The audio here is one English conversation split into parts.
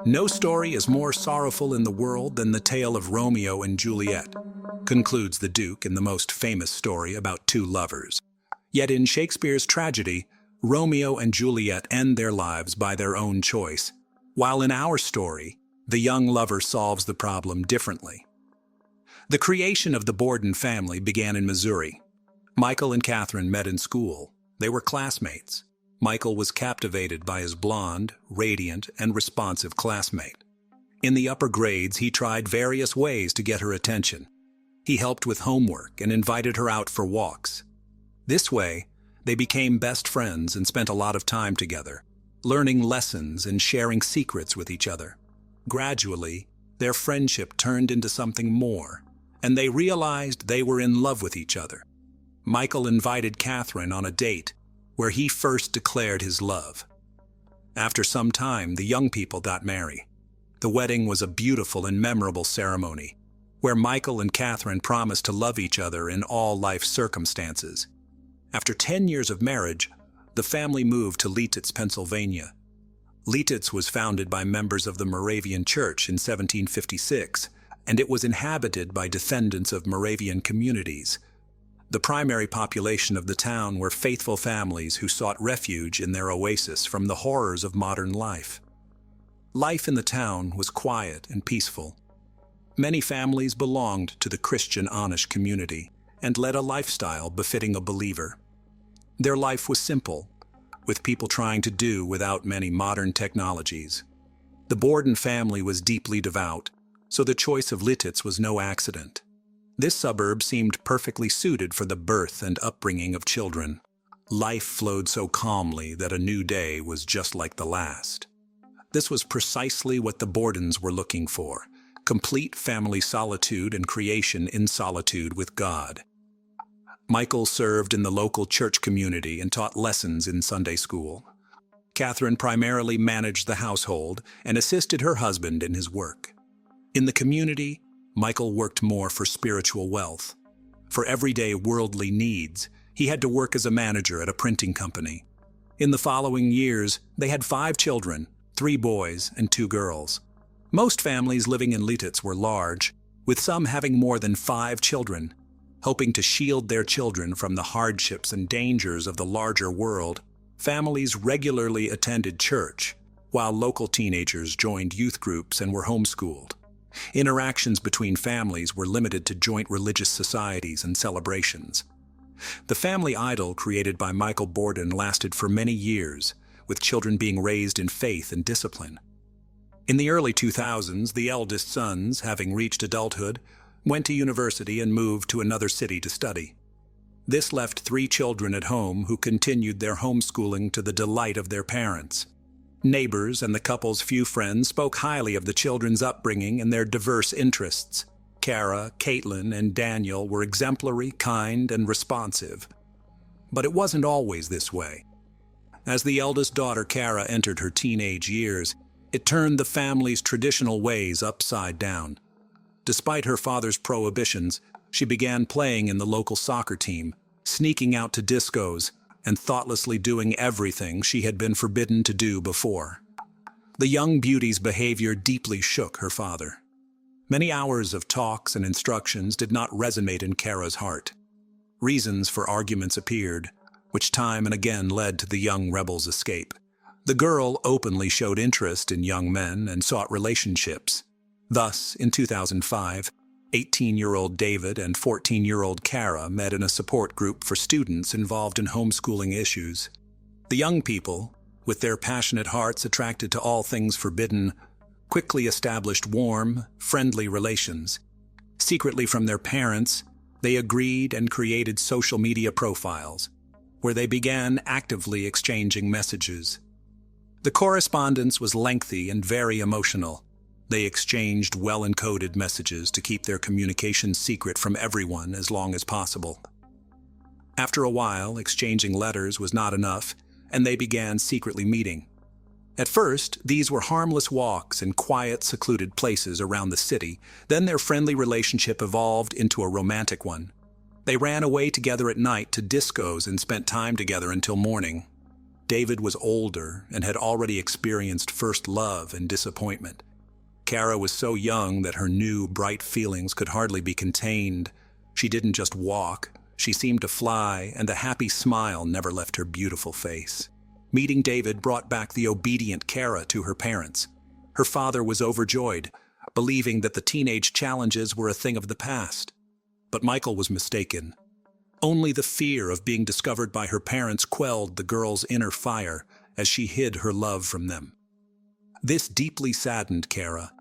No story is more sorrowful in the world than the tale of Romeo and Juliet, concludes the Duke in the most famous story about two lovers. Yet in Shakespeare's tragedy, Romeo and Juliet end their lives by their own choice, while in our story, the young lover solves the problem differently. The creation of the Borden family began in Missouri. Michael and Catherine met in school. They were classmates. Michael was captivated by his blonde, radiant, and responsive classmate. In the upper grades, he tried various ways to get her attention. He helped with homework and invited her out for walks. This way, they became best friends and spent a lot of time together, learning lessons and sharing secrets with each other. Gradually, their friendship turned into something more, and they realized they were in love with each other. Michael invited Catherine on a date where he first declared his love. After some time, the young people got married. The wedding was a beautiful and memorable ceremony, where Michael and Catherine promised to love each other in all life circumstances. After 10 years of marriage, the family moved to Lititz, Pennsylvania. Lititz was founded by members of the Moravian Church in 1756, and it was inhabited by descendants of Moravian communities. The primary population of the town were faithful families who sought refuge in their oasis from the horrors of modern life. Life in the town was quiet and peaceful. Many families belonged to the Christian Amish community and led a lifestyle befitting a believer. Their life was simple, with people trying to do without many modern technologies. The Borden family was deeply devout, so the choice of Lititz was no accident. This suburb seemed perfectly suited for the birth and upbringing of children. Life flowed so calmly that a new day was just like the last. This was precisely what the Bordens were looking for: complete family solitude and creation in solitude with God. Michael served in the local church community and taught lessons in Sunday school. Catherine primarily managed the household and assisted her husband in his work. In the community, Michael worked more for spiritual wealth. For everyday worldly needs, he had to work as a manager at a printing company. In the following years, they had 5 children, 3 boys and 2 girls. Most families living in Lititz were large, with some having more than 5 children. Hoping to shield their children from the hardships and dangers of the larger world, families regularly attended church, while local teenagers joined youth groups and were homeschooled. Interactions between families were limited to joint religious societies and celebrations. The family idol created by Michael Borden lasted for many years, with children being raised in faith and discipline. In the early 2000s, the eldest sons, having reached adulthood, went to university and moved to another city to study. This left 3 children at home who continued their homeschooling to the delight of their parents. Neighbors and the couple's few friends spoke highly of the children's upbringing and their diverse interests. Kara, Caitlin, and Daniel were exemplary, kind, and responsive. But it wasn't always this way. As the eldest daughter, Kara, entered her teenage years, it turned the family's traditional ways upside down. Despite her father's prohibitions, she began playing in the local soccer team, sneaking out to discos, and thoughtlessly doing everything she had been forbidden to do before. The young beauty's behavior deeply shook her father. Many hours of talks and instructions did not resonate in Kara's heart. Reasons for arguments appeared, which time and again led to the young rebel's escape. The girl openly showed interest in young men and sought relationships. Thus, in 2005, 18-year-old David and 14-year-old Kara met in a support group for students involved in homeschooling issues. The young people, with their passionate hearts attracted to all things forbidden, quickly established warm, friendly relations. Secretly from their parents, they agreed and created social media profiles, where they began actively exchanging messages. The correspondence was lengthy and very emotional. They exchanged well-encoded messages to keep their communication secret from everyone as long as possible. After a while, exchanging letters was not enough, and they began secretly meeting. At first, these were harmless walks in quiet, secluded places around the city. Then their friendly relationship evolved into a romantic one. They ran away together at night to discos and spent time together until morning. David was older and had already experienced first love and disappointment. Kara was so young that her new, bright feelings could hardly be contained. She didn't just walk, she seemed to fly, and a happy smile never left her beautiful face. Meeting David brought back the obedient Kara to her parents. Her father was overjoyed, believing that the teenage challenges were a thing of the past. But Michael was mistaken. Only the fear of being discovered by her parents quelled the girl's inner fire as she hid her love from them. This deeply saddened Kara.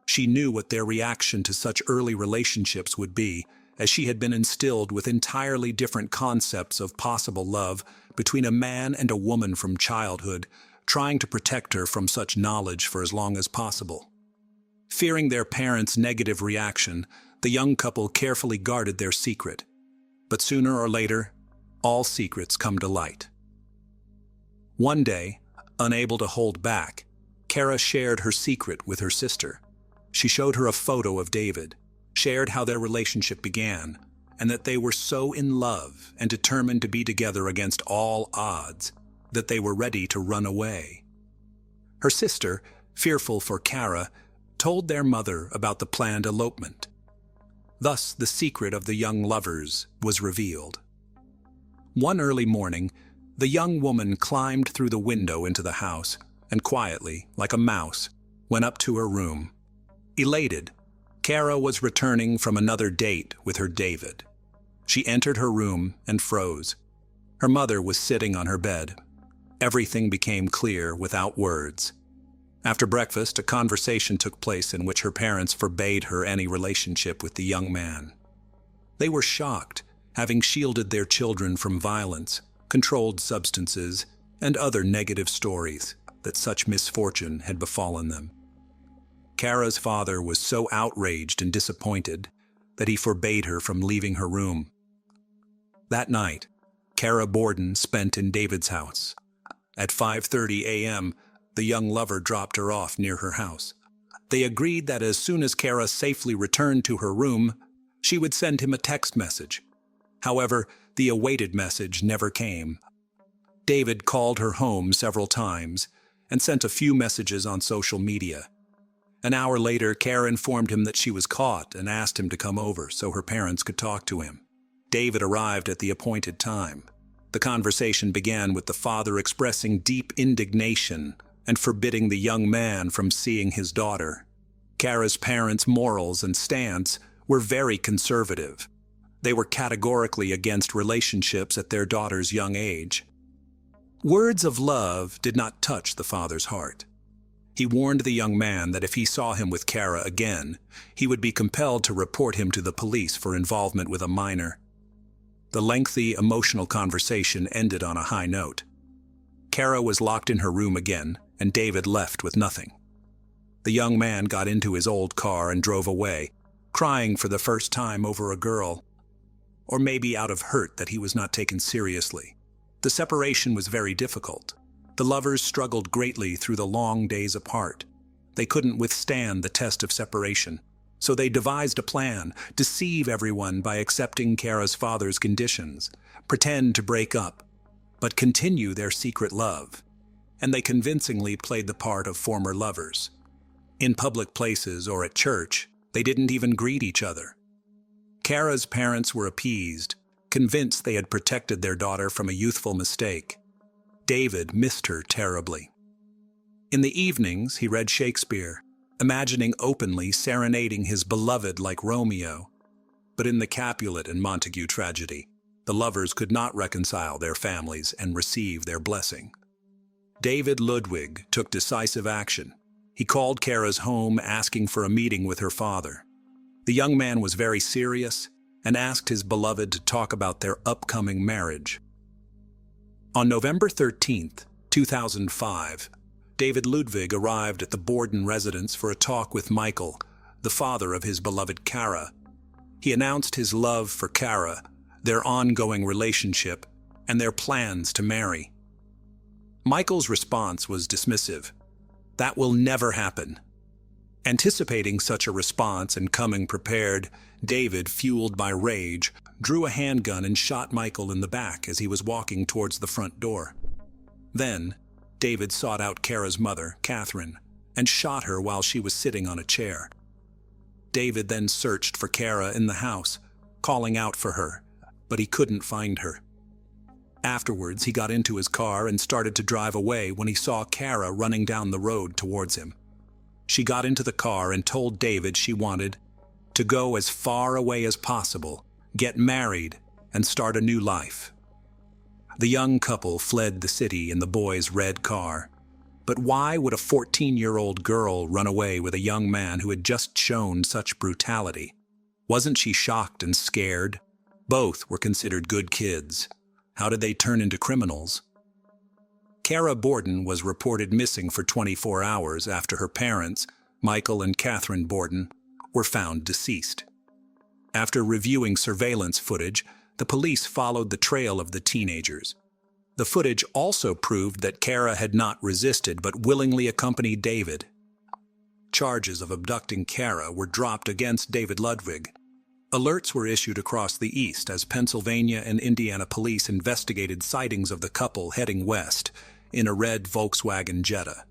She knew what their reaction to such early relationships would be, as she had been instilled with entirely different concepts of possible love between a man and a woman from childhood, trying to protect her from such knowledge for as long as possible. Fearing their parents' negative reaction, the young couple carefully guarded their secret. But sooner or later, all secrets come to light. One day, unable to hold back, Kara shared her secret with her sister. She showed her a photo of David, shared how their relationship began, and that they were so in love and determined to be together against all odds that they were ready to run away. Her sister, fearful for Kara, told their mother about the planned elopement. Thus, the secret of the young lovers was revealed. One early morning, the young woman climbed through the window into the house and quietly, like a mouse, went up to her room. Elated, Kara was returning from another date with her David. She entered her room and froze. Her mother was sitting on her bed. Everything became clear without words. After breakfast, a conversation took place in which her parents forbade her any relationship with the young man. They were shocked, having shielded their children from violence, controlled substances, and other negative stories, that such misfortune had befallen them. Kara's father was so outraged and disappointed that he forbade her from leaving her room. That night, Kara Borden spent in David's house. At 5:30 a.m., the young lover dropped her off near her house. They agreed that as soon as Kara safely returned to her room, she would send him a text message. However, the awaited message never came. David called her home several times and sent a few messages on social media. An hour later, Kara informed him that she was caught and asked him to come over so her parents could talk to him. David arrived at the appointed time. The conversation began with the father expressing deep indignation and forbidding the young man from seeing his daughter. Kara's parents' morals and stance were very conservative. They were categorically against relationships at their daughter's young age. Words of love did not touch the father's heart. He warned the young man that if he saw him with Kara again, he would be compelled to report him to the police for involvement with a minor. The lengthy, emotional conversation ended on a high note. Kara was locked in her room again, and David left with nothing. The young man got into his old car and drove away, crying for the first time over a girl, or maybe out of hurt that he was not taken seriously. The separation was very difficult. The lovers struggled greatly through the long days apart. They couldn't withstand the test of separation, so they devised a plan, deceive everyone by accepting Kara's father's conditions, pretend to break up, but continue their secret love. And they convincingly played the part of former lovers. In public places or at church, they didn't even greet each other. Kara's parents were appeased, convinced they had protected their daughter from a youthful mistake. David missed her terribly. In the evenings, he read Shakespeare, imagining openly serenading his beloved like Romeo. But in the Capulet and Montague tragedy, the lovers could not reconcile their families and receive their blessing. David Ludwig took decisive action. He called Kara's home asking for a meeting with her father. The young man was very serious and asked his beloved to talk about their upcoming marriage. On November 13, 2005, David Ludwig arrived at the Borden residence for a talk with Michael, the father of his beloved Kara. He announced his love for Kara, their ongoing relationship, and their plans to marry. Michael's response was dismissive. "That will never happen." Anticipating such a response and coming prepared, David, fueled by rage, drew a handgun and shot Michael in the back as he was walking towards the front door. Then, David sought out Kara's mother, Catherine, and shot her while she was sitting on a chair. David then searched for Kara in the house, calling out for her, but he couldn't find her. Afterwards, he got into his car and started to drive away when he saw Kara running down the road towards him. She got into the car and told David she wanted to go as far away as possible, get married, and start a new life. The young couple fled the city in the boy's red car. But why would a 14-year-old girl run away with a young man who had just shown such brutality? Wasn't she shocked and scared? Both were considered good kids. How did they turn into criminals? Kara Borden was reported missing for 24 hours after her parents, Michael and Catherine Borden, were found deceased. After reviewing surveillance footage, the police followed the trail of the teenagers. The footage also proved that Kara had not resisted but willingly accompanied David. Charges of abducting Kara were dropped against David Ludwig. Alerts were issued across the east as Pennsylvania and Indiana police investigated sightings of the couple heading west in a red Volkswagen Jetta.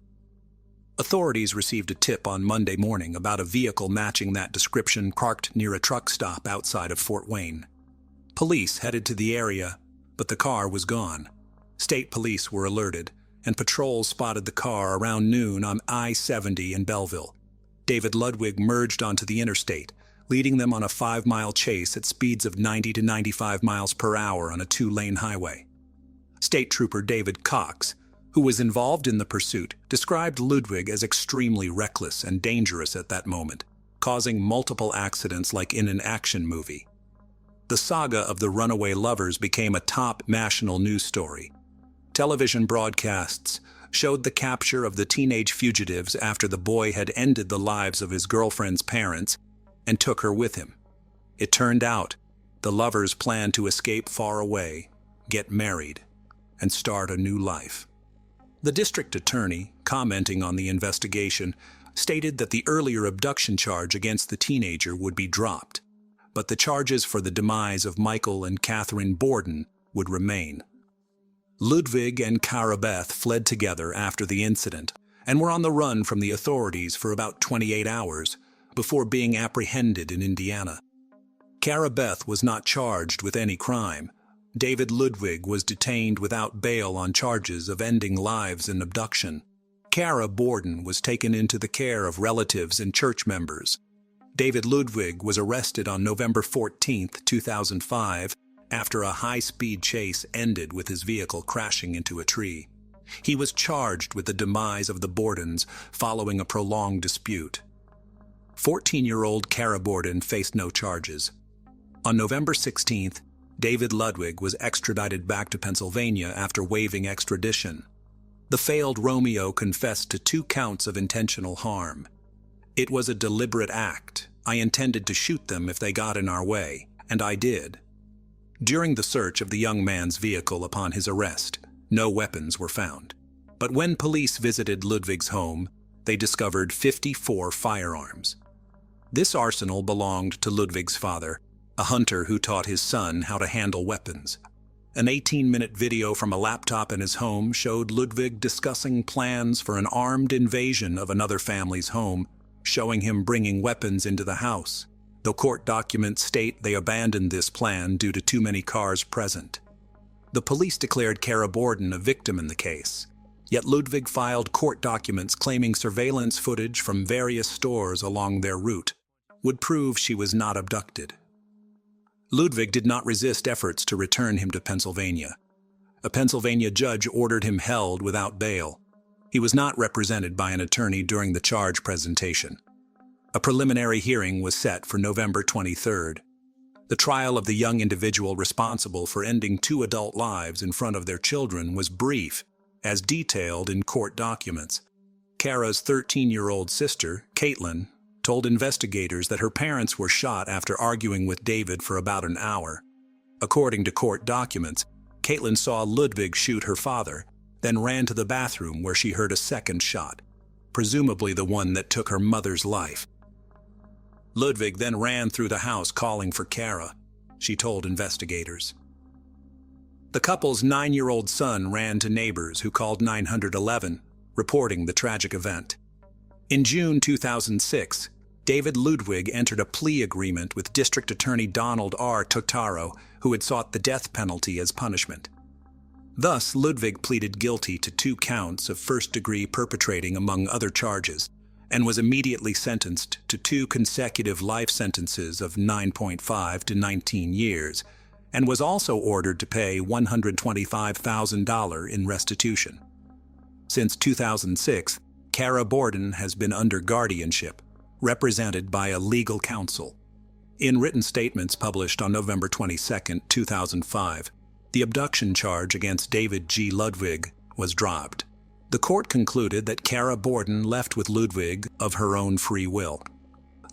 Authorities received a tip on Monday morning about a vehicle matching that description parked near a truck stop outside of Fort Wayne. Police headed to the area, but the car was gone. State police were alerted, and patrols spotted the car around noon on I-70 in Belleville. David Ludwig merged onto the interstate, leading them on a 5-mile chase at speeds of 90 to 95 miles per hour on a 2-lane highway. State Trooper David Cox, who was involved in the pursuit, described Ludwig as extremely reckless and dangerous at that moment, causing multiple accidents like in an action movie. The saga of the runaway lovers became a top national news story. Television broadcasts showed the capture of the teenage fugitives after the boy had ended the lives of his girlfriend's parents and took her with him. It turned out the lovers planned to escape far away, get married, and start a new life. The district attorney, commenting on the investigation, stated that the earlier abduction charge against the teenager would be dropped, but the charges for the demise of Michael and Catherine Borden would remain. Ludwig and Kara Beth fled together after the incident and were on the run from the authorities for about 28 hours before being apprehended in Indiana. Kara Beth was not charged with any crime. David Ludwig was detained without bail on charges of ending lives and abduction. Kara Borden was taken into the care of relatives and church members. David Ludwig was arrested on November 14, 2005, after a high-speed chase ended with his vehicle crashing into a tree. He was charged with the demise of the Bordens following a prolonged dispute. 14-year-old Kara Borden faced no charges. On November 16th, David Ludwig was extradited back to Pennsylvania after waiving extradition. The failed Romeo confessed to 2 counts of intentional harm. "It was a deliberate act. I intended to shoot them if they got in our way, and I did." During the search of the young man's vehicle upon his arrest, no weapons were found. But when police visited Ludwig's home, they discovered 54 firearms. This arsenal belonged to Ludwig's father, a hunter who taught his son how to handle weapons. An 18-minute video from a laptop in his home showed Ludwig discussing plans for an armed invasion of another family's home, showing him bringing weapons into the house, though court documents state they abandoned this plan due to too many cars present. The police declared Kara Borden a victim in the case, yet Ludwig filed court documents claiming surveillance footage from various stores along their route would prove she was not abducted. Ludwig did not resist efforts to return him to Pennsylvania. A Pennsylvania judge ordered him held without bail. He was not represented by an attorney during the charge presentation. A preliminary hearing was set for November 23rd. The trial of the young individual responsible for ending 2 adult lives in front of their children was brief, as detailed in court documents. Kara's 13-year-old sister, Caitlin, told investigators that her parents were shot after arguing with David for about an hour. According to court documents, Caitlin saw Ludwig shoot her father, then ran to the bathroom where she heard a second shot, presumably the one that took her mother's life. Ludwig then ran through the house calling for Kara, she told investigators. The couple's 9-year-old son ran to neighbors who called 911, reporting the tragic event. In June 2006, David Ludwig entered a plea agreement with District Attorney Donald R. Totaro, who had sought the death penalty as punishment. Thus, Ludwig pleaded guilty to 2 counts of first-degree perpetrating among other charges, and was immediately sentenced to 2 consecutive life sentences of 9.5 to 19 years, and was also ordered to pay $125,000 in restitution. Since 2006, Kara Borden has been under guardianship, represented by a legal counsel. In written statements published on November 22, 2005, the abduction charge against David G. Ludwig was dropped. The court concluded that Kara Borden left with Ludwig of her own free will.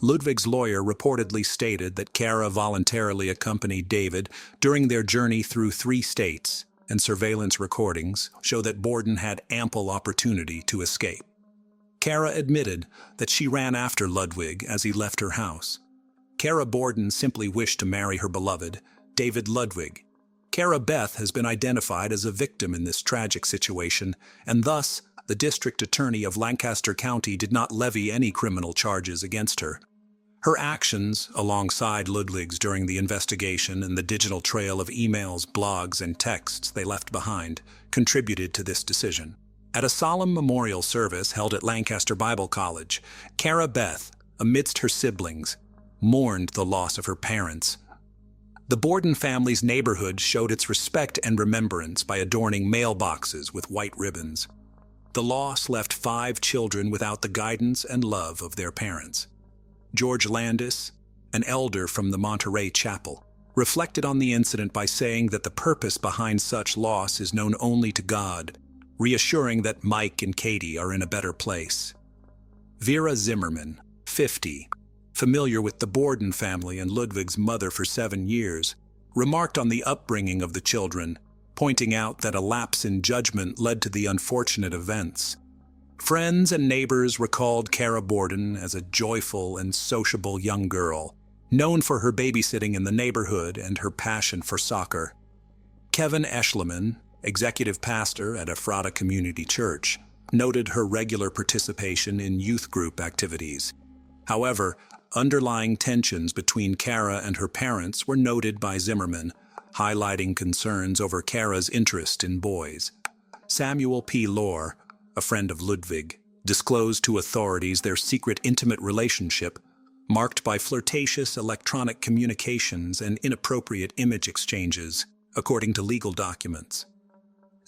Ludwig's lawyer reportedly stated that Kara voluntarily accompanied David during their journey through 3 states, and surveillance recordings show that Borden had ample opportunity to escape. Kara admitted that she ran after Ludwig as he left her house. Kara Borden simply wished to marry her beloved, David Ludwig. Kara Beth has been identified as a victim in this tragic situation, and thus the District Attorney of Lancaster County did not levy any criminal charges against her. Her actions, alongside Ludwig's during the investigation and the digital trail of emails, blogs, and texts they left behind, contributed to this decision. At a solemn memorial service held at Lancaster Bible College, Kara Beth, amidst her siblings, mourned the loss of her parents. The Borden family's neighborhood showed its respect and remembrance by adorning mailboxes with white ribbons. The loss left 5 children without the guidance and love of their parents. George Landis, an elder from the Monterey Chapel, reflected on the incident by saying that the purpose behind such loss is known only to God, reassuring that Mike and Katie are in a better place. Vera Zimmerman, 50, familiar with the Borden family and Ludwig's mother for 7 years, remarked on the upbringing of the children, pointing out that a lapse in judgment led to the unfortunate events. Friends and neighbors recalled Kara Borden as a joyful and sociable young girl, known for her babysitting in the neighborhood and her passion for soccer. Kevin Eschleman, executive pastor at Ephrata Community Church, noted her regular participation in youth group activities. However, underlying tensions between Kara and her parents were noted by Zimmerman, highlighting concerns over Kara's interest in boys. Samuel P. Lohr, a friend of Ludwig, disclosed to authorities their secret intimate relationship, marked by flirtatious electronic communications and inappropriate image exchanges, according to legal documents.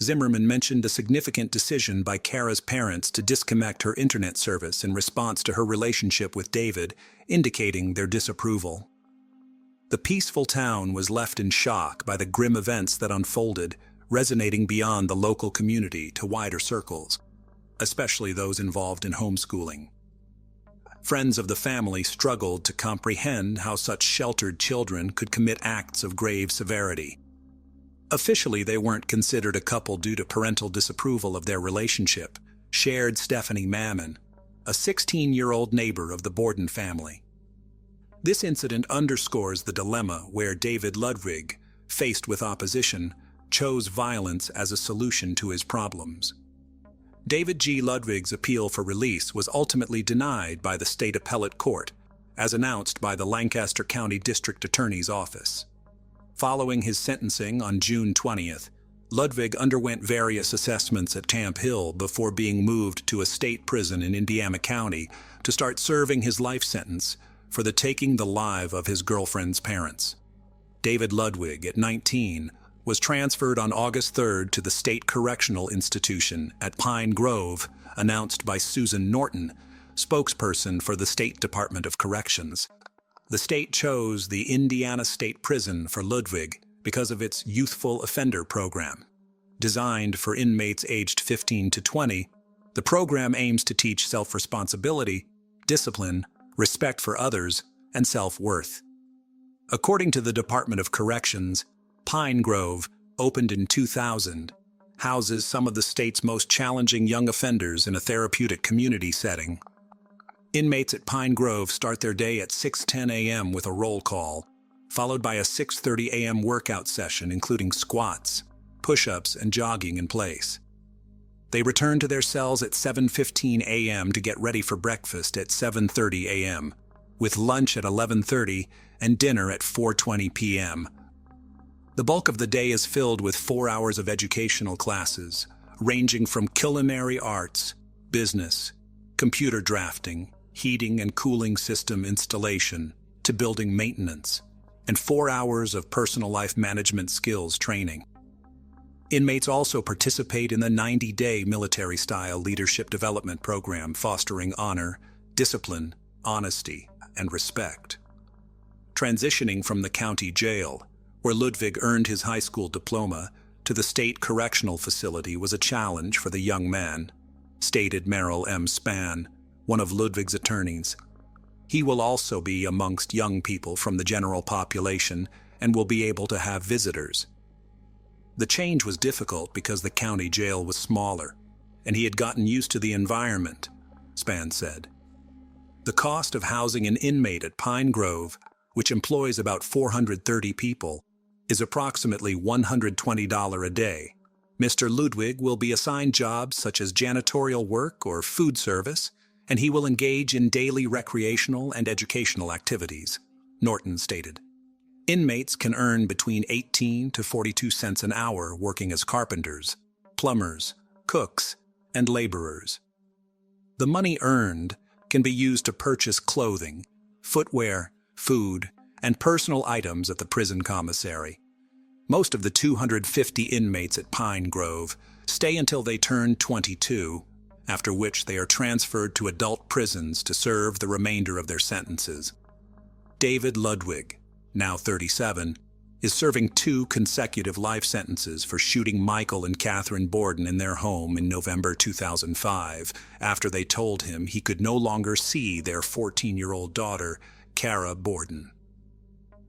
Zimmerman mentioned a significant decision by Kara's parents to disconnect her internet service in response to her relationship with David, indicating their disapproval. The peaceful town was left in shock by the grim events that unfolded, resonating beyond the local community to wider circles, especially those involved in homeschooling. Friends of the family struggled to comprehend how such sheltered children could commit acts of grave severity. Officially, they weren't considered a couple due to parental disapproval of their relationship, shared Stephanie Mammon, a 16-year-old neighbor of the Borden family. This incident underscores the dilemma where David Ludwig, faced with opposition, chose violence as a solution to his problems. David G. Ludwig's appeal for release was ultimately denied by the state appellate court, as announced by the Lancaster County District Attorney's Office. Following his sentencing on June 20th, Ludwig underwent various assessments at Camp Hill before being moved to a state prison in Indiana County to start serving his life sentence for the taking the life of his girlfriend's parents. David Ludwig, at 19, was transferred on August 3rd to the State Correctional Institution at Pine Grove, announced by Susan Norton, spokesperson for the State Department of Corrections. The state chose the Indiana State Prison for Ludwig because of its youthful offender program. Designed for inmates aged 15 to 20, the program aims to teach self-responsibility, discipline, respect for others, and self-worth. According to the Department of Corrections, Pine Grove, opened in 2000, houses some of the state's most challenging young offenders in a therapeutic community setting. Inmates at Pine Grove start their day at 6:10 a.m. with a roll call, followed by a 6:30 a.m. workout session including squats, push-ups, and jogging in place. They returned to their cells at 7:15 a.m. to get ready for breakfast at 7:30 a.m., with lunch at 11:30 and dinner at 4:20 p.m. The bulk of the day is filled with 4 hours of educational classes, ranging from culinary arts, business, computer drafting, heating and cooling system installation, to building maintenance, and 4 hours of personal life management skills training. Inmates also participate in the 90-day military-style leadership development program fostering honor, discipline, honesty, and respect. Transitioning from the county jail, where Ludwig earned his high school diploma, to the state correctional facility was a challenge for the young man, stated Merrill M. Spann, one of Ludwig's attorneys. He will also be amongst young people from the general population and will be able to have visitors. The change was difficult because the county jail was smaller, and he had gotten used to the environment, Spann said. The cost of housing an inmate at Pine Grove, which employs about 430 people, is approximately $120 a day. Mr. Ludwig will be assigned jobs such as janitorial work or food service, and he will engage in daily recreational and educational activities, Norton stated. Inmates can earn between 18 to 42 cents an hour working as carpenters, plumbers, cooks, and laborers. The money earned can be used to purchase clothing, footwear, food, and personal items at the prison commissary. Most of the 250 inmates at Pine Grove stay until they turn 22, after which they are transferred to adult prisons to serve the remainder of their sentences. David Ludwig, now 37, is serving 2 consecutive life sentences for shooting Michael and Catherine Borden in their home in November 2005, after they told him he could no longer see their 14-year-old daughter, Kara Borden.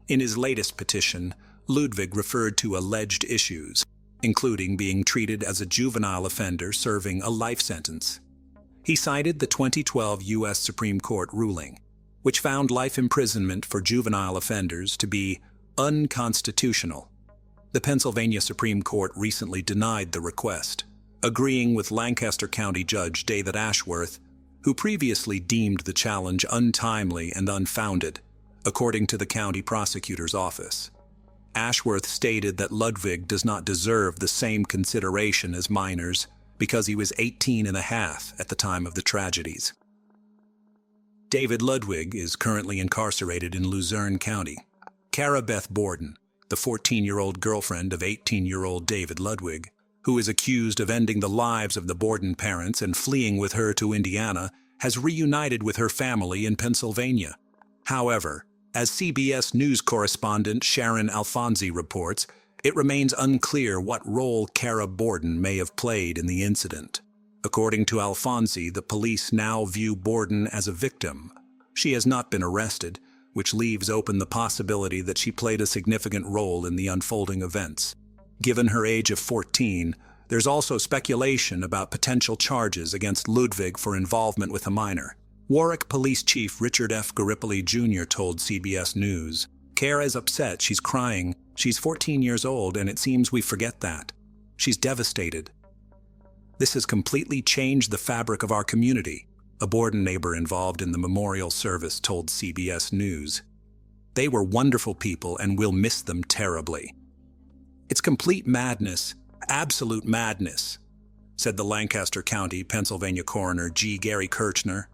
In his latest petition, Ludwig referred to alleged issues, including being treated as a juvenile offender serving a life sentence. He cited the 2012 U.S. Supreme Court ruling, which found life imprisonment for juvenile offenders to be unconstitutional. The Pennsylvania Supreme Court recently denied the request, agreeing with Lancaster County Judge David Ashworth, who previously deemed the challenge untimely and unfounded, according to the county prosecutor's office. Ashworth stated that Ludwig does not deserve the same consideration as minors because he was 18 and a half at the time of the tragedies. David Ludwig is currently incarcerated in Luzerne County. Kara Beth Borden, the 14-year-old girlfriend of 18-year-old David Ludwig, who is accused of ending the lives of the Borden parents and fleeing with her to Indiana, has reunited with her family in Pennsylvania. However, as CBS News correspondent Sharon Alfonsi reports, it remains unclear what role Kara Borden may have played in the incident. According to Alfonsi, the police now view Borden as a victim. She has not been arrested, which leaves open the possibility that she played a significant role in the unfolding events. Given her age of 14, there's also speculation about potential charges against Ludwig for involvement with a minor. Warwick Police Chief Richard F. Garipoli Jr. told CBS News, "Kara is upset, she's crying, she's 14 years old and it seems we forget that. She's devastated. This has completely changed the fabric of our community," a Borden neighbor involved in the memorial service told CBS News. "They were wonderful people and we'll miss them terribly. It's complete madness, absolute madness," said the Lancaster County, Pennsylvania coroner G. Gary Kirchner.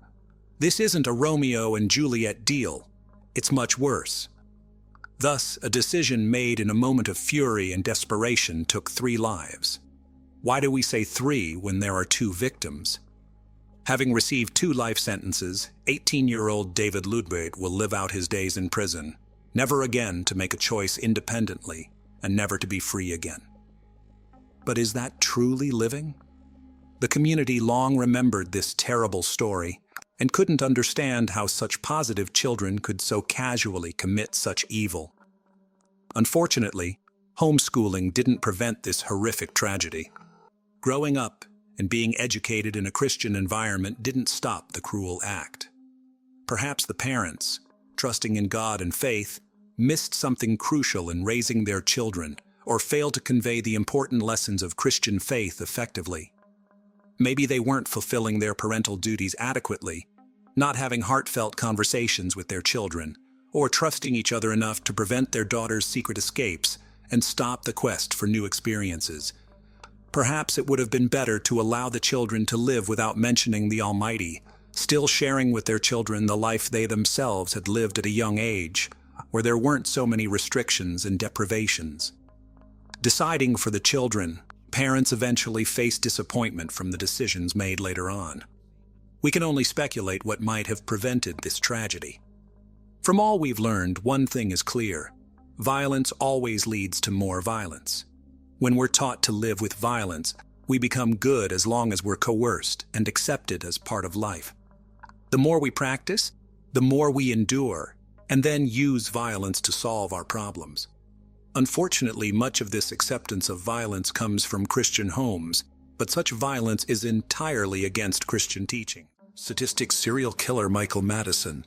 "This isn't a Romeo and Juliet deal. It's much worse." Thus, a decision made in a moment of fury and desperation took 3 lives. Why do we say 3 when there are 2 victims? Having received 2 life sentences, 18-year-old David Ludwig will live out his days in prison, never again to make a choice independently and never to be free again. But is that truly living? The community long remembered this terrible story and couldn't understand how such positive children could so casually commit such evil. Unfortunately, homeschooling didn't prevent this horrific tragedy. Growing up and being educated in a Christian environment didn't stop the cruel act. Perhaps the parents, trusting in God and faith, missed something crucial in raising their children, or failed to convey the important lessons of Christian faith effectively. Maybe they weren't fulfilling their parental duties adequately, not having heartfelt conversations with their children, or trusting each other enough to prevent their daughter's secret escapes and stop the quest for new experiences. Perhaps it would have been better to allow the children to live without mentioning the Almighty, still sharing with their children the life they themselves had lived at a young age, where there weren't so many restrictions and deprivations. Deciding for the children, parents eventually faced disappointment from the decisions made later on. We can only speculate what might have prevented this tragedy. From all we've learned, one thing is clear: violence always leads to more violence. When we're taught to live with violence, we become good as long as we're coerced and accepted as part of life. The more we practice, the more we endure, and then use violence to solve our problems. Unfortunately, much of this acceptance of violence comes from Christian homes, but such violence is entirely against Christian teaching. Sadistic serial killer Michael Madison.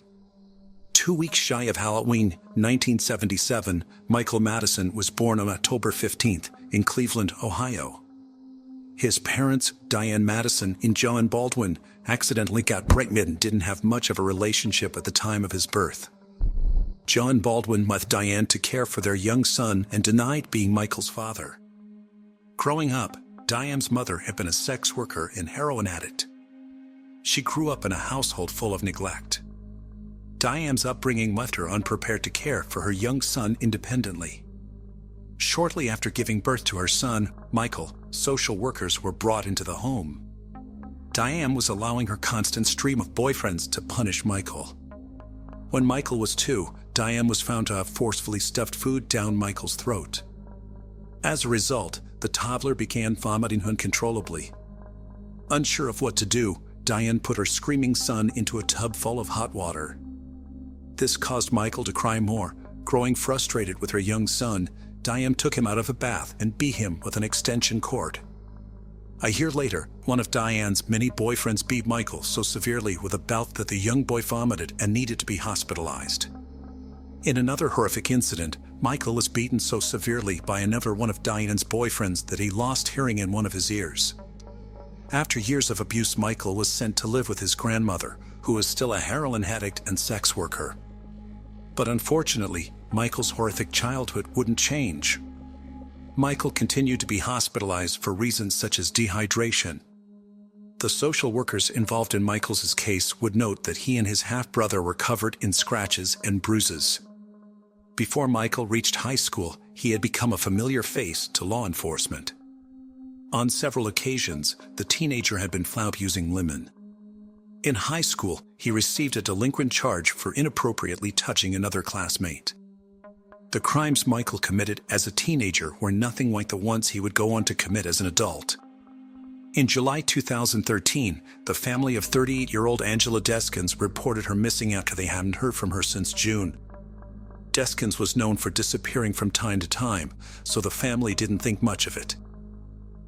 2 weeks shy of Halloween 1977, Michael Madison was born on October 15th in Cleveland, Ohio. His parents, Diane Madison and John Baldwin, accidentally got pregnant and didn't have much of a relationship at the time of his birth. John Baldwin left Diane to care for their young son and denied being Michael's father. Growing up, Diane's mother had been a sex worker and heroin addict. She grew up in a household full of neglect. Diane's upbringing left her unprepared to care for her young son independently. Shortly after giving birth to her son, Michael, social workers were brought into the home. Diane was allowing her constant stream of boyfriends to punish Michael. When Michael was 2, Diane was found to have forcefully stuffed food down Michael's throat. As a result, the toddler began vomiting uncontrollably. Unsure of what to do, Diane put her screaming son into a tub full of hot water. This caused Michael to cry more. Growing frustrated with her young son, Diane took him out of a bath and beat him with an extension cord. A year later, one of Diane's many boyfriends beat Michael so severely with a belt that the young boy vomited and needed to be hospitalized. In another horrific incident, Michael was beaten so severely by another one of Diane's boyfriends that he lost hearing in one of his ears. After years of abuse, Michael was sent to live with his grandmother, who was still a heroin addict and sex worker. But unfortunately, Michael's horrific childhood wouldn't change. Michael continued to be hospitalized for reasons such as dehydration. The social workers involved in Michael's case would note that he and his half-brother were covered in scratches and bruises. Before Michael reached high school, he had become a familiar face to law enforcement. On several occasions, the teenager had been found using lemon. In high school, he received a delinquent charge for inappropriately touching another classmate. The crimes Michael committed as a teenager were nothing like the ones he would go on to commit as an adult. In July 2013, the family of 38-year-old Angela Deskins reported her missing after they hadn't heard from her since June. Deskins was known for disappearing from time to time, so the family didn't think much of it.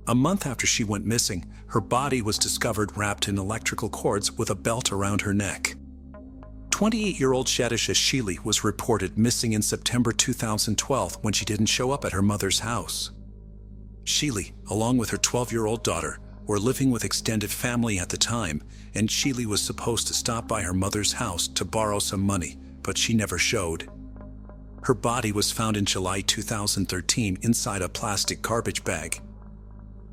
A month after she went missing, her body was discovered wrapped in electrical cords with a belt around her neck. 28-year-old Shadisha Sheely was reported missing in September 2012 when she didn't show up at her mother's house. Sheely, along with her 12-year-old daughter, were living with extended family at the time, and Sheely was supposed to stop by her mother's house to borrow some money, but she never showed. Her body was found in July 2013 inside a plastic garbage bag.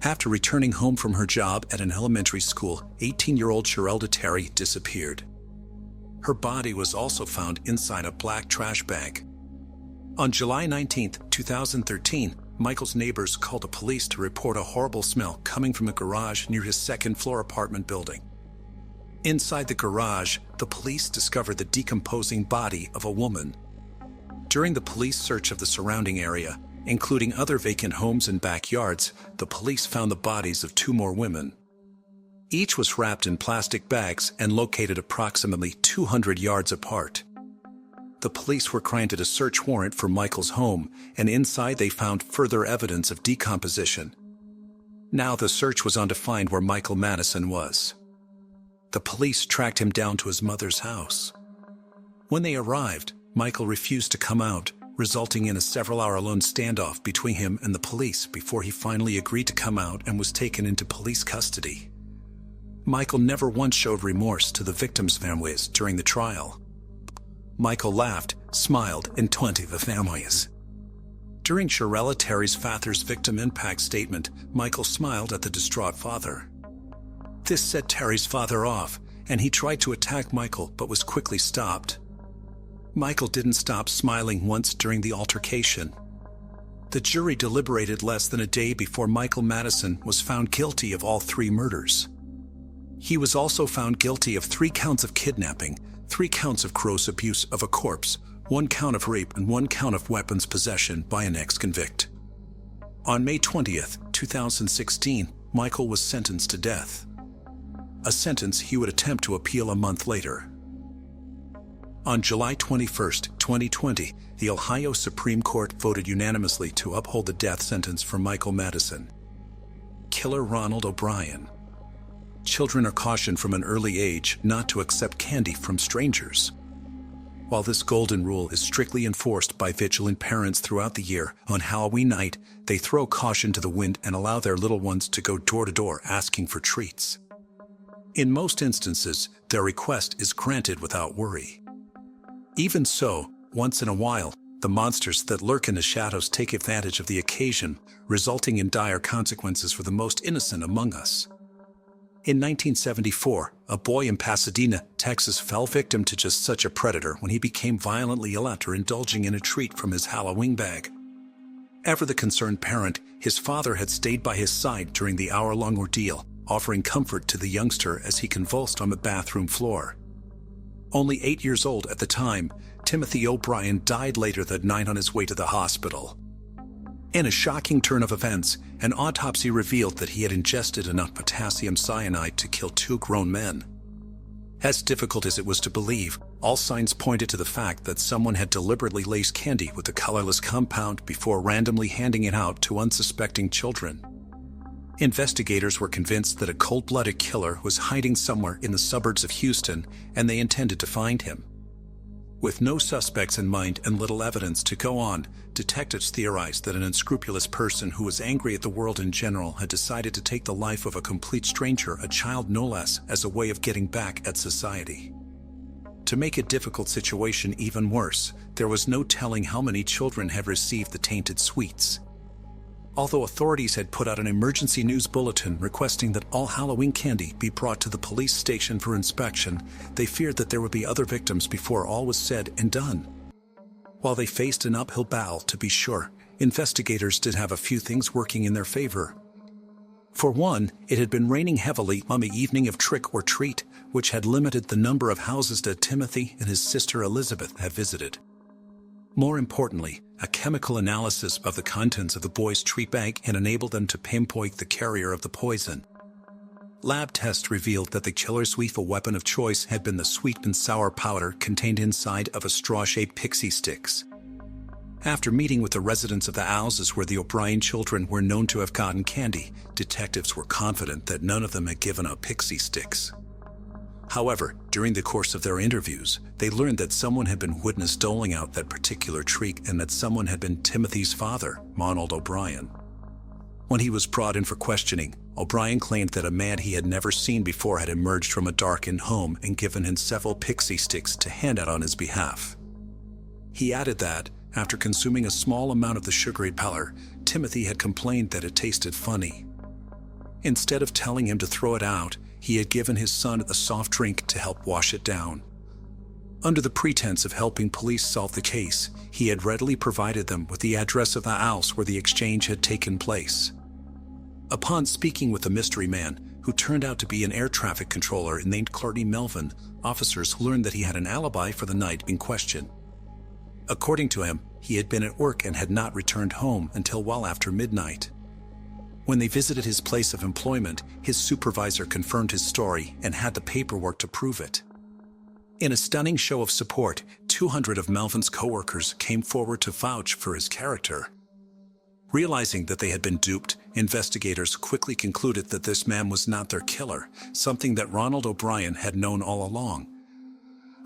After returning home from her job at an elementary school, 18-year-old Sherelda Terry disappeared. Her body was also found inside a black trash bag. On July 19, 2013, Michael's neighbors called the police to report a horrible smell coming from a garage near his second-floor apartment building. Inside the garage, the police discovered the decomposing body of a woman. During the police search of the surrounding area, including other vacant homes and backyards, the police found the bodies of 2 more women. Each was wrapped in plastic bags and located approximately 200 yards apart. The police were granted a search warrant for Michael's home, and inside they found further evidence of decomposition. Now the search was on to find where Michael Madison was. The police tracked him down to his mother's house. When they arrived, Michael refused to come out, resulting in a several-hour-long standoff between him and the police before he finally agreed to come out and was taken into police custody. Michael never once showed remorse to the victims' families during the trial. Michael laughed, smiled, and taunted the families. During Shirella Terry's father's victim impact statement, Michael smiled at the distraught father. This set Terry's father off, and he tried to attack Michael but was quickly stopped. Michael didn't stop smiling once during the altercation. The jury deliberated less than a day before Michael Madison was found guilty of all 3 murders. He was also found guilty of 3 counts of kidnapping, 3 counts of gross abuse of a corpse, 1 count of rape, and 1 count of weapons possession by an ex-convict. On May 20th, 2016, Michael was sentenced to death, a sentence he would attempt to appeal a month later. On July 21, 2020, the Ohio Supreme Court voted unanimously to uphold the death sentence for Michael Madison. Killer Ronald O'Brien. Children are cautioned from an early age not to accept candy from strangers. While this golden rule is strictly enforced by vigilant parents throughout the year, on Halloween night, they throw caution to the wind and allow their little ones to go door to door asking for treats. In most instances, their request is granted without worry. Even so, once in a while, the monsters that lurk in the shadows take advantage of the occasion, resulting in dire consequences for the most innocent among us. In 1974, a boy in Pasadena, Texas fell victim to just such a predator when he became violently ill after indulging in a treat from his Halloween bag. Ever the concerned parent, his father had stayed by his side during the hour-long ordeal, offering comfort to the youngster as he convulsed on the bathroom floor. Only 8 years old at the time, Timothy O'Brien died later that night on his way to the hospital. In a shocking turn of events, an autopsy revealed that he had ingested enough potassium cyanide to kill 2 grown men. As difficult as it was to believe, all signs pointed to the fact that someone had deliberately laced candy with the colorless compound before randomly handing it out to unsuspecting children. Investigators were convinced that a cold-blooded killer was hiding somewhere in the suburbs of Houston, and they intended to find him. With no suspects in mind and little evidence to go on, detectives theorized that an unscrupulous person who was angry at the world in general had decided to take the life of a complete stranger, a child no less, as a way of getting back at society. To make a difficult situation even worse, there was no telling how many children had received the tainted sweets. Although authorities had put out an emergency news bulletin requesting that all Halloween candy be brought to the police station for inspection, they feared that there would be other victims before all was said and done. While they faced an uphill battle, to be sure, investigators did have a few things working in their favor. For one, it had been raining heavily on the evening of Trick or Treat, which had limited the number of houses that Timothy and his sister Elizabeth had visited. More importantly, a chemical analysis of the contents of the boys' treat bag had enabled them to pinpoint the carrier of the poison. Lab tests revealed that the killer's lethal weapon of choice had been the sweet and sour powder contained inside of a straw-shaped pixie sticks. After meeting with the residents of the houses where the O'Brien children were known to have gotten candy, detectives were confident that none of them had given up pixie sticks. However, during the course of their interviews, they learned that someone had been witnessed doling out that particular treat and that someone had been Timothy's father, Ronald O'Brien. When he was brought in for questioning, O'Brien claimed that a man he had never seen before had emerged from a darkened home and given him several pixie sticks to hand out on his behalf. He added that, after consuming a small amount of the sugary powder, Timothy had complained that it tasted funny. Instead of telling him to throw it out, he had given his son a soft drink to help wash it down. Under the pretense of helping police solve the case, he had readily provided them with the address of the house where the exchange had taken place. Upon speaking with the mystery man, who turned out to be an air traffic controller named Courtney Melvin, officers learned that he had an alibi for the night in question. According to him, he had been at work and had not returned home until well after midnight. When they visited his place of employment, his supervisor confirmed his story and had the paperwork to prove it. In a stunning show of support, 200 of Melvin's coworkers came forward to vouch for his character. Realizing that they had been duped, investigators quickly concluded that this man was not their killer, something that Ronald O'Brien had known all along.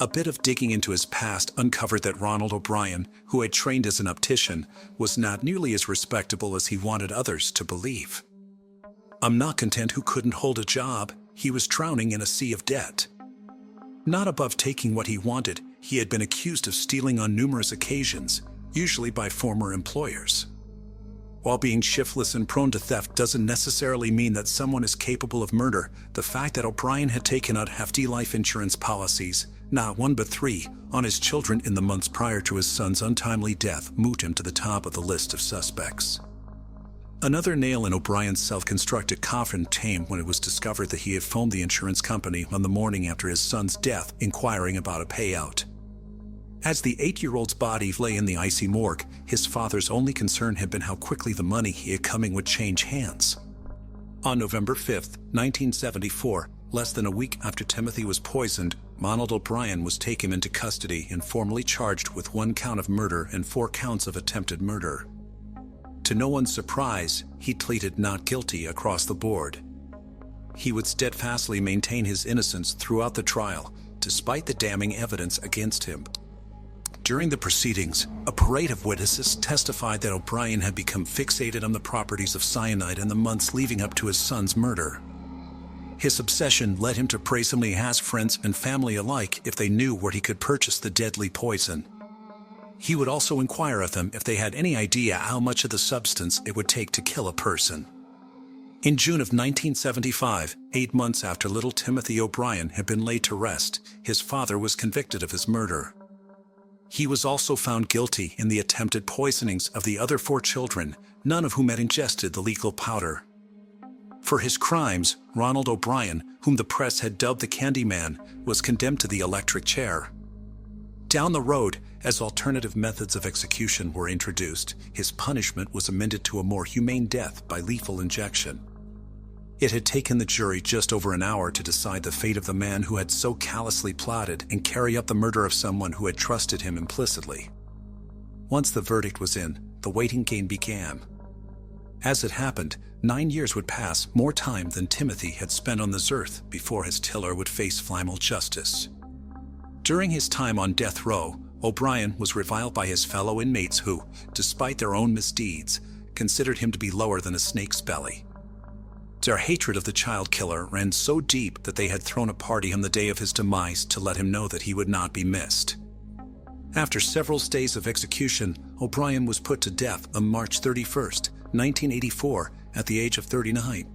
A bit of digging into his past uncovered that Ronald O'Brien, who had trained as an optician, was not nearly as respectable as he wanted others to believe. A malcontent who couldn't hold a job, he was drowning in a sea of debt. Not above taking what he wanted, he had been accused of stealing on numerous occasions, usually by former employers. While being shiftless and prone to theft doesn't necessarily mean that someone is capable of murder, the fact that O'Brien had taken out hefty life insurance policies, not one but three, on his children in the months prior to his son's untimely death moved him to the top of the list of suspects. Another nail in O'Brien's self-constructed coffin came when it was discovered that he had phoned the insurance company on the morning after his son's death, inquiring about a payout. As the 8-year-old's body lay in the icy morgue, his father's only concern had been how quickly the money he had coming would change hands. On November 5, 1974, less than a week after Timothy was poisoned, Ronald O'Brien was taken into custody and formally charged with 1 count of murder and 4 counts of attempted murder. To no one's surprise, he pleaded not guilty across the board. He would steadfastly maintain his innocence throughout the trial, despite the damning evidence against him. During the proceedings, a parade of witnesses testified that O'Brien had become fixated on the properties of cyanide in the months leading up to his son's murder. His obsession led him to brazenly ask friends and family alike if they knew where he could purchase the deadly poison. He would also inquire of them if they had any idea how much of the substance it would take to kill a person. In June of 1975, 8 months after little Timothy O'Brien had been laid to rest, his father was convicted of his murder. He was also found guilty in the attempted poisonings of the other 4 children, none of whom had ingested the lethal powder. For his crimes, Ronald O'Brien, whom the press had dubbed the Candyman, was condemned to the electric chair. Down the road, as alternative methods of execution were introduced, his punishment was amended to a more humane death by lethal injection. It had taken the jury just over an hour to decide the fate of the man who had so callously plotted and carried out the murder of someone who had trusted him implicitly. Once the verdict was in, the waiting game began. As it happened, 9 years would pass, more time than Timothy had spent on this earth before his killer would face final justice. During his time on death row, O'Brien was reviled by his fellow inmates who, despite their own misdeeds, considered him to be lower than a snake's belly. Their hatred of the child killer ran so deep that they had thrown a party on the day of his demise to let him know that he would not be missed. After several days of execution, O'Brien was put to death on March 31, 1984, at the age of 39.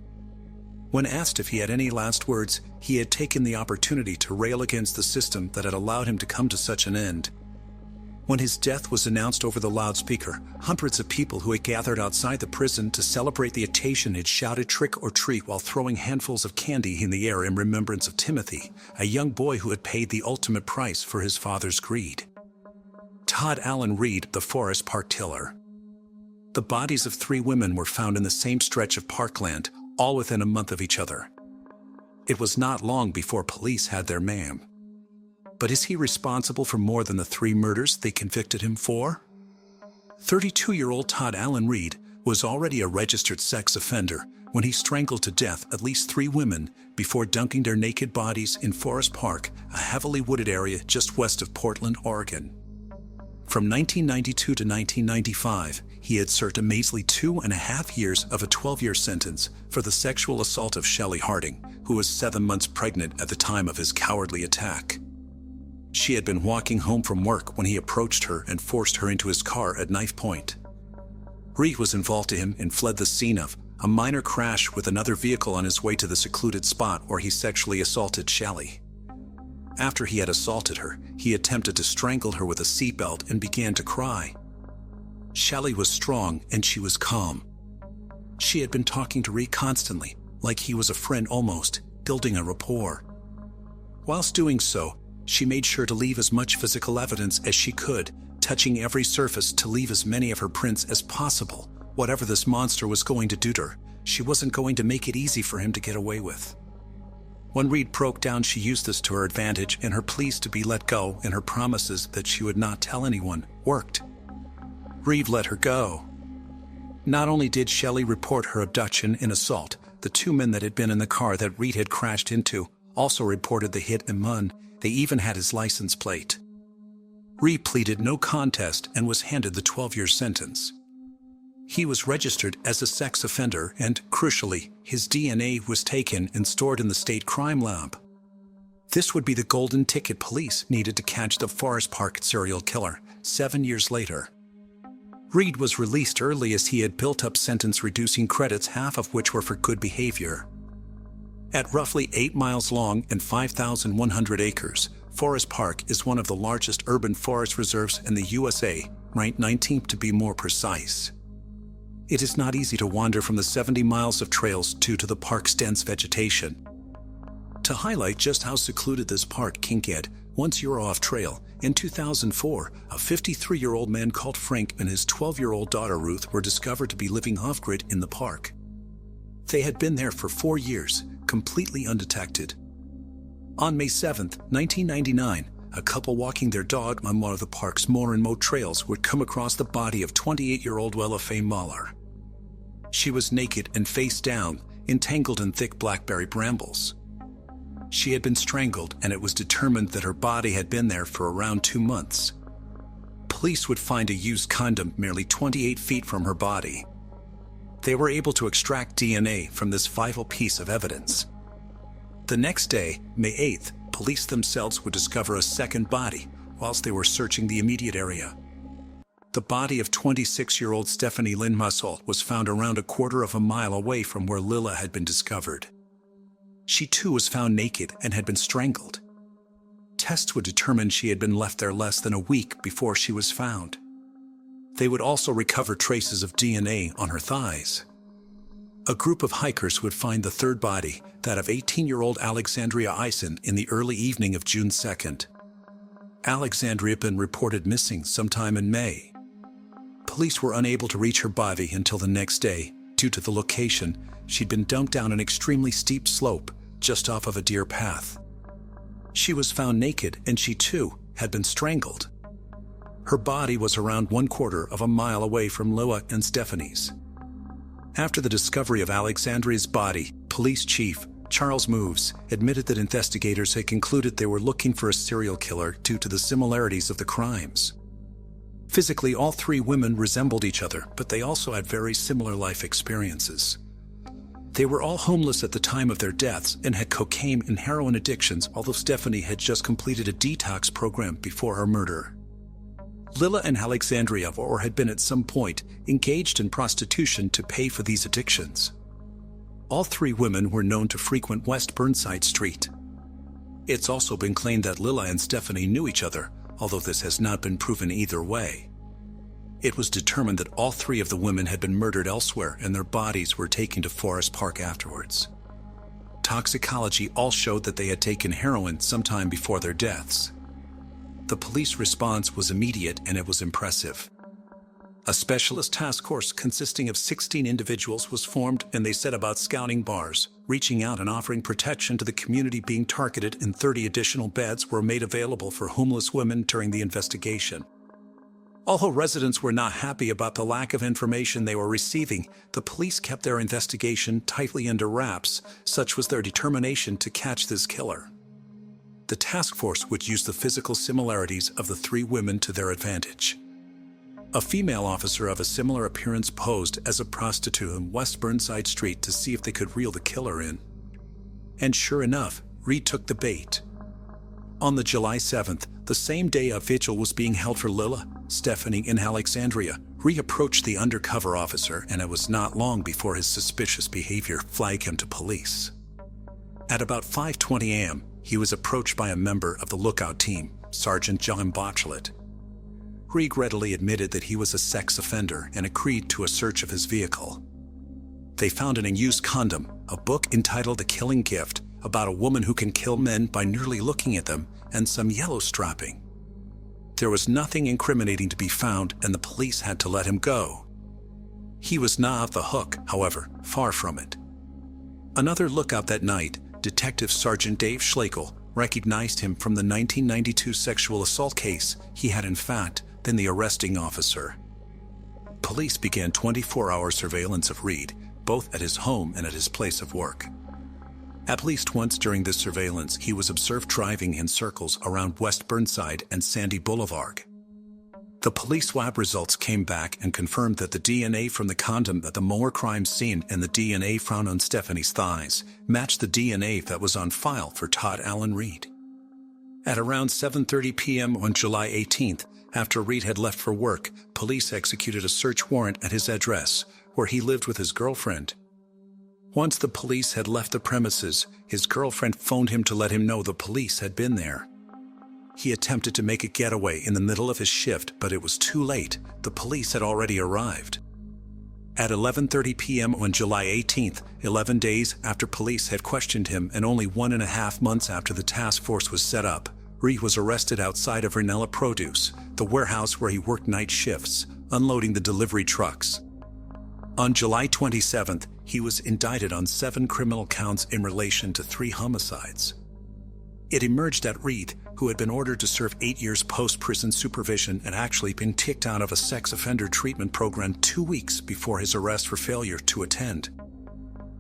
When asked if he had any last words, he had taken the opportunity to rail against the system that had allowed him to come to such an end. When his death was announced over the loudspeaker, hundreds of people who had gathered outside the prison to celebrate the occasion had shouted trick or treat while throwing handfuls of candy in the air in remembrance of Timothy, a young boy who had paid the ultimate price for his father's greed. Todd Allen Reed, the Forest Park killer. The bodies of 3 women were found in the same stretch of parkland, all within a month of each other. It was not long before police had their man. But is he responsible for more than the 3 murders they convicted him for? 32-year-old Todd Allen Reed was already a registered sex offender when he strangled to death at least 3 women before dunking their naked bodies in Forest Park, a heavily wooded area just west of Portland, Oregon. From 1992 to 1995, he had served a measly 2.5 years of a 12-year sentence for the sexual assault of Shelley Harding, who was 7 months pregnant at the time of his cowardly attack. She had been walking home from work when he approached her and forced her into his car at knife point. Reed was involved to him and fled the scene of a minor crash with another vehicle on his way to the secluded spot where he sexually assaulted Shelley. After he had assaulted her, he attempted to strangle her with a seatbelt and began to cry. Shelley was strong and she was calm. She had been talking to Reed constantly, like he was a friend almost, building a rapport. Whilst doing so, she made sure to leave as much physical evidence as she could, touching every surface to leave as many of her prints as possible. Whatever this monster was going to do to her, she wasn't going to make it easy for him to get away with. When Reed broke down, she used this to her advantage, and her pleas to be let go and her promises that she would not tell anyone worked. Reed let her go. Not only did Shelley report her abduction and assault, the 2 men that had been in the car that Reed had crashed into also reported the hit and run, They even had his license plate. Reed pleaded no contest and was handed the 12-year sentence. He was registered as a sex offender and, crucially, his DNA was taken and stored in the state crime lab. This would be the golden ticket police needed to catch the Forest Park serial killer 7 years later. Reed was released early as he had built up sentence-reducing credits, half of which were for good behavior. At roughly 8 miles long and 5,100 acres, Forest Park is one of the largest urban forest reserves in the USA, ranked 19th to be more precise. It is not easy to wander from the 70 miles of trails due to the park's dense vegetation. To highlight just how secluded this park can get, once you're off trail, in 2004, a 53-year-old man called Frank and his 12-year-old daughter Ruth were discovered to be living off-grid in the park. They had been there for 4 years, completely undetected. On May 7, 1999, a couple walking their dog on one of the park's more remote trails would come across the body of 28-year-old Willa Faye Mahler. She was naked and face down, entangled in thick blackberry brambles. She had been strangled, and it was determined that her body had been there for around 2 months. Police would find a used condom merely 28 feet from her body. They were able to extract DNA from this vital piece of evidence. The next day, May 8th, police themselves would discover a second body whilst they were searching the immediate area. The body of 26-year-old Stephanie Lynn Muscle was found around a quarter of a mile away from where Lilla had been discovered. She too was found naked and had been strangled. Tests would determine she had been left there less than a week before she was found. They would also recover traces of DNA on her thighs. A group of hikers would find the third body, that of 18-year-old Alexandria Eisen, in the early evening of June 2nd. Alexandria had been reported missing sometime in May. Police were unable to reach her body until the next day. Due to the location, she'd been dumped down an extremely steep slope just off of a deer path. She was found naked, and she too had been strangled. Her body was around 1/4 of a mile away from Lilla and Stephanie's. After the discovery of Alexandria's body, Police Chief Charles Moves admitted that investigators had concluded they were looking for a serial killer due to the similarities of the crimes. Physically, all 3 women resembled each other, but they also had very similar life experiences. They were all homeless at the time of their deaths and had cocaine and heroin addictions, although Stephanie had just completed a detox program before her murder. Lilla and Alexandria had been at some point engaged in prostitution to pay for these addictions. All 3 women were known to frequent West Burnside Street. It's also been claimed that Lilla and Stephanie knew each other, although this has not been proven either way. It was determined that all 3 of the women had been murdered elsewhere and their bodies were taken to Forest Park afterwards. Toxicology all showed that they had taken heroin sometime before their deaths. The police response was immediate and it was impressive. A specialist task force consisting of 16 individuals was formed, and they set about scouting bars, reaching out and offering protection to the community being targeted, and 30 additional beds were made available for homeless women during the investigation. Although residents were not happy about the lack of information they were receiving, the police kept their investigation tightly under wraps. Such was their determination to catch this killer. The task force would use the physical similarities of the 3 women to their advantage. A female officer of a similar appearance posed as a prostitute on West Burnside Street to see if they could reel the killer in. And sure enough, Reed took the bait. On the July 7th, the same day a vigil was being held for Lilla, Stephanie, and Alexandria, Reed approached the undercover officer, and it was not long before his suspicious behavior flagged him to police. At about 5:20 a.m., he was approached by a member of the lookout team, Sergeant John Botchlet. Reed readily admitted that he was a sex offender and agreed to a search of his vehicle. They found an unused condom, a book entitled The Killing Gift, about a woman who can kill men by merely looking at them, and some yellow strapping. There was nothing incriminating to be found, and the police had to let him go. He was not off the hook, however, far from it. Another lookout that night, Detective Sergeant Dave Schlegel, recognized him from the 1992 sexual assault case. He had in fact been the arresting officer. Police began 24-hour surveillance of Reed, both at his home and at his place of work. At least once during this surveillance, he was observed driving in circles around West Burnside and Sandy Boulevard. The police swab results came back and confirmed that the DNA from the condom at the Moore crime scene and the DNA found on Stephanie's thighs matched the DNA that was on file for Todd Allen Reed. At around 7:30 p.m. on July 18th, after Reed had left for work, police executed a search warrant at his address, where he lived with his girlfriend. Once the police had left the premises, his girlfriend phoned him to let him know the police had been there. He attempted to make a getaway in the middle of his shift, but it was too late. The police had already arrived. At 11:30 p.m. on July 18th, 11 days after police had questioned him and only 1.5 months after the task force was set up, Reed was arrested outside of Ranella Produce, the warehouse where he worked night shifts, unloading the delivery trucks. On July 27th, he was indicted on 7 criminal counts in relation to 3 homicides. It emerged that Reed, who had been ordered to serve 8 years post-prison supervision, had actually been kicked out of a sex offender treatment program 2 weeks before his arrest for failure to attend.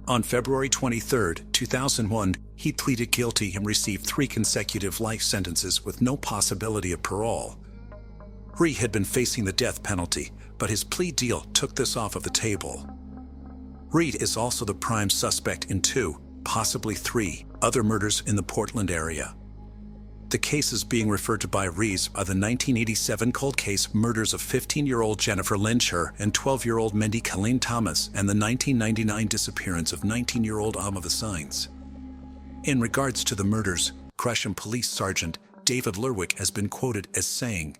On February 23, 2001, he pleaded guilty and received 3 consecutive life sentences with no possibility of parole. Reed had been facing the death penalty, but his plea deal took this off of the table. Reed is also the prime suspect in 2, possibly 3, other murders in the Portland area. The cases being referred to by Reed are the 1987 cold case murders of 15-year-old Jennifer Lyncher and 12-year-old Mindy Colleen Thomas, and the 1999 disappearance of 19-year-old Alma Vecines. In regards to the murders, Gresham Police Sergeant David Lerwick has been quoted as saying,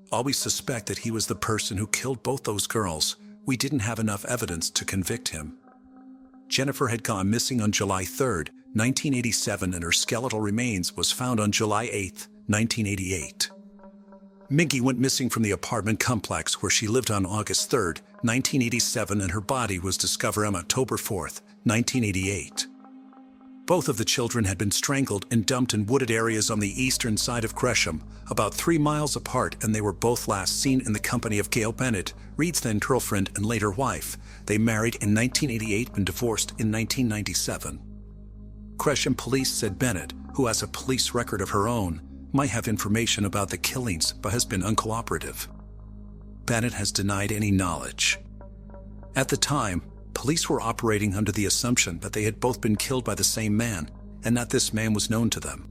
"Always suspect that he was the person who killed both those girls. We didn't have enough evidence to convict him." Jennifer had gone missing on July 3, 1987, and her skeletal remains was found on July 8, 1988. Mingy went missing from the apartment complex where she lived on August 3, 1987, and her body was discovered on October 4, 1988. Both of the children had been strangled and dumped in wooded areas on the eastern side of Gresham, about 3 miles apart, and they were both last seen in the company of Gail Bennett, Reed's then girlfriend and later wife. They married in 1988 and divorced in 1997. Gresham police said Bennett, who has a police record of her own, might have information about the killings but has been uncooperative. Bennett has denied any knowledge. At the time, police were operating under the assumption that they had both been killed by the same man, and that this man was known to them.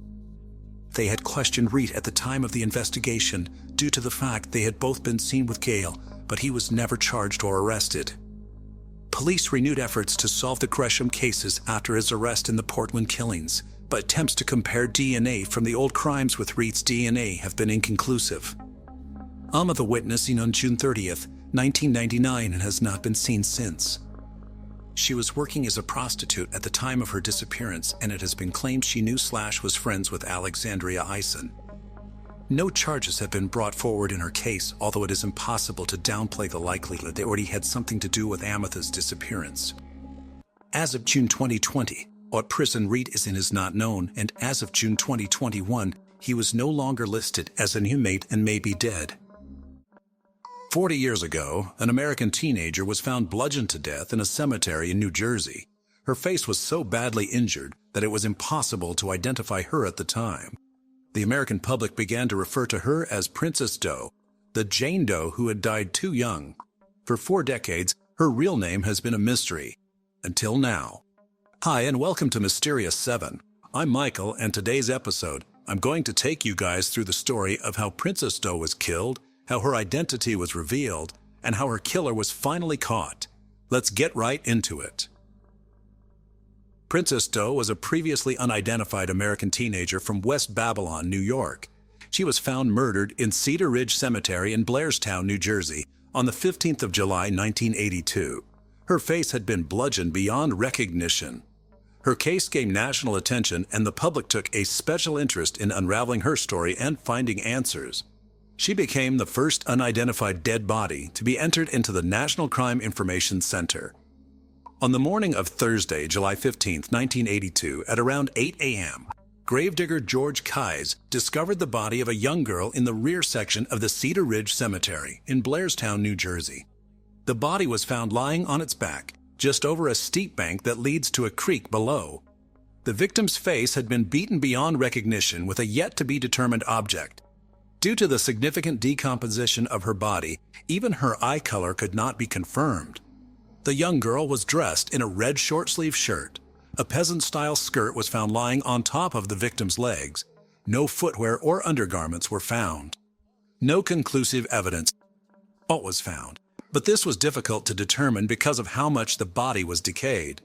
They had questioned Reed at the time of the investigation due to the fact they had both been seen with Gail, but he was never charged or arrested. Police renewed efforts to solve the Gresham cases after his arrest in the Portland killings, but attempts to compare DNA from the old crimes with Reed's DNA have been inconclusive. Alma the witness seen on June 30, 1999, and has not been seen since. She was working as a prostitute at the time of her disappearance, and it has been claimed she knew / was friends with Alexandria Eisen. No charges have been brought forward in her case, although it is impossible to downplay the likelihood they already had something to do with Ametha's disappearance. As of June 2020, what prison Reed is in is not known, and as of June 2021, he was no longer listed as an inmate and may be dead. 40 years ago, an American teenager was found bludgeoned to death in a cemetery in New Jersey. Her face was so badly injured that it was impossible to identify her at the time. The American public began to refer to her as Princess Doe, the Jane Doe who had died too young. For 4 decades, her real name has been a mystery. Until now. Hi, and welcome to Mysterious 7. I'm Michael, and today's episode, I'm going to take you guys through the story of how Princess Doe was killed, how her identity was revealed, and how her killer was finally caught. Let's get right into it. Princess Doe was a previously unidentified American teenager from West Babylon, New York. She was found murdered in Cedar Ridge Cemetery in Blairstown, New Jersey, on the 15th of July, 1982. Her face had been bludgeoned beyond recognition. Her case gained national attention, and the public took a special interest in unraveling her story and finding answers. She became the first unidentified dead body to be entered into the National Crime Information Center. On the morning of Thursday, July 15, 1982, at around 8 a.m., gravedigger George Keyes discovered the body of a young girl in the rear section of the Cedar Ridge Cemetery in Blairstown, New Jersey. The body was found lying on its back, just over a steep bank that leads to a creek below. The victim's face had been beaten beyond recognition with a yet-to-be-determined object. Due to the significant decomposition of her body, even her eye color could not be confirmed. The young girl was dressed in a red short-sleeved shirt. A peasant-style skirt was found lying on top of the victim's legs. No footwear or undergarments were found. No conclusive evidence was found, but this was difficult to determine because of how much the body was decayed.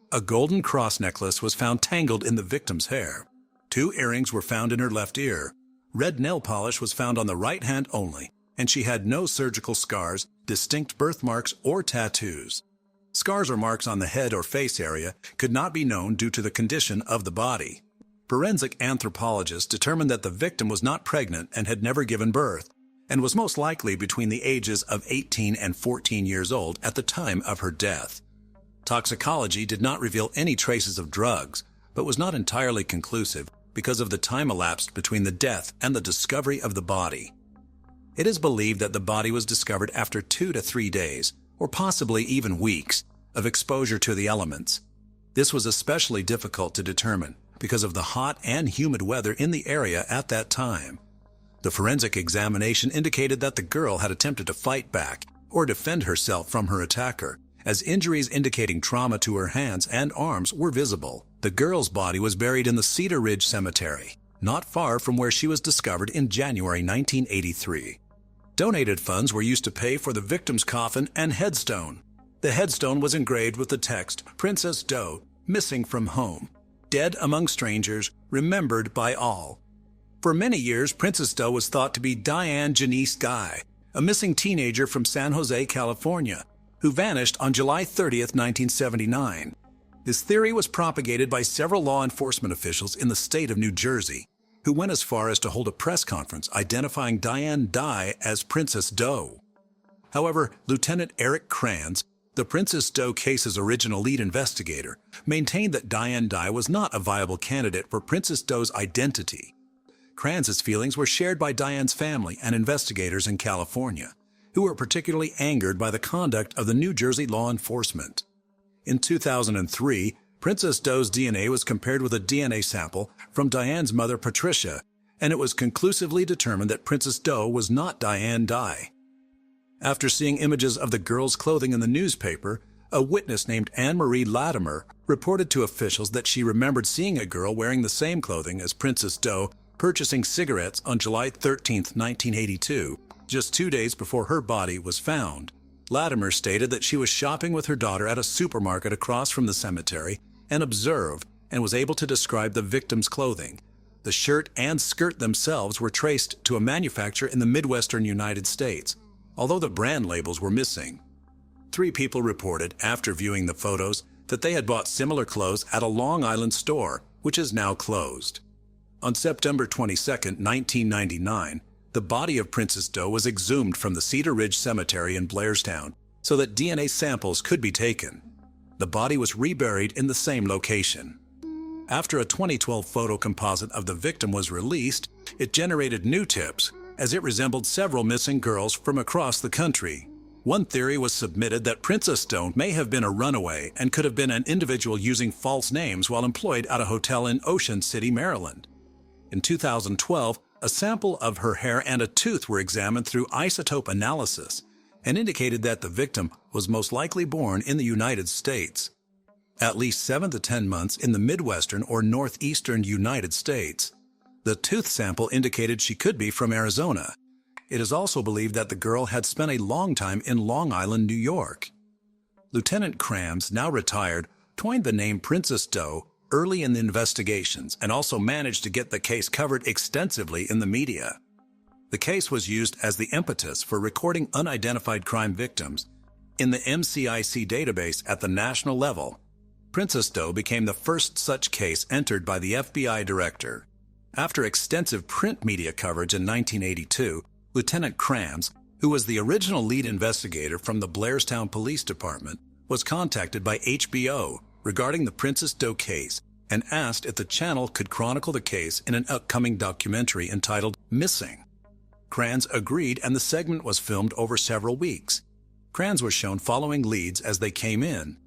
A golden cross necklace was found tangled in the victim's hair. 2 earrings were found in her left ear. Red nail polish was found on the right hand only, and she had no surgical scars, distinct birthmarks, or tattoos. Scars or marks on the head or face area could not be known due to the condition of the body. Forensic anthropologists determined that the victim was not pregnant and had never given birth, and was most likely between the ages of 18 and 14 years old at the time of her death. Toxicology did not reveal any traces of drugs, but was not entirely conclusive because of the time elapsed between the death and the discovery of the body. It is believed that the body was discovered after 2 to 3 days, or possibly even weeks, of exposure to the elements. This was especially difficult to determine because of the hot and humid weather in the area at that time. The forensic examination indicated that the girl had attempted to fight back or defend herself from her attacker, as injuries indicating trauma to her hands and arms were visible. The girl's body was buried in the Cedar Ridge Cemetery, not far from where she was discovered in January 1983. Donated funds were used to pay for the victim's coffin and headstone. The headstone was engraved with the text, "Princess Doe, missing from home. Dead among strangers, remembered by all." For many years, Princess Doe was thought to be Diane Janice Guy, a missing teenager from San Jose, California, who vanished on July 30, 1979. This theory was propagated by several law enforcement officials in the state of New Jersey, who went as far as to hold a press conference identifying Diane Dye as Princess Doe. However, Lieutenant Eric Kranz, the Princess Doe case's original lead investigator, maintained that Diane Dye was not a viable candidate for Princess Doe's identity. Kranz's feelings were shared by Diane's family and investigators in California, who were particularly angered by the conduct of the New Jersey law enforcement. In 2003, Princess Doe's DNA was compared with a DNA sample from Diane's mother, Patricia, and it was conclusively determined that Princess Doe was not Diane Dye. After seeing images of the girl's clothing in the newspaper, a witness named Anne-Marie Latimer reported to officials that she remembered seeing a girl wearing the same clothing as Princess Doe purchasing cigarettes on July 13, 1982, just 2 days before her body was found. Latimer stated that she was shopping with her daughter at a supermarket across from the cemetery and observed and was able to describe the victim's clothing. The shirt and skirt themselves were traced to a manufacturer in the Midwestern United States, although the brand labels were missing. 3 people reported, after viewing the photos, that they had bought similar clothes at a Long Island store, which is now closed. On September 22, 1999, the body of Princess Doe was exhumed from the Cedar Ridge Cemetery in Blairstown so that DNA samples could be taken. The body was reburied in the same location. After a 2012 photo composite of the victim was released, it generated new tips, as it resembled several missing girls from across the country. One theory was submitted that Princess Doe may have been a runaway and could have been an individual using false names while employed at a hotel in Ocean City, Maryland. In 2012, a sample of her hair and a tooth were examined through isotope analysis and indicated that the victim was most likely born in the United States. At least 7 to 10 months in the Midwestern or Northeastern United States. The tooth sample indicated she could be from Arizona. It is also believed that the girl had spent a long time in Long Island, New York. Lieutenant Kranz, now retired, coined the name Princess Doe early in the investigations and also managed to get the case covered extensively in the media. The case was used as the impetus for recording unidentified crime victims in the MCIC database at the national level. Princess Doe became the first such case entered by the FBI director. After extensive print media coverage in 1982, Lieutenant Kranz, who was the original lead investigator from the Blairstown Police Department, was contacted by HBO regarding the Princess Doe case and asked if the channel could chronicle the case in an upcoming documentary entitled Missing. Kranz agreed, and the segment was filmed over several weeks. Kranz was shown following leads as they came in.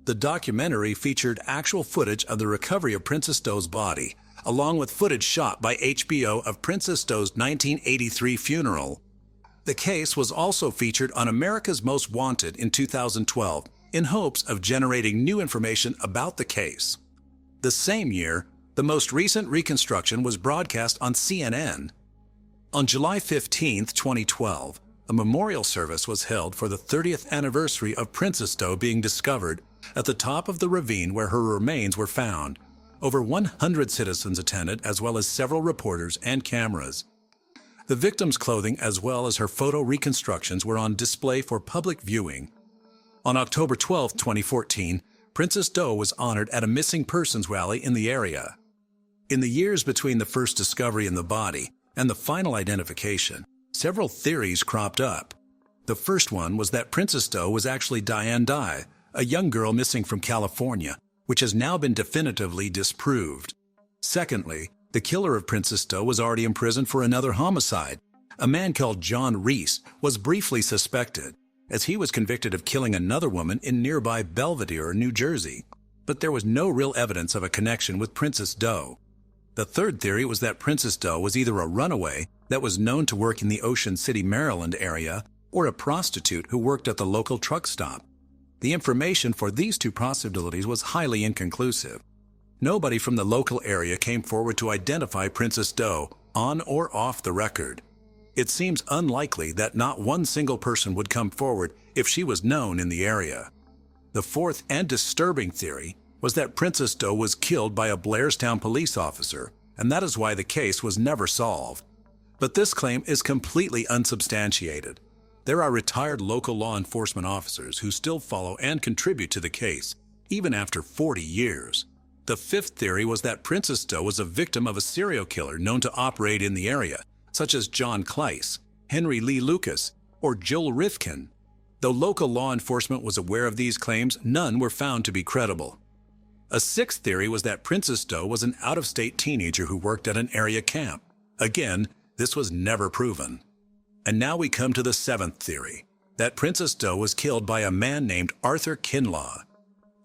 The documentary featured actual footage of the recovery of Princess Do's body, along with footage shot by HBO of Princess Do's 1983 funeral. The case was also featured on America's Most Wanted in 2012 in hopes of generating new information about the case. The same year, the most recent reconstruction was broadcast on CNN. On July 15, 2012, a memorial service was held for the 30th anniversary of Princess Do being discovered at the top of the ravine where her remains were found. Over 100 citizens attended, as well as several reporters and cameras. The victim's clothing, as well as her photo reconstructions, were on display for public viewing. On October 12, 2014, Princess Do was honored at a missing persons rally in the area. In the years between the first discovery in the body and the final identification, several theories cropped up. The first one was that Princess Do was actually Diane Dye, a young girl missing from California, which has now been definitively disproved. Secondly, the killer of Princess Do was already imprisoned for another homicide. A man called John Reese was briefly suspected, as he was convicted of killing another woman in nearby Belvedere, New Jersey. But there was no real evidence of a connection with Princess Do. The third theory was that Princess Do was either a runaway that was known to work in the Ocean City, Maryland area, or a prostitute who worked at the local truck stop. The information for these two possibilities was highly inconclusive. Nobody from the local area came forward to identify Princess Do, on or off the record. It seems unlikely that not one single person would come forward if she was known in the area. The fourth and disturbing theory was that Princess Do was killed by a Blairstown police officer, and that is why the case was never solved. But this claim is completely unsubstantiated. There are retired local law enforcement officers who still follow and contribute to the case, even after 40 years. The fifth theory was that Princess Do was a victim of a serial killer known to operate in the area, such as John Kleiss, Henry Lee Lucas, or Joel Rifkin. Though local law enforcement was aware of these claims, none were found to be credible. A sixth theory was that Princess Do was an out-of-state teenager who worked at an area camp. Again, this was never proven. And now we come to the seventh theory, that Princess Do was killed by a man named Arthur Kinlaw.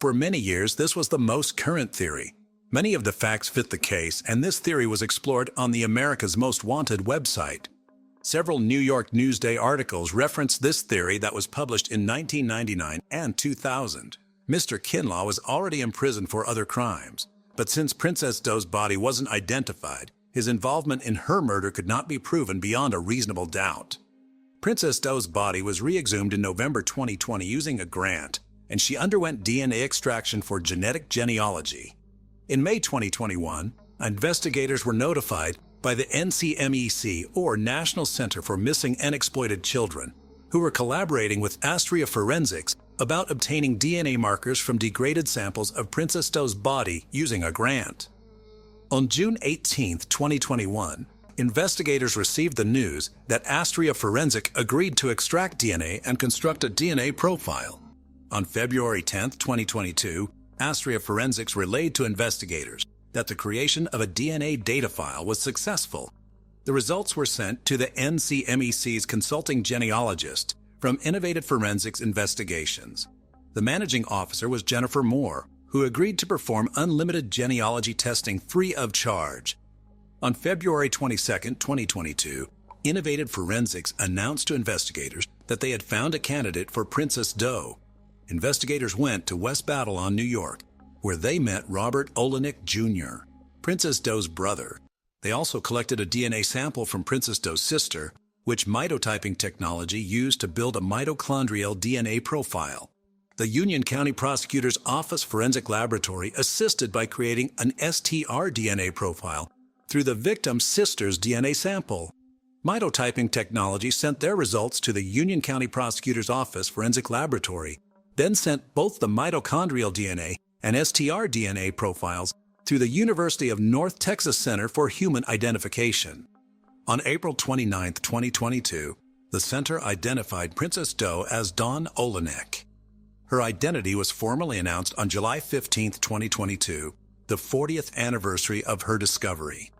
For many years, this was the most current theory. Many of the facts fit the case, and this theory was explored on the America's Most Wanted website. Several New York Newsday articles reference this theory that was published in 1999 and 2000. Mr. Kinlaw was already imprisoned for other crimes, but since Princess Do's body wasn't identified, his involvement in her murder could not be proven beyond a reasonable doubt. Princess Do's body was re-exhumed in November 2020 using a grant, and she underwent DNA extraction for genetic genealogy. In May 2021, investigators were notified by the NCMEC, or National Center for Missing and Exploited Children, who were collaborating with Astria Forensics about obtaining DNA markers from degraded samples of Princess Do's body using a grant. On June 18, 2021, investigators received the news that Astria Forensic agreed to extract DNA and construct a DNA profile. On February 10, 2022, Astria Forensics relayed to investigators that the creation of a DNA data file was successful. The results were sent to the NCMEC's consulting genealogist from Innovative Forensics Investigations. The managing officer was Jennifer Moore, who agreed to perform unlimited genealogy testing free of charge. On February 22, 2022, Innovative Forensics announced to investigators that they had found a candidate for Princess Do. Investigators went to West Babylon, New York, where they met Robert Olenek Jr., Princess Do's brother. They also collected a DNA sample from Princess Do's sister, which mitotyping technology used to build a mitochondrial DNA profile. The Union County Prosecutor's Office Forensic Laboratory assisted by creating an STR DNA profile through the victim's sister's DNA sample. Mitotyping technology sent their results to the Union County Prosecutor's Office Forensic Laboratory, then sent both the mitochondrial DNA and STR DNA profiles through the University of North Texas Center for Human Identification. On April 29, 2022, the center identified Princess Do as Dawn Olenek. Her identity was formally announced on July 15, 2022, the 40th anniversary of her discovery.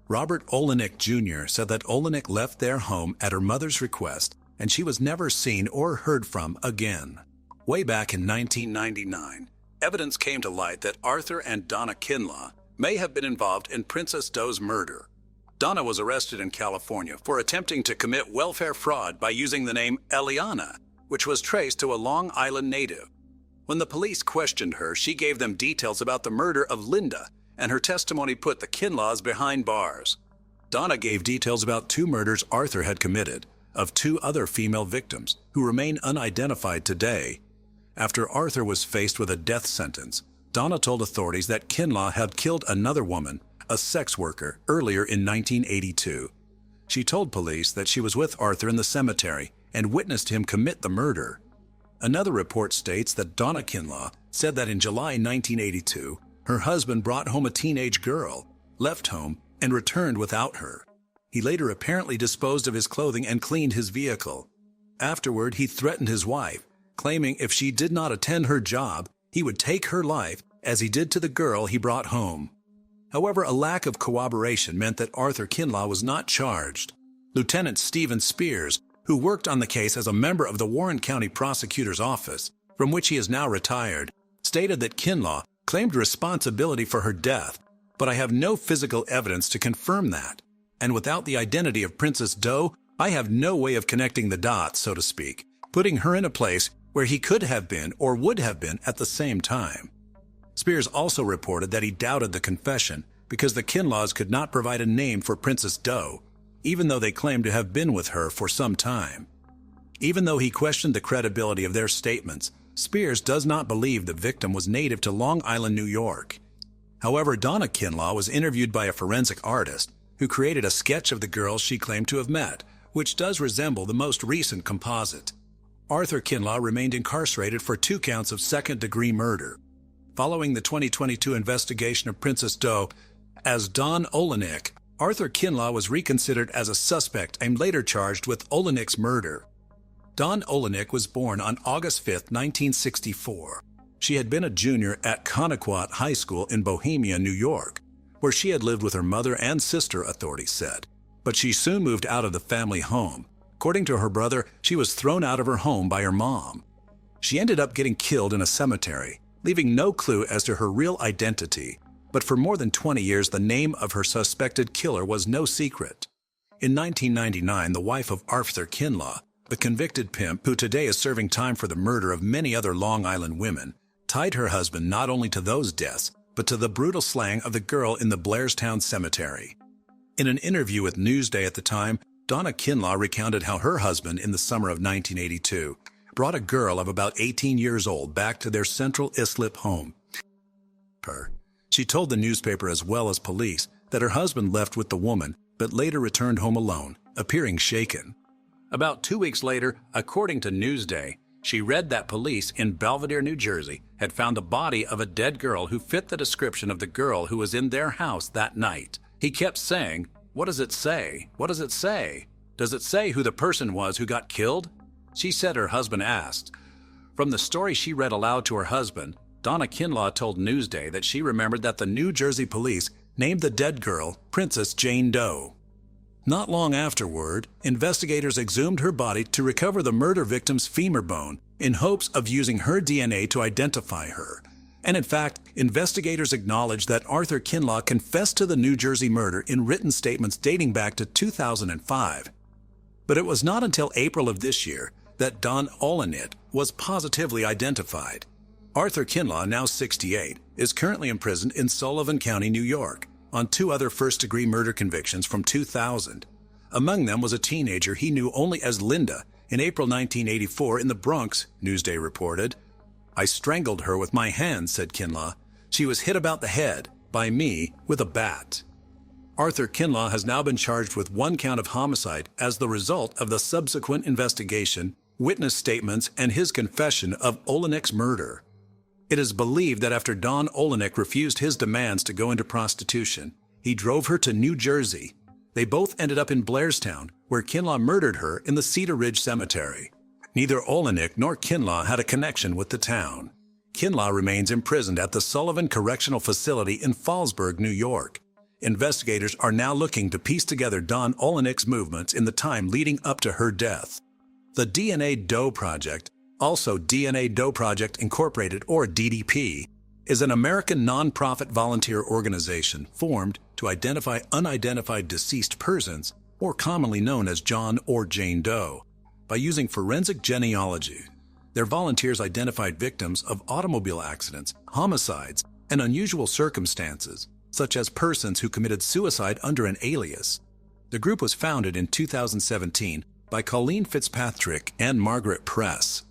Robert Olenek Jr. said that Olenek left their home at her mother's request, and she was never seen or heard from again. Way back in 1999, evidence came to light that Arthur and Donna Kinlaw may have been involved in Princess Doe's murder. Donna was arrested in California for attempting to commit welfare fraud by using the name Eliana, which was traced to a Long Island native. When the police questioned her, she gave them details about the murder of Linda, and her testimony put the Kinlaws behind bars. Donna gave details about 2 murders Arthur had committed, of 2 other female victims, who remain unidentified today. After Arthur was faced with a death sentence, Donna told authorities that Kinlaw had killed another woman, a sex worker, earlier in 1982. She told police that she was with Arthur in the cemetery and witnessed him commit the murder. Another report states that Donna Kinlaw said that in July 1982, her husband brought home a teenage girl, left home, and returned without her. He later apparently disposed of his clothing and cleaned his vehicle. Afterward, he threatened his wife, claiming if she did not attend her job, he would take her life, as he did to the girl he brought home. However, a lack of corroboration meant that Arthur Kinlaw was not charged. Lieutenant Stephen Spears, who worked on the case as a member of the Warren County Prosecutor's Office, from which he is now retired, stated that Kinlaw claimed responsibility for her death, but I have no physical evidence to confirm that. And without the identity of Princess Doe, I have no way of connecting the dots, so to speak, putting her in a place where he could have been or would have been at the same time. Spears also reported that he doubted the confession because the Kinlaws could not provide a name for Princess Doe, even though they claimed to have been with her for some time. Even though he questioned the credibility of their statements, Spears does not believe the victim was native to Long Island, New York. However, Donna Kinlaw was interviewed by a forensic artist who created a sketch of the girl she claimed to have met, which does resemble the most recent composite. Arthur Kinlaw remained incarcerated for 2 counts of second-degree murder. Following the 2022 investigation of Princess Doe as Don Olenek, Arthur Kinlaw was reconsidered as a suspect and later charged with Olenek's murder. Don Olenek was born on August 5, 1964. She had been a junior at Connequot High School in Bohemia, New York, where she had lived with her mother and sister, authorities said. But she soon moved out of the family home. According to her brother, she was thrown out of her home by her mom. She ended up getting killed in a cemetery, leaving no clue as to her real identity. But for more than 20 years, the name of her suspected killer was no secret. In 1999, the wife of Arthur Kinlaw, the convicted pimp who today is serving time for the murder of many other Long Island women, tied her husband not only to those deaths, but to the brutal slaying of the girl in the Blairstown Cemetery. In an interview with Newsday at the time, Donna Kinlaw recounted how her husband, in the summer of 1982, brought a girl of about 18 years old back to their Central Islip home. She told the newspaper as well as police that her husband left with the woman, but later returned home alone, appearing shaken. About 2 weeks later, according to Newsday, she read that police in Belvedere, New Jersey, had found the body of a dead girl who fit the description of the girl who was in their house that night. He kept saying, "What does it say? What does it say? Does it say who the person was who got killed?" She said her husband asked. From the story she read aloud to her husband, Donna Kinlaw told Newsday that she remembered that the New Jersey police named the dead girl Princess Jane Doe. Not long afterward, investigators exhumed her body to recover the murder victim's femur bone in hopes of using her DNA to identify her. And in fact, investigators acknowledged that Arthur Kinlaw confessed to the New Jersey murder in written statements dating back to 2005. But it was not until April of this year that Don Olenek was positively identified. Arthur Kinlaw, now 68, is currently imprisoned in Sullivan County, New York, on 2 other first-degree murder convictions from 2000. Among them was a teenager he knew only as Linda in April 1984 in the Bronx, Newsday reported. "I strangled her with my hands," said Kinlaw. "She was hit about the head, by me, with a bat." Arthur Kinlaw has now been charged with 1 count of homicide as the result of the subsequent investigation, witness statements, and his confession of Olenek's murder. It is believed that after Don Olenek refused his demands to go into prostitution, he drove her to New Jersey. They both ended up in Blairstown, where Kinlaw murdered her in the Cedar Ridge Cemetery. Neither Olenek nor Kinlaw had a connection with the town. Kinlaw remains imprisoned at the Sullivan Correctional Facility in Fallsburg, New York. Investigators are now looking to piece together Don Olenek's movements in the time leading up to her death. The DNA Doe Project, also DNA Doe Project Incorporated or DDP, is an American nonprofit volunteer organization formed to identify unidentified deceased persons, or commonly known as John or Jane Doe, by using forensic genealogy. Their volunteers identified victims of automobile accidents, homicides, and unusual circumstances, such as persons who committed suicide under an alias. The group was founded in 2017 by Colleen Fitzpatrick and Margaret Press.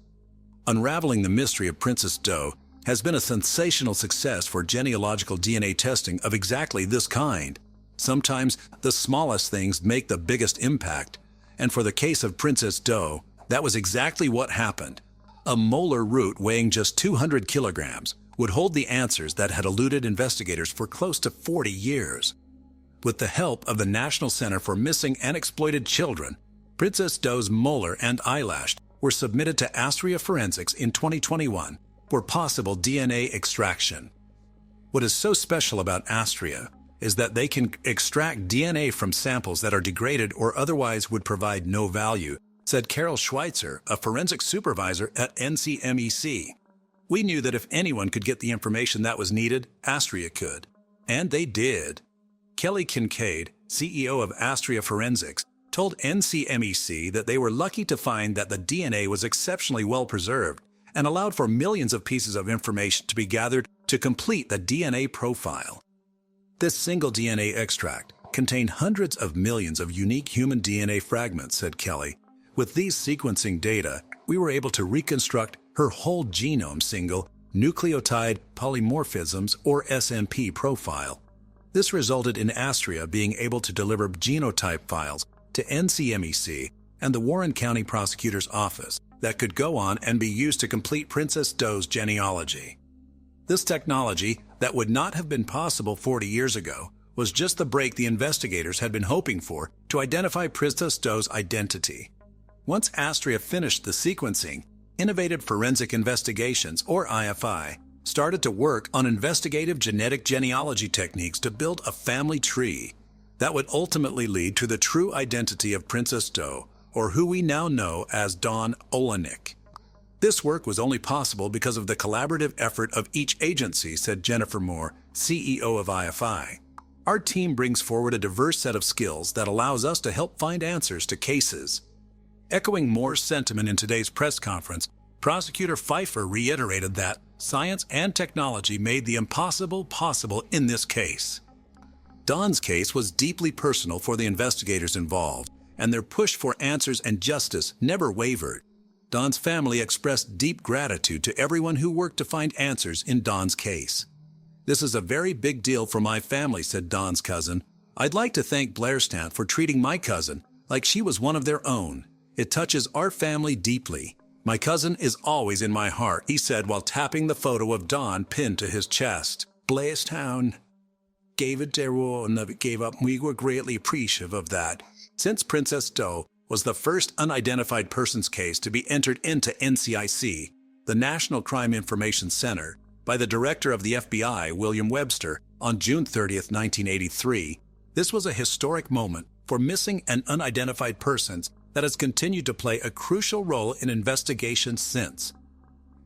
Unraveling the mystery of Princess Doe has been a sensational success for genealogical DNA testing of exactly this kind. Sometimes the smallest things make the biggest impact, and for the case of Princess Doe, that was exactly what happened. A molar root weighing just 200 kilograms would hold the answers that had eluded investigators for close to 40 years. With the help of the National Center for Missing and Exploited Children, Princess Doe's molar and eyelash were submitted to Astria Forensics in 2021 for possible DNA extraction. What is so special about Astria is that they can extract DNA from samples that are degraded or otherwise would provide no value, said Carol Schweitzer, a forensic supervisor at NCMEC. We knew that if anyone could get the information that was needed, Astria could. And they did. Kelly Kincaid, CEO of Astria Forensics, told NCMEC that they were lucky to find that the DNA was exceptionally well preserved and allowed for millions of pieces of information to be gathered to complete the DNA profile. This single DNA extract contained hundreds of millions of unique human DNA fragments, said Kelly. With these sequencing data, we were able to reconstruct her whole genome single nucleotide polymorphisms or SMP profile. This resulted in Astria being able to deliver genotype files to NCMEC and the Warren County Prosecutor's Office that could go on and be used to complete Princess Doe's genealogy. This technology, that would not have been possible 40 years ago, was just the break the investigators had been hoping for to identify Princess Doe's identity. Once Astria finished the sequencing, Innovative Forensic Investigations, or IFI, started to work on investigative genetic genealogy techniques to build a family tree that would ultimately lead to the true identity of Princess Doe, or who we now know as Dawn Olenek. This work was only possible because of the collaborative effort of each agency, said Jennifer Moore, CEO of IFI. Our team brings forward a diverse set of skills that allows us to help find answers to cases. Echoing Moore's sentiment in today's press conference, Prosecutor Pfeiffer reiterated that science and technology made the impossible possible in this case. Dawn's case was deeply personal for the investigators involved, and their push for answers and justice never wavered. Dawn's family expressed deep gratitude to everyone who worked to find answers in Dawn's case. "This is a very big deal for my family," said Dawn's cousin. "I'd like to thank Blairstown for treating my cousin like she was one of their own. It touches our family deeply. My cousin is always in my heart," he said while tapping the photo of Dawn pinned to his chest. "Blairstown gave it their all and never gave up. We were greatly appreciative of that." Since Princess Doe was the first unidentified persons case to be entered into NCIC, the National Crime Information Center, by the director of the FBI, William Webster, on June 30, 1983, this was a historic moment for missing and unidentified persons that has continued to play a crucial role in investigations since.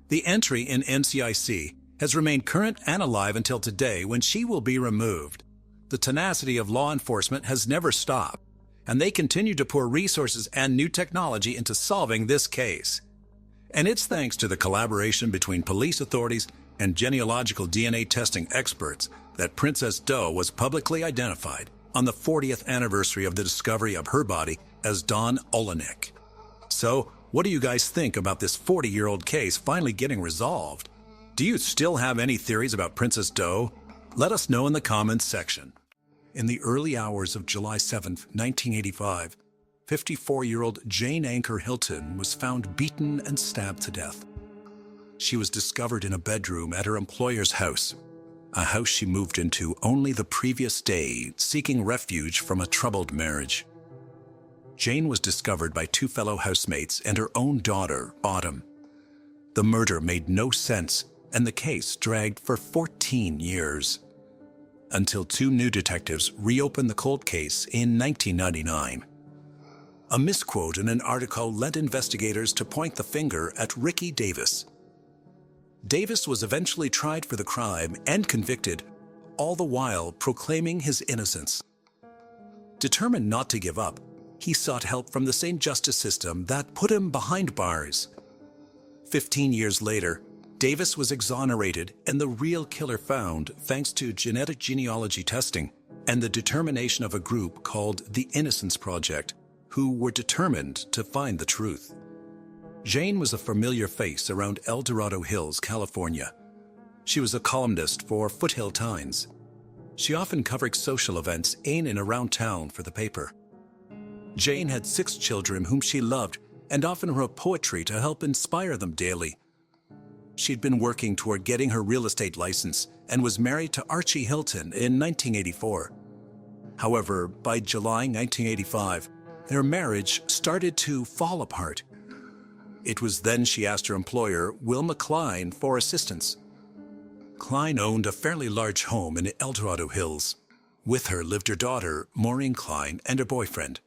The entry in NCIC has remained current and alive until today, when she will be removed. The tenacity of law enforcement has never stopped, and they continue to pour resources and new technology into solving this case. And it's thanks to the collaboration between police authorities and genealogical DNA testing experts that Princess Doe was publicly identified on the 40th anniversary of the discovery of her body as Dawn Olenek. So, what do you guys think about this 40-year-old case finally getting resolved? Do you still have any theories about Princess Doe? Let us know in the comments section. In the early hours of July 7, 1985, 54-year-old Jane Anker Hilton was found beaten and stabbed to death. She was discovered in a bedroom at her employer's house, a house she moved into only the previous day, seeking refuge from a troubled marriage. Jane was discovered by two fellow housemates and her own daughter, Autumn. The murder made no sense, and the case dragged for 14 years, until two new detectives reopened the cold case in 1999. A misquote in an article led investigators to point the finger at Ricky Davis. Davis was eventually tried for the crime and convicted, all the while proclaiming his innocence. Determined not to give up, he sought help from the same justice system that put him behind bars. 15 years later, Davis was exonerated and the real killer found thanks to genetic genealogy testing and the determination of a group called the Innocence Project, who were determined to find the truth. Jane was a familiar face around El Dorado Hills, California. She was a columnist for Foothill Times. She often covered social events in and around town for the paper. Jane had 6 children whom she loved and often wrote poetry to help inspire them daily. She'd been working toward getting her real estate license and was married to Archie Hilton in 1984. However, by July 1985, their marriage started to fall apart. It was then she asked her employer, Wilma Klein, for assistance. Klein owned a fairly large home in El Dorado Hills. With her lived her daughter, Maureen Klein, and her boyfriend.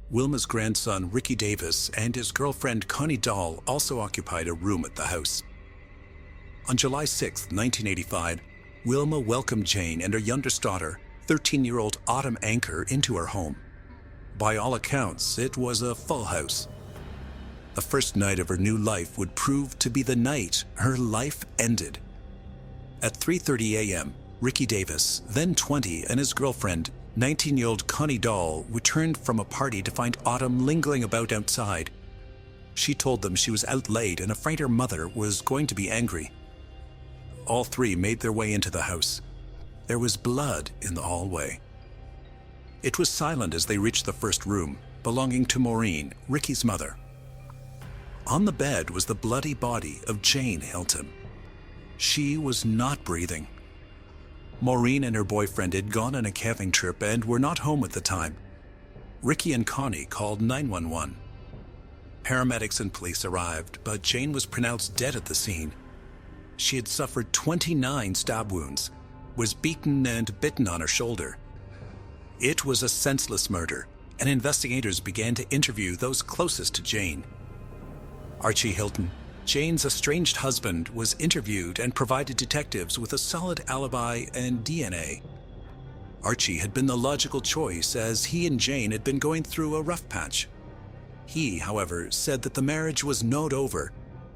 Wilma's grandson, Ricky Davis, and his girlfriend, Connie Dahl, also occupied a room at the house. On July 6, 1985, Wilma welcomed Jane and her youngest daughter, 13-year-old Autumn Anchor, into her home. By all accounts, it was a full house. The first night of her new life would prove to be the night her life ended. At 3:30 a.m., Ricky Davis, then 20, and his girlfriend, 19-year-old Connie Dahl, returned from a party to find Autumn lingering about outside. She told them she was out late and afraid her mother was going to be angry. All 3 made their way into the house. There was blood in the hallway. It was silent as they reached the first room, belonging to Maureen, Ricky's mother. On the bed was the bloody body of Jane Hilton. She was not breathing. Maureen and her boyfriend had gone on a camping trip and were not home at the time. Ricky and Connie called 911. Paramedics and police arrived, but Jane was pronounced dead at the scene. She had suffered 29 stab wounds, was beaten and bitten on her shoulder. It was a senseless murder, and investigators began to interview those closest to Jane. Archie Hilton, Jane's estranged husband, was interviewed and provided detectives with a solid alibi and DNA. Archie had been the logical choice as he and Jane had been going through a rough patch. He, however, said that the marriage was not over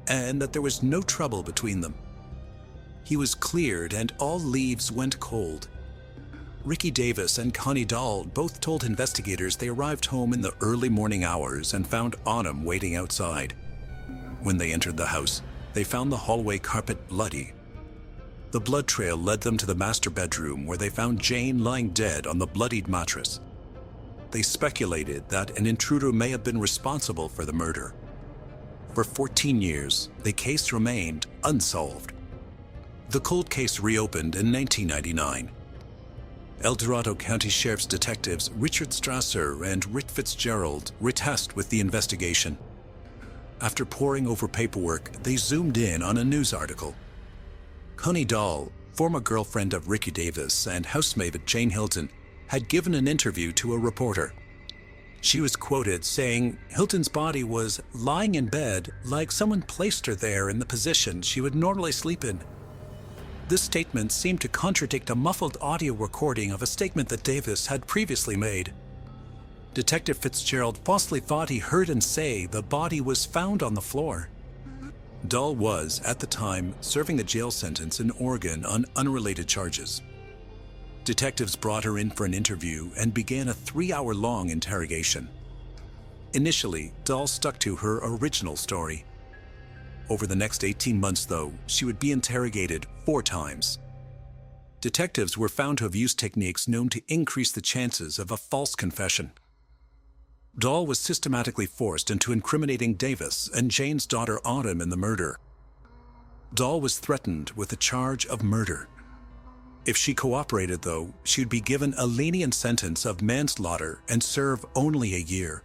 and that there was no trouble between them. He was cleared and all leaves went cold. Ricky Davis and Connie Dahl both told investigators they arrived home in the early morning hours and found Autumn waiting outside. When they entered the house, they found the hallway carpet bloody. The blood trail led them to the master bedroom where they found Jane lying dead on the bloodied mattress. They speculated that an intruder may have been responsible for the murder. For 14 years, the case remained unsolved. The cold case reopened in 1999. El Dorado County Sheriff's detectives Richard Strasser and Rick Fitzgerald were tasked with the investigation. After poring over paperwork, they zoomed in on a news article. Connie Dahl, former girlfriend of Ricky Davis and housemate at Jane Hilton, had given an interview to a reporter. She was quoted saying Hilton's body was lying in bed like someone placed her there in the position she would normally sleep in. This statement seemed to contradict a muffled audio recording of a statement that Davis had previously made. Detective Fitzgerald falsely thought he heard him say the body was found on the floor. Dahl was, at the time, serving a jail sentence in Oregon on unrelated charges. Detectives brought her in for an interview and began a 3-hour-long interrogation. Initially, Dahl stuck to her original story. Over the next 18 months, though, she would be interrogated 4 times. Detectives were found to have used techniques known to increase the chances of a false confession. Dahl was systematically forced into incriminating Davis and Jane's daughter Autumn in the murder. Dahl was threatened with a charge of murder. If she cooperated, though, she would be given a lenient sentence of manslaughter and serve only a year.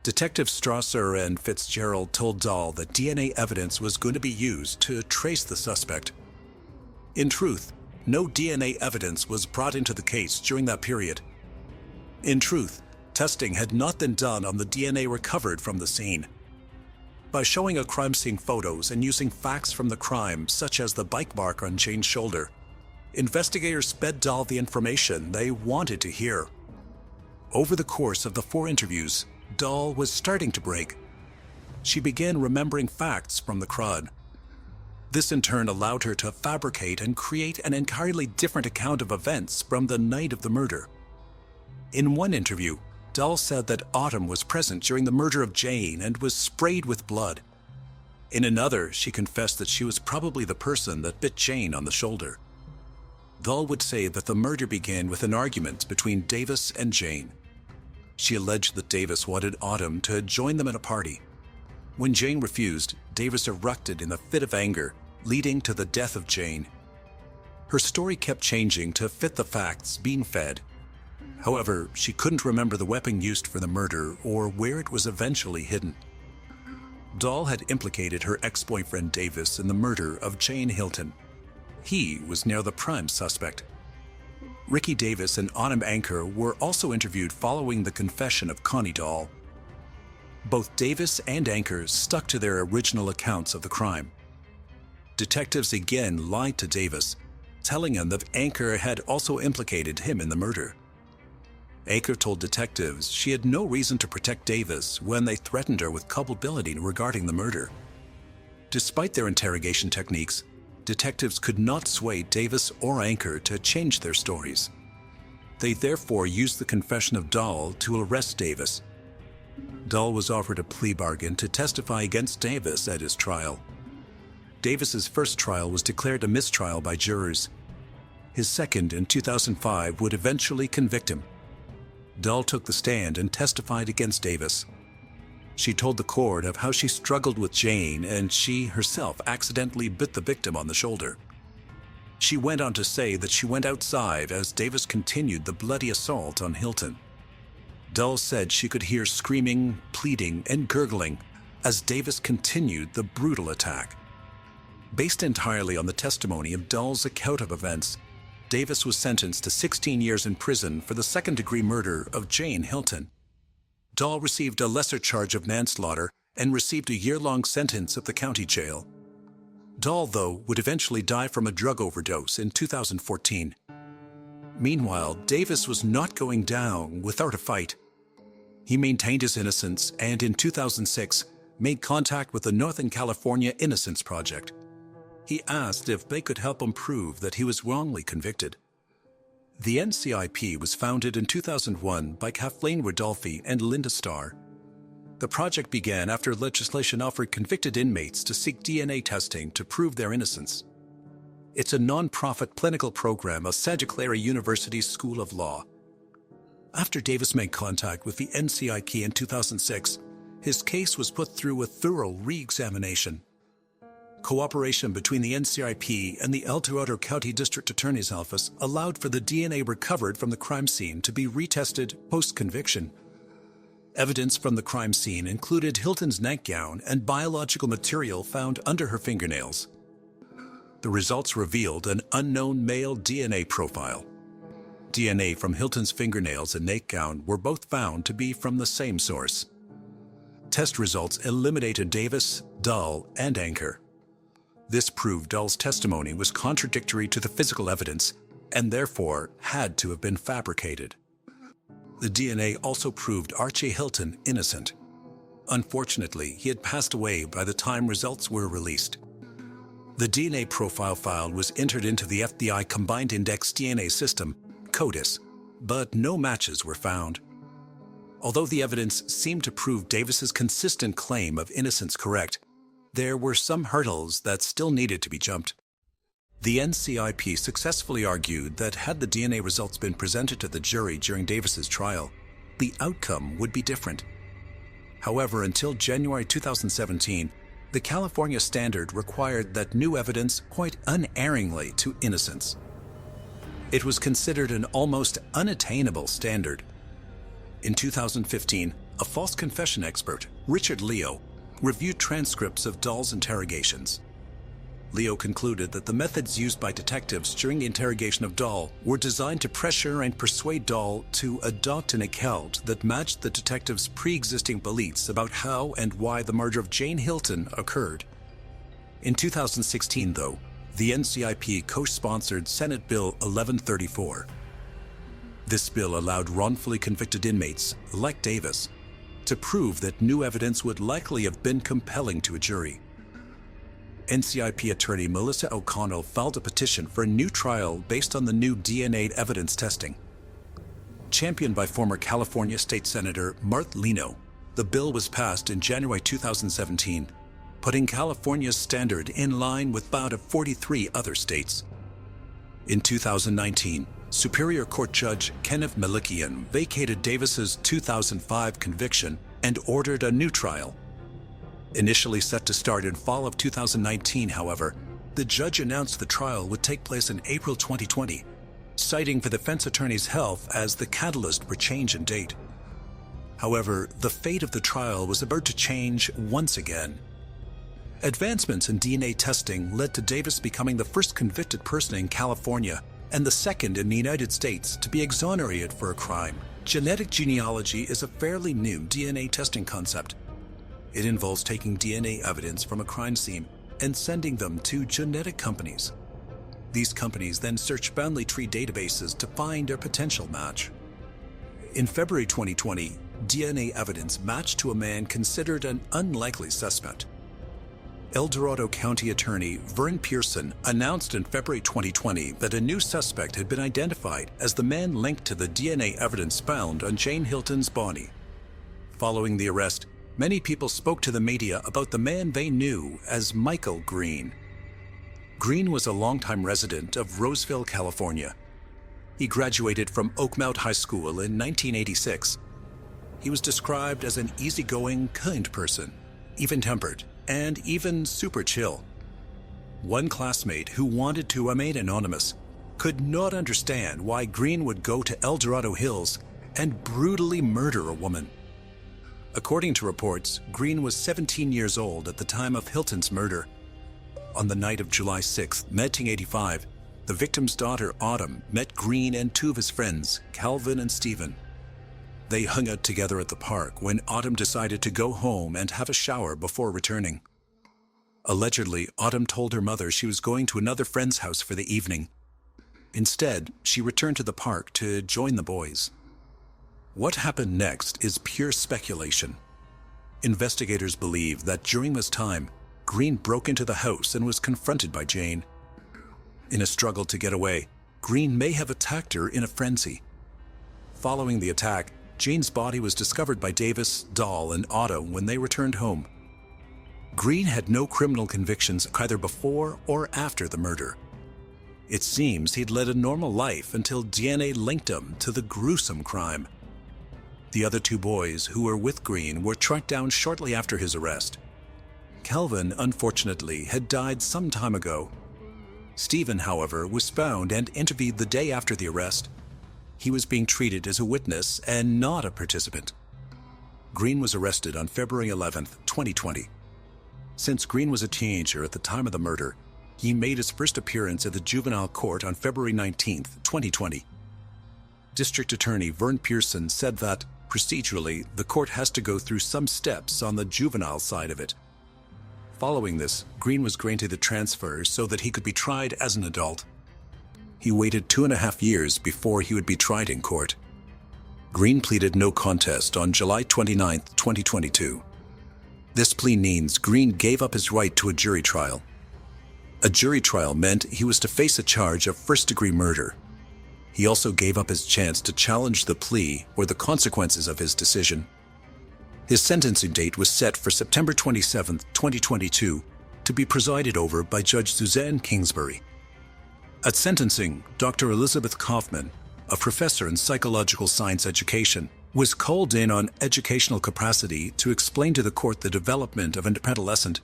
Detective Strasser and Fitzgerald told Dahl that DNA evidence was going to be used to trace the suspect. In truth, no DNA evidence was brought into the case during that period. In truth, testing had not been done on the DNA recovered from the scene. By showing a crime scene photos and using facts from the crime, such as the bike mark on Jane's shoulder, investigators fed Dahl the information they wanted to hear. Over the course of the 4 interviews, Dahl was starting to break. She began remembering facts from the crime. This in turn allowed her to fabricate and create an entirely different account of events from the night of the murder. In one interview, Dahl said that Autumn was present during the murder of Jane and was sprayed with blood. In another, she confessed that she was probably the person that bit Jane on the shoulder. Dahl would say that the murder began with an argument between Davis and Jane. She alleged that Davis wanted Autumn to join them at a party. When Jane refused, Davis erupted in a fit of anger, leading to the death of Jane. Her story kept changing to fit the facts being fed. However, she couldn't remember the weapon used for the murder or where it was eventually hidden. Dahl had implicated her ex-boyfriend Davis in the murder of Jane Hilton. He was now the prime suspect. Ricky Davis and Autumn Anker were also interviewed following the confession of Connie Dahl. Both Davis and Anker stuck to their original accounts of the crime. Detectives again lied to Davis, telling him that Anker had also implicated him in the murder. Anker told detectives she had no reason to protect Davis when they threatened her with culpability regarding the murder. Despite their interrogation techniques, detectives could not sway Davis or Anker to change their stories. They therefore used the confession of Dahl to arrest Davis. Dahl was offered a plea bargain to testify against Davis at his trial. Davis's first trial was declared a mistrial by jurors. His second, in 2005, would eventually convict him. Dahl took the stand and testified against Davis. She told the court of how she struggled with Jane and she herself accidentally bit the victim on the shoulder. She went on to say that she went outside as Davis continued the bloody assault on Hilton. Dahl said she could hear screaming, pleading, and gurgling as Davis continued the brutal attack. Based entirely on the testimony of Dahl's account of events, Davis was sentenced to 16 years in prison for the second-degree murder of Jane Hilton. Dahl received a lesser charge of manslaughter and received a year-long sentence at the county jail. Dahl, though, would eventually die from a drug overdose in 2014. Meanwhile, Davis was not going down without a fight. He maintained his innocence and in 2006 made contact with the Northern California Innocence Project. He asked if they could help him prove that he was wrongly convicted. The NCIP was founded in 2001 by Kathleen Rodolphe and Linda Starr. The project began after legislation offered convicted inmates to seek DNA testing to prove their innocence. It's a non-profit clinical program of Santa Clara University's School of Law. After Davis made contact with the NCIP in 2006, his case was put through a thorough re-examination. Cooperation between the NCIP and the El Dorado County District Attorney's Office allowed for the DNA recovered from the crime scene to be retested post-conviction. Evidence from the crime scene included Hilton's nightgown and biological material found under her fingernails. The results revealed an unknown male DNA profile. DNA from Hilton's fingernails and nightgown were both found to be from the same source. Test results eliminated Davis, Dahl, and Anker. This proved Dahl's testimony was contradictory to the physical evidence and therefore had to have been fabricated. The DNA also proved Archie Hilton innocent. Unfortunately, he had passed away by the time results were released. The DNA profile file was entered into the FBI Combined Index DNA system, CODIS, but no matches were found. Although the evidence seemed to prove Davis's consistent claim of innocence correct, there were some hurdles that still needed to be jumped. The NCIP successfully argued that had the DNA results been presented to the jury during Davis's trial, the outcome would be different. However, until January 2017, the California standard required that new evidence point unerringly to innocence. It was considered an almost unattainable standard. In 2015, a false confession expert, Richard Leo, reviewed transcripts of Dahl's interrogations. Leo concluded that the methods used by detectives during the interrogation of Dahl were designed to pressure and persuade Dahl to adopt an account that matched the detectives' pre-existing beliefs about how and why the murder of Jane Hilton occurred. In 2016, though, the NCIP co-sponsored Senate Bill 1134. This bill allowed wrongfully convicted inmates, like Davis, to prove that new evidence would likely have been compelling to a jury. NCIP attorney Melissa O'Connell filed a petition for a new trial based on the new DNA evidence testing. Championed by former California State Senator Martha Leno, the bill was passed in January 2017, putting California's standard in line with about 43 other states. In 2019, Superior Court Judge Kenneth Malikian vacated Davis's 2005 conviction and ordered a new trial. Initially set to start in fall of 2019, however, the judge announced the trial would take place in April 2020, citing the defense attorney's health as the catalyst for change in date. However, the fate of the trial was about to change once again. Advancements in DNA testing led to Davis becoming the first convicted person in California and the second in the United States to be exonerated for a crime. Genetic genealogy is a fairly new DNA testing concept. It involves taking DNA evidence from a crime scene and sending them to genetic companies. These companies then search family tree databases to find a potential match. In February 2020, DNA evidence matched to a man considered an unlikely suspect. El Dorado County Attorney Vern Pearson announced in February 2020 that a new suspect had been identified as the man linked to the DNA evidence found on Jane Hilton's body. Following the arrest, many people spoke to the media about the man they knew as Michael Green. Green was a longtime resident of Roseville, California. He graduated from Oakmount High School in 1986. He was described as an easygoing, kind person, even-tempered, and even super chill. One classmate who wanted to remain anonymous could not understand why Green would go to El Dorado Hills and brutally murder a woman. According to reports, Green was 17 years old at the time of Hilton's murder. On the night of July 6, 1985, the victim's daughter, Autumn, met Green and two of his friends, Calvin and Stephen. They hung out together at the park when Autumn decided to go home and have a shower before returning. Allegedly, Autumn told her mother she was going to another friend's house for the evening. Instead, she returned to the park to join the boys. What happened next is pure speculation. Investigators believe that during this time, Green broke into the house and was confronted by Jane. In a struggle to get away, Green may have attacked her in a frenzy. Following the attack, Jane's body was discovered by Davis, Dahl, and Otto when they returned home. Green had no criminal convictions either before or after the murder. It seems he'd led a normal life until DNA linked him to the gruesome crime. The other two boys who were with Green were tracked down shortly after his arrest. Calvin, unfortunately, had died some time ago. Stephen, however, was found and interviewed the day after the arrest. He was being treated as a witness and not a participant. Green was arrested on February 11, 2020. Since Green was a teenager at the time of the murder, he made his first appearance at the juvenile court on February 19, 2020. District Attorney Vern Pearson said that, procedurally, the court has to go through some steps on the juvenile side of it. Following this, Green was granted the transfer so that he could be tried as an adult. He waited 2.5 years before he would be tried in court. Green pleaded no contest on July 29, 2022. This plea means Green gave up his right to a jury trial. A jury trial meant he was to face a charge of first-degree murder. He also gave up his chance to challenge the plea or the consequences of his decision. His sentencing date was set for September 27, 2022, to be presided over by Judge Suzanne Kingsbury. At sentencing, Dr. Elizabeth Kaufman, a professor in psychological science education, was called in on educational capacity to explain to the court the development of an adolescent.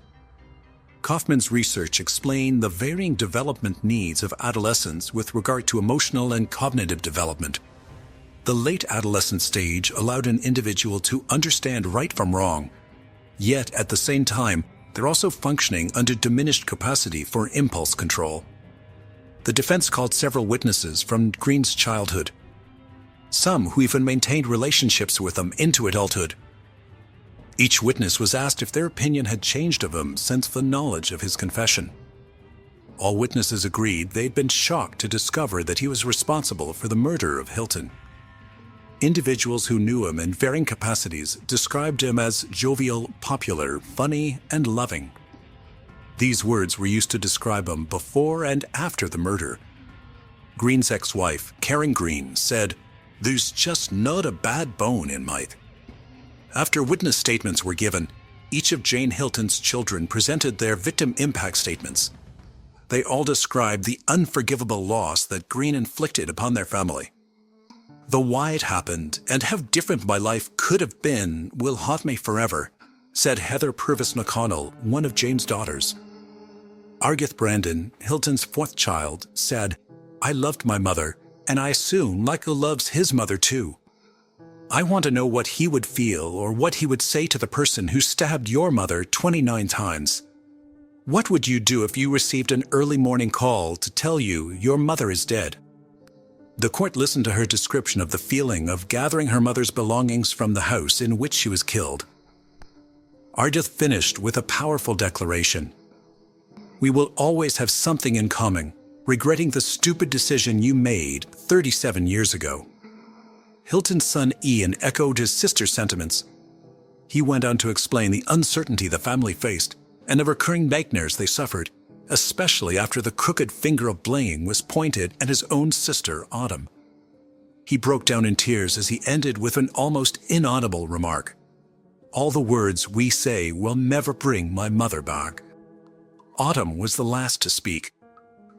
Kaufman's research explained the varying development needs of adolescents with regard to emotional and cognitive development. The late adolescent stage allowed an individual to understand right from wrong, yet at the same time, they're also functioning under diminished capacity for impulse control. The defense called several witnesses from Green's childhood, some who even maintained relationships with him into adulthood. Each witness was asked if their opinion had changed of him since the knowledge of his confession. All witnesses agreed they'd been shocked to discover that he was responsible for the murder of Hilton. Individuals who knew him in varying capacities described him as jovial, popular, funny, and loving. These words were used to describe him before and after the murder. Green's ex-wife, Karen Green, said, "There's just not a bad bone in Mike." After witness statements were given, each of Jane Hilton's children presented their victim impact statements. They all described the unforgivable loss that Green inflicted upon their family. "The why it happened and how different my life could have been will haunt me forever," said Heather Purvis McConnell, one of Jane's daughters. Argith Brandon, Hilton's fourth child, said, "I loved my mother, and I assume Michael loves his mother too. I want to know what he would feel or what he would say to the person who stabbed your mother 29 times. What would you do if you received an early morning call to tell you your mother is dead?" The court listened to her description of the feeling of gathering her mother's belongings from the house in which she was killed. Ardith finished with a powerful declaration. "We will always have something in common, regretting the stupid decision you made 37 years ago." Hilton's son Ian echoed his sister's sentiments. He went on to explain the uncertainty the family faced and the recurring nightmares they suffered, especially after the crooked finger of blame was pointed at his own sister, Autumn. He broke down in tears as he ended with an almost inaudible remark. "All the words we say will never bring my mother back." Autumn was the last to speak.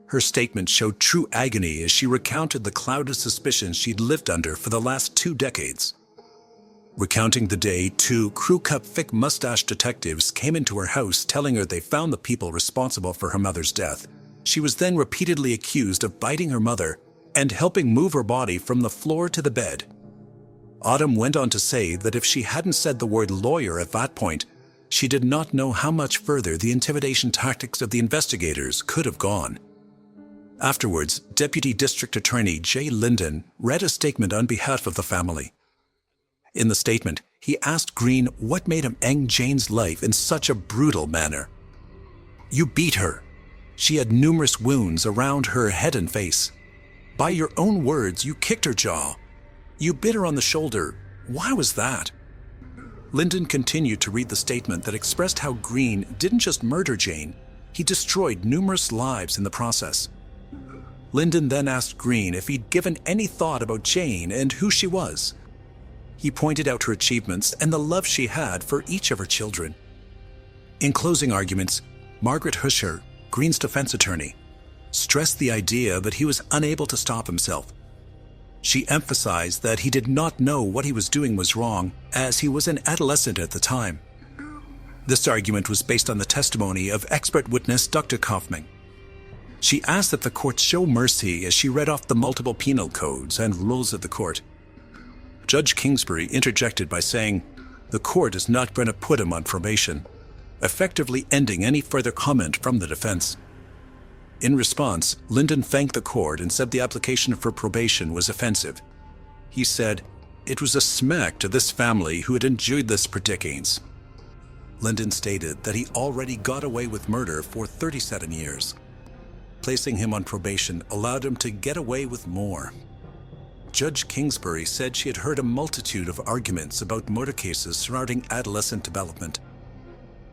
Her statement showed true agony as she recounted the cloud of suspicions she'd lived under for the last 2 decades. Recounting the day 2 crew-cut thick-mustached detectives came into her house telling her they found the people responsible for her mother's death, she was then repeatedly accused of biting her mother and helping move her body from the floor to the bed. Autumn went on to say that if she hadn't said the word lawyer at that point, she did not know how much further the intimidation tactics of the investigators could have gone. Afterwards, Deputy District Attorney Jay Linden read a statement on behalf of the family. In the statement, he asked Green what made him end Jane's life in such a brutal manner. "You beat her. She had numerous wounds around her head and face. By your own words, you kicked her jaw. You bit her on the shoulder. Why was that?" Linden continued to read the statement that expressed how Green didn't just murder Jane, he destroyed numerous lives in the process. Linden then asked Green if he'd given any thought about Jane and who she was. He pointed out her achievements and the love she had for each of her children. In closing arguments, Margaret Husher, Green's defense attorney, stressed the idea that he was unable to stop himself. She emphasized that he did not know what he was doing was wrong, as he was an adolescent at the time. This argument was based on the testimony of expert witness Dr. Kaufman. She asked that the court show mercy as she read off the multiple penal codes and rules of the court. Judge Kingsbury interjected by saying, "The court is not going to put him on probation," effectively ending any further comment from the defense. In response, Linden thanked the court and said the application for probation was offensive. He said, "It was a smack to this family who had endured this for decades." Linden stated that he already got away with murder for 37 years. Placing him on probation allowed him to get away with more. Judge Kingsbury said she had heard a multitude of arguments about murder cases surrounding adolescent development.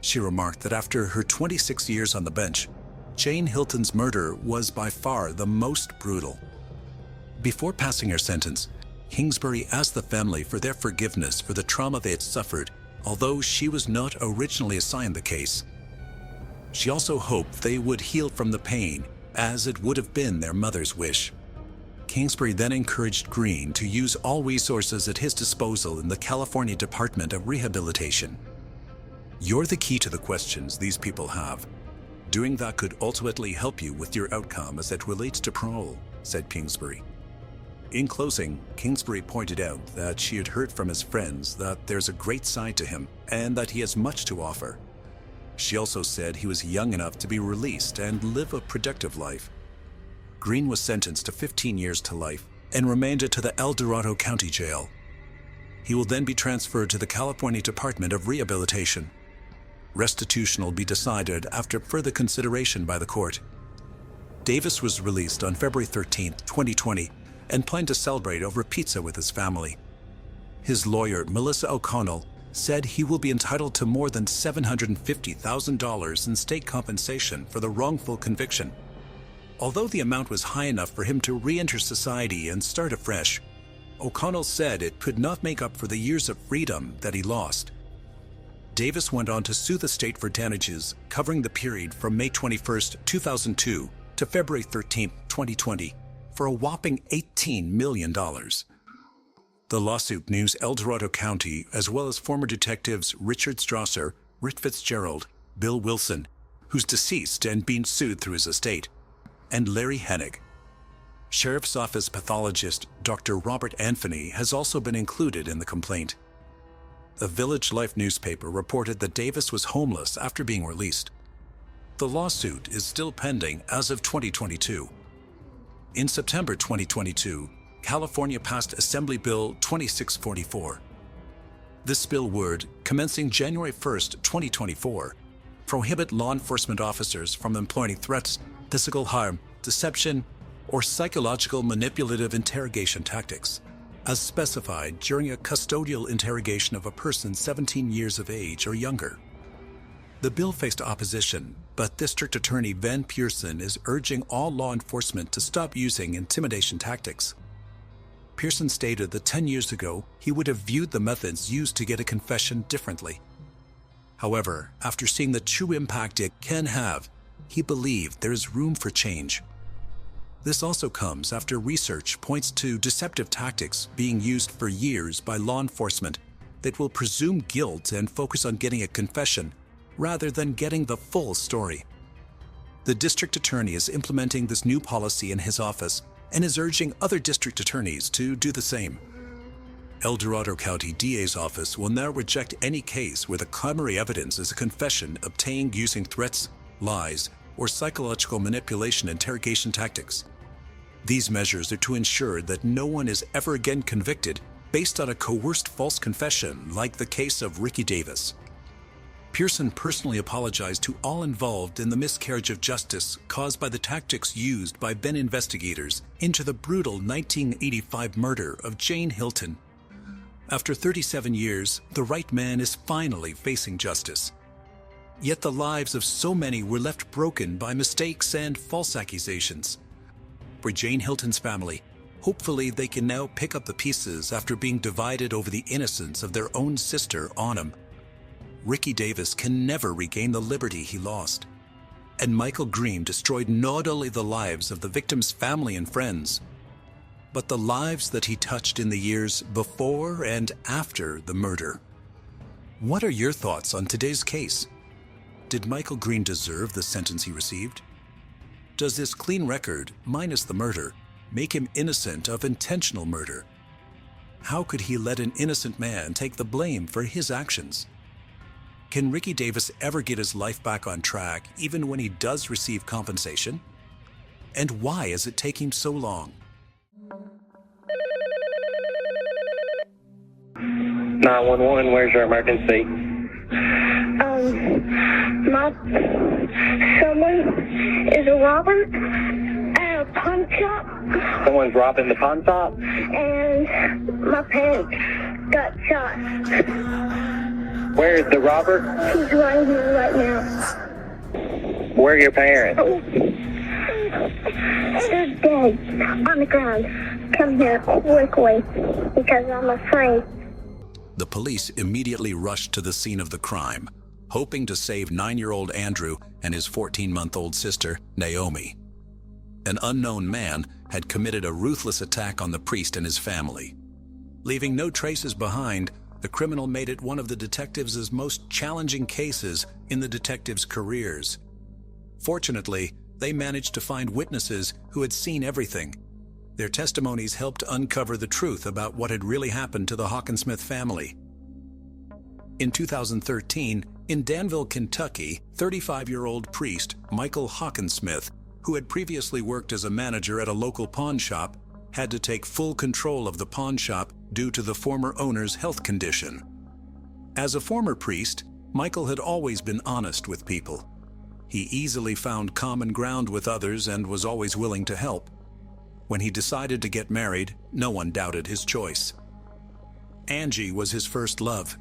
She remarked that after her 26 years on the bench, Jane Hilton's murder was by far the most brutal. Before passing her sentence, Kingsbury asked the family for their forgiveness for the trauma they had suffered, although she was not originally assigned the case. She also hoped they would heal from the pain, as it would have been their mother's wish. Kingsbury then encouraged Green to use all resources at his disposal in the California Department of Rehabilitation. "You're the key to the questions these people have. Doing that could ultimately help you with your outcome as it relates to parole," said Kingsbury. In closing, Kingsbury pointed out that she had heard from his friends that there's a great side to him and that he has much to offer. She also said he was young enough to be released and live a productive life. Green was sentenced to 15 years to life and remanded to the El Dorado County Jail. He will then be transferred to the California Department of Rehabilitation. Restitution will be decided after further consideration by the court. Davis was released on February 13, 2020, and planned to celebrate over pizza with his family. His lawyer, Melissa O'Connell, said he will be entitled to more than $750,000 in state compensation for the wrongful conviction. Although the amount was high enough for him to re-enter society and start afresh, O'Connell said it could not make up for the years of freedom that he lost. Davis went on to sue the state for damages covering the period from May 21, 2002 to February 13, 2020, for a whopping $18 million. The lawsuit names El Dorado County, as well as former detectives Richard Strasser, Rick Fitzgerald, Bill Wilson, who's deceased and being sued through his estate, and Larry Hennig. Sheriff's Office pathologist Dr. Robert Anthony has also been included in the complaint. A Village Life newspaper reported that Davis was homeless after being released. The lawsuit is still pending as of 2022. In September 2022, California passed Assembly Bill 2644. This bill would, commencing January 1, 2024, prohibit law enforcement officers from employing threats, physical harm, deception, or psychological manipulative interrogation tactics, as specified during a custodial interrogation of a person 17 years of age or younger. The bill faced opposition, but District Attorney Van Pearson is urging all law enforcement to stop using intimidation tactics. Pearson stated that 10 years ago, he would have viewed the methods used to get a confession differently. However, after seeing the true impact it can have, he believed there is room for change. This also comes after research points to deceptive tactics being used for years by law enforcement that will presume guilt and focus on getting a confession rather than getting the full story. The district attorney is implementing this new policy in his office and is urging other district attorneys to do the same. El Dorado County DA's office will now reject any case where the primary evidence is a confession obtained using threats, lies, or psychological manipulation interrogation tactics. These measures are to ensure that no one is ever again convicted based on a coerced false confession like the case of Ricky Davis. Pearson personally apologized to all involved in the miscarriage of justice caused by the tactics used by Ben investigators into the brutal 1985 murder of Jane Hilton. After 37 years, the right man is finally facing justice. Yet the lives of so many were left broken by mistakes and false accusations. For Jane Hilton's family, hopefully they can now pick up the pieces after being divided over the innocence of their own sister, Autumn. Ricky Davis can never regain the liberty he lost. And Michael Green destroyed not only the lives of the victim's family and friends, but the lives that he touched in the years before and after the murder. What are your thoughts on today's case? Did Michael Green deserve the sentence he received? Does his clean record, minus the murder, make him innocent of intentional murder? How could he let an innocent man take the blame for his actions? Can Ricky Davis ever get his life back on track even when he does receive compensation? And why is it taking so long? 911, where's your emergency? Someone is a robber at a pawn shop. Someone's robbing the pawn shop? And my parents got shot. Where is the robber? He's right here right now. Where are your parents? They're dead on the ground. Come here quickly because I'm afraid. The police immediately rushed to the scene of the crime, hoping to save 9-year-old Andrew and his 14-month-old sister, Naomi. An unknown man had committed a ruthless attack on the priest and his family. Leaving no traces behind, the criminal made it one of the detectives' most challenging cases in the detectives' careers. Fortunately, they managed to find witnesses who had seen everything. Their testimonies helped uncover the truth about what had really happened to the Hawkinsmith family. In 2013, in Danville, Kentucky, 35-year-old priest Michael Hockensmith, who had previously worked as a manager at a local pawn shop, had to take full control of the pawn shop due to the former owner's health condition. As a former priest, Michael had always been honest with people. He easily found common ground with others and was always willing to help. When he decided to get married, no one doubted his choice. Angie was his first love,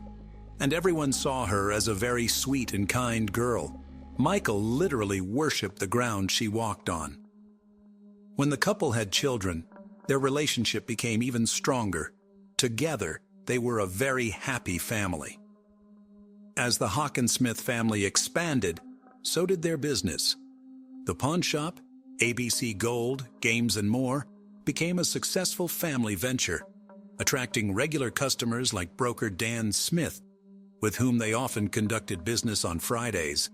and everyone saw her as a very sweet and kind girl. Michael literally worshipped the ground she walked on. When the couple had children, their relationship became even stronger. Together, they were a very happy family. As the Hockensmith family expanded, so did their business. The pawn shop, ABC Gold, Games and More, became a successful family venture, attracting regular customers like broker Dan Smith, with whom they often conducted business on Fridays.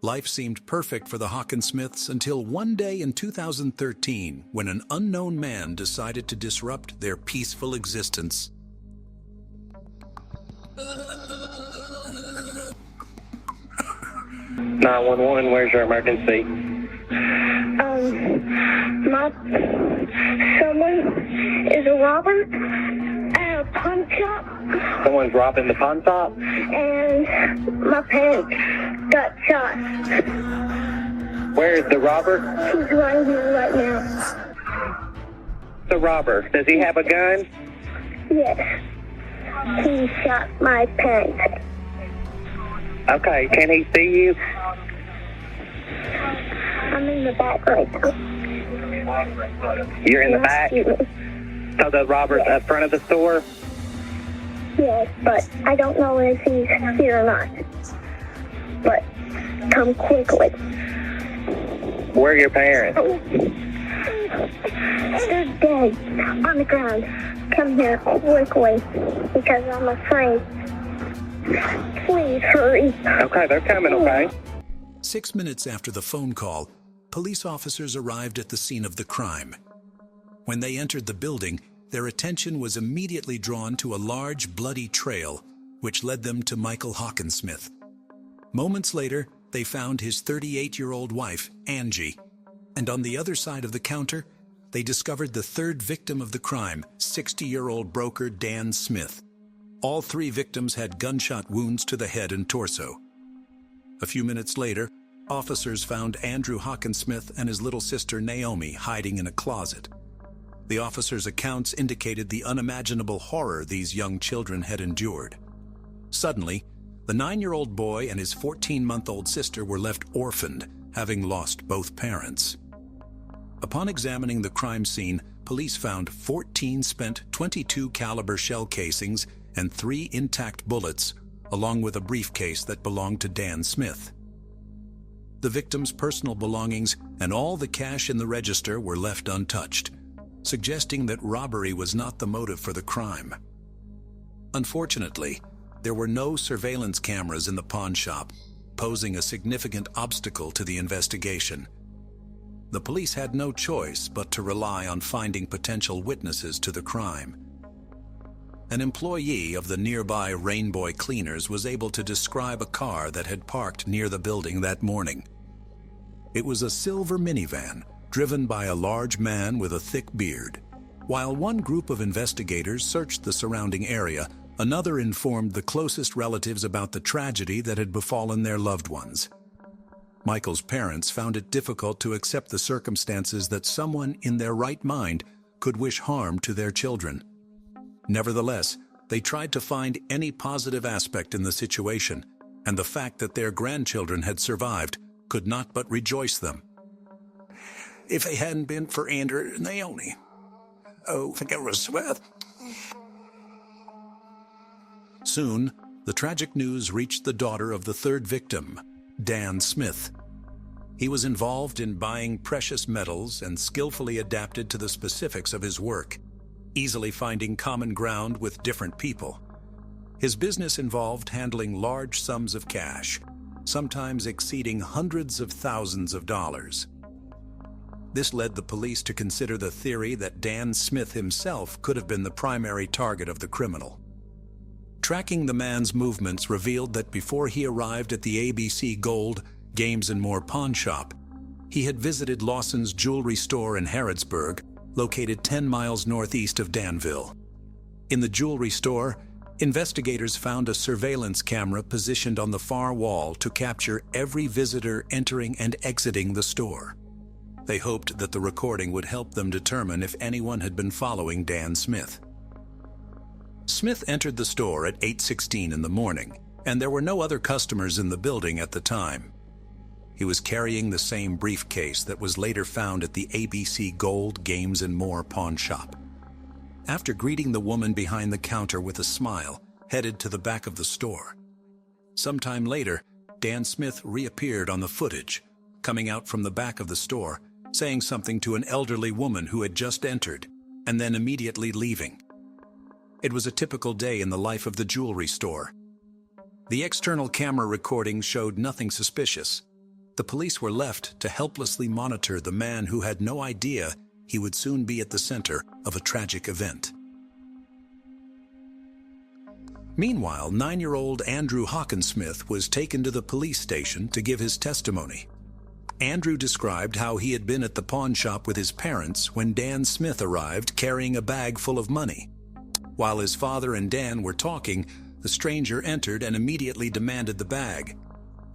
Life seemed perfect for the Hockensmiths until one day in 2013 when an unknown man decided to disrupt their peaceful existence. 911, where's your emergency? Someone is a robber at a pawn shop, Someone's robbing the pawn shop? and my parents got shot. Where's the robber? He's right here right now. The robber. Does he have a gun? Yes. He shot my parents. Okay, can he see you? I'm in the back right now. You're in the back? Excuse me. So the robber's up front of the store? Yes, but I don't know if he's here or not. But come quickly. Where are your parents? They're dead on the ground. Come here quickly because I'm afraid. Please hurry. Okay, they're coming, okay? 6 minutes after the phone call, police officers arrived at the scene of the crime. When they entered the building, their attention was immediately drawn to a large, bloody trail, which led them to Michael Hockensmith. Moments later, they found his 38-year-old wife, Angie, and on the other side of the counter, they discovered the third victim of the crime, 60-year-old broker Dan Smith. All three victims had gunshot wounds to the head and torso. A few minutes later, officers found Andrew Hockensmith and his little sister Naomi hiding in a closet. The officers' accounts indicated the unimaginable horror these young children had endured. Suddenly, the 9-year-old boy and his 14-month-old sister were left orphaned, having lost both parents. Upon examining the crime scene, police found 14 spent .22 caliber shell casings and 3 intact bullets, along with a briefcase that belonged to Dan Smith. The victim's personal belongings and all the cash in the register were left untouched, suggesting that robbery was not the motive for the crime. Unfortunately, there were no surveillance cameras in the pawn shop, posing a significant obstacle to the investigation. The police had no choice but to rely on finding potential witnesses to the crime. An employee of the nearby Rainbow Cleaners was able to describe a car that had parked near the building that morning. It was a silver minivan, driven by a large man with a thick beard. While one group of investigators searched the surrounding area, another informed the closest relatives about the tragedy that had befallen their loved ones. Michael's parents found it difficult to accept the circumstances that someone in their right mind could wish harm to their children. Nevertheless, they tried to find any positive aspect in the situation, and the fact that their grandchildren had survived could not but rejoice them. If it hadn't been for Andrew and Naomi, I think it was worth. Soon, the tragic news reached the daughter of the third victim, Dan Smith. He was involved in buying precious metals and skillfully adapted to the specifics of his work, easily finding common ground with different people. His business involved handling large sums of cash, sometimes exceeding hundreds of thousands of dollars. This led the police to consider the theory that Dan Smith himself could have been the primary target of the criminal. Tracking the man's movements revealed that before he arrived at the ABC Gold, Games and More pawn shop, he had visited Lawson's jewelry store in Harrodsburg, located 10 miles northeast of Danville. In the jewelry store, investigators found a surveillance camera positioned on the far wall to capture every visitor entering and exiting the store. They hoped that the recording would help them determine if anyone had been following Dan Smith. Smith entered the store at 8:16 in the morning, and there were no other customers in the building at the time. He was carrying the same briefcase that was later found at the ABC Gold, Games and More pawn shop. After greeting the woman behind the counter with a smile, headed to the back of the store. Sometime later, Dan Smith reappeared on the footage, coming out from the back of the store, saying something to an elderly woman who had just entered, and then immediately leaving. It was a typical day in the life of the jewelry store. The external camera recording showed nothing suspicious. The police were left to helplessly monitor the man who had no idea he would soon be at the center of a tragic event. Meanwhile, 9-year-old Andrew Hockensmith was taken to the police station to give his testimony. Andrew described how he had been at the pawn shop with his parents when Dan Smith arrived carrying a bag full of money. While his father and Dan were talking, the stranger entered and immediately demanded the bag.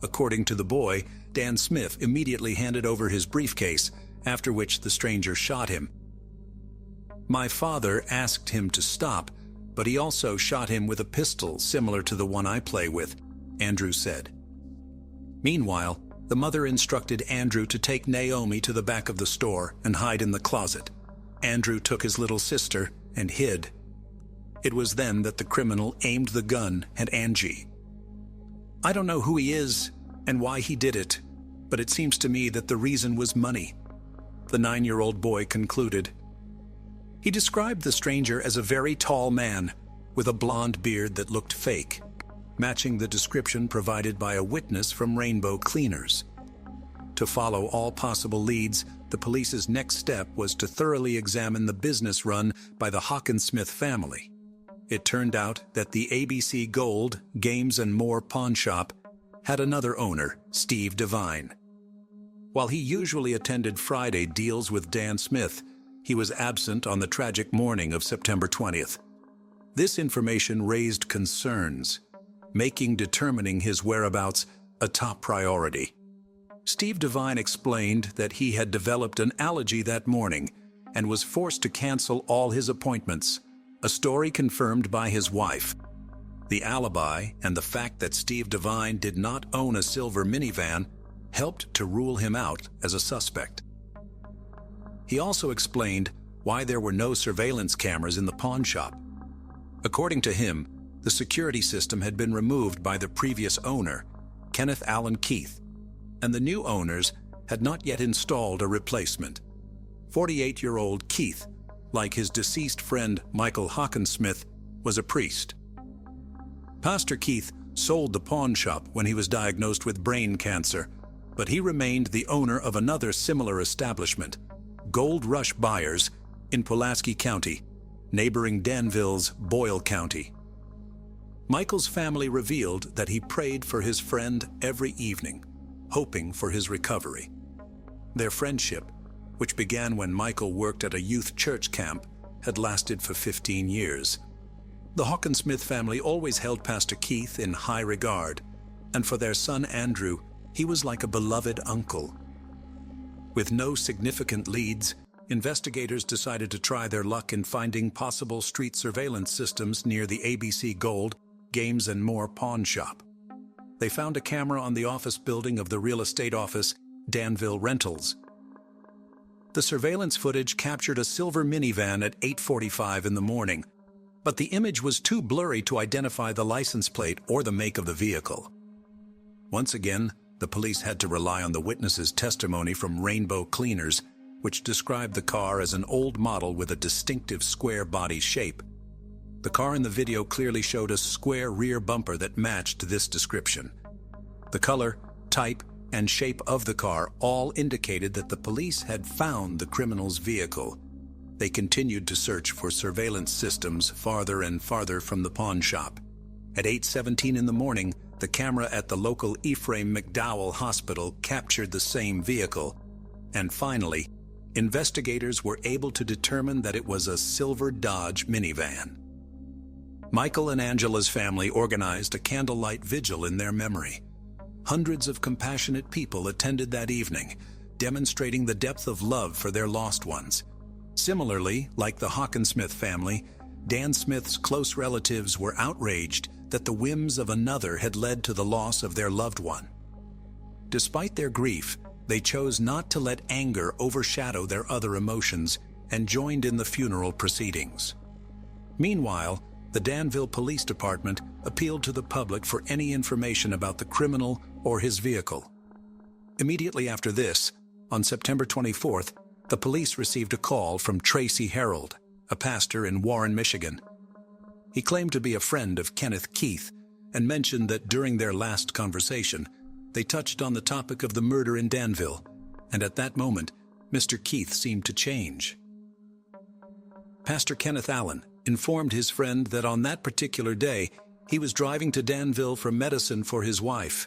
According to the boy, Dan Smith immediately handed over his briefcase, after which the stranger shot him. "My father asked him to stop, but he also shot him with a pistol similar to the one I play with," Andrew said. Meanwhile, the mother instructed Andrew to take Naomi to the back of the store and hide in the closet. Andrew took his little sister and hid. It was then that the criminal aimed the gun at Angie. "I don't know who he is and why he did it, but it seems to me that the reason was money," the 9-year-old boy concluded. He described the stranger as a very tall man with a blonde beard that looked fake, matching the description provided by a witness from Rainbow Cleaners. To follow all possible leads, the police's next step was to thoroughly examine the business run by the Hockensmith family. It turned out that the ABC Gold, Games and More pawn shop had another owner, Steve Devine. While he usually attended Friday deals with Dan Smith, he was absent on the tragic morning of September 20th. This information raised concerns, making determining his whereabouts a top priority. Steve Devine explained that he had developed an allergy that morning and was forced to cancel all his appointments, a story confirmed by his wife. The alibi and the fact that Steve Devine did not own a silver minivan helped to rule him out as a suspect. He also explained why there were no surveillance cameras in the pawn shop. According to him, the security system had been removed by the previous owner, Kenneth Allen Keith, and the new owners had not yet installed a replacement. 48-year-old Keith, like his deceased friend Michael Hockensmith, was a priest. Pastor Keith sold the pawn shop when he was diagnosed with brain cancer, but he remained the owner of another similar establishment, Gold Rush Buyers, in Pulaski County, neighboring Danville's Boyle County. Michael's family revealed that he prayed for his friend every evening, hoping for his recovery. Their friendship, which began when Michael worked at a youth church camp, had lasted for 15 years. The Hockensmith family always held Pastor Keith in high regard, and for their son Andrew, he was like a beloved uncle. With no significant leads, investigators decided to try their luck in finding possible street surveillance systems near the ABC Gold, Games and More pawn shop. They found a camera on the office building of the real estate office, Danville Rentals. The surveillance footage captured a silver minivan at 8:45 in the morning, but the image was too blurry to identify the license plate or the make of the vehicle. Once again, the police had to rely on the witness's testimony from Rainbow Cleaners, which described the car as an old model with a distinctive square body shape. The car in the video clearly showed a square rear bumper that matched this description. The color, type, and shape of the car all indicated that the police had found the criminal's vehicle. They continued to search for surveillance systems farther and farther from the pawn shop. At 8:17 in the morning, the camera at the local Ephraim McDowell Hospital captured the same vehicle. And finally, investigators were able to determine that it was a silver Dodge minivan. Michael and Angela's family organized a candlelight vigil in their memory. Hundreds of compassionate people attended that evening, demonstrating the depth of love for their lost ones. Similarly, like the Hockensmith family, Dan Smith's close relatives were outraged that the whims of another had led to the loss of their loved one. Despite their grief, they chose not to let anger overshadow their other emotions and joined in the funeral proceedings. Meanwhile, the Danville Police Department appealed to the public for any information about the criminal or his vehicle. Immediately after this, on September 24th, the police received a call from Tracy Harold, a pastor in Warren, Michigan. He claimed to be a friend of Kenneth Keith and mentioned that during their last conversation, they touched on the topic of the murder in Danville, and at that moment, Mr. Keith seemed to change. Pastor Kenneth Allen informed his friend that on that particular day, he was driving to Danville for medicine for his wife.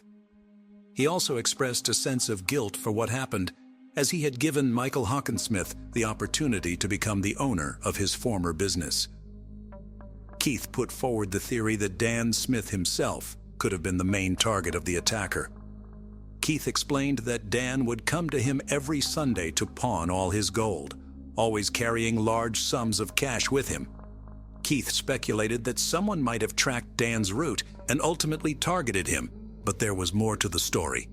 He also expressed a sense of guilt for what happened, as he had given Michael Hockensmith the opportunity to become the owner of his former business. Keith put forward the theory that Dan Smith himself could have been the main target of the attacker. Keith explained that Dan would come to him every Sunday to pawn all his gold, always carrying large sums of cash with him. Keith speculated that someone might have tracked Dan's route and ultimately targeted him, but there was more to the story.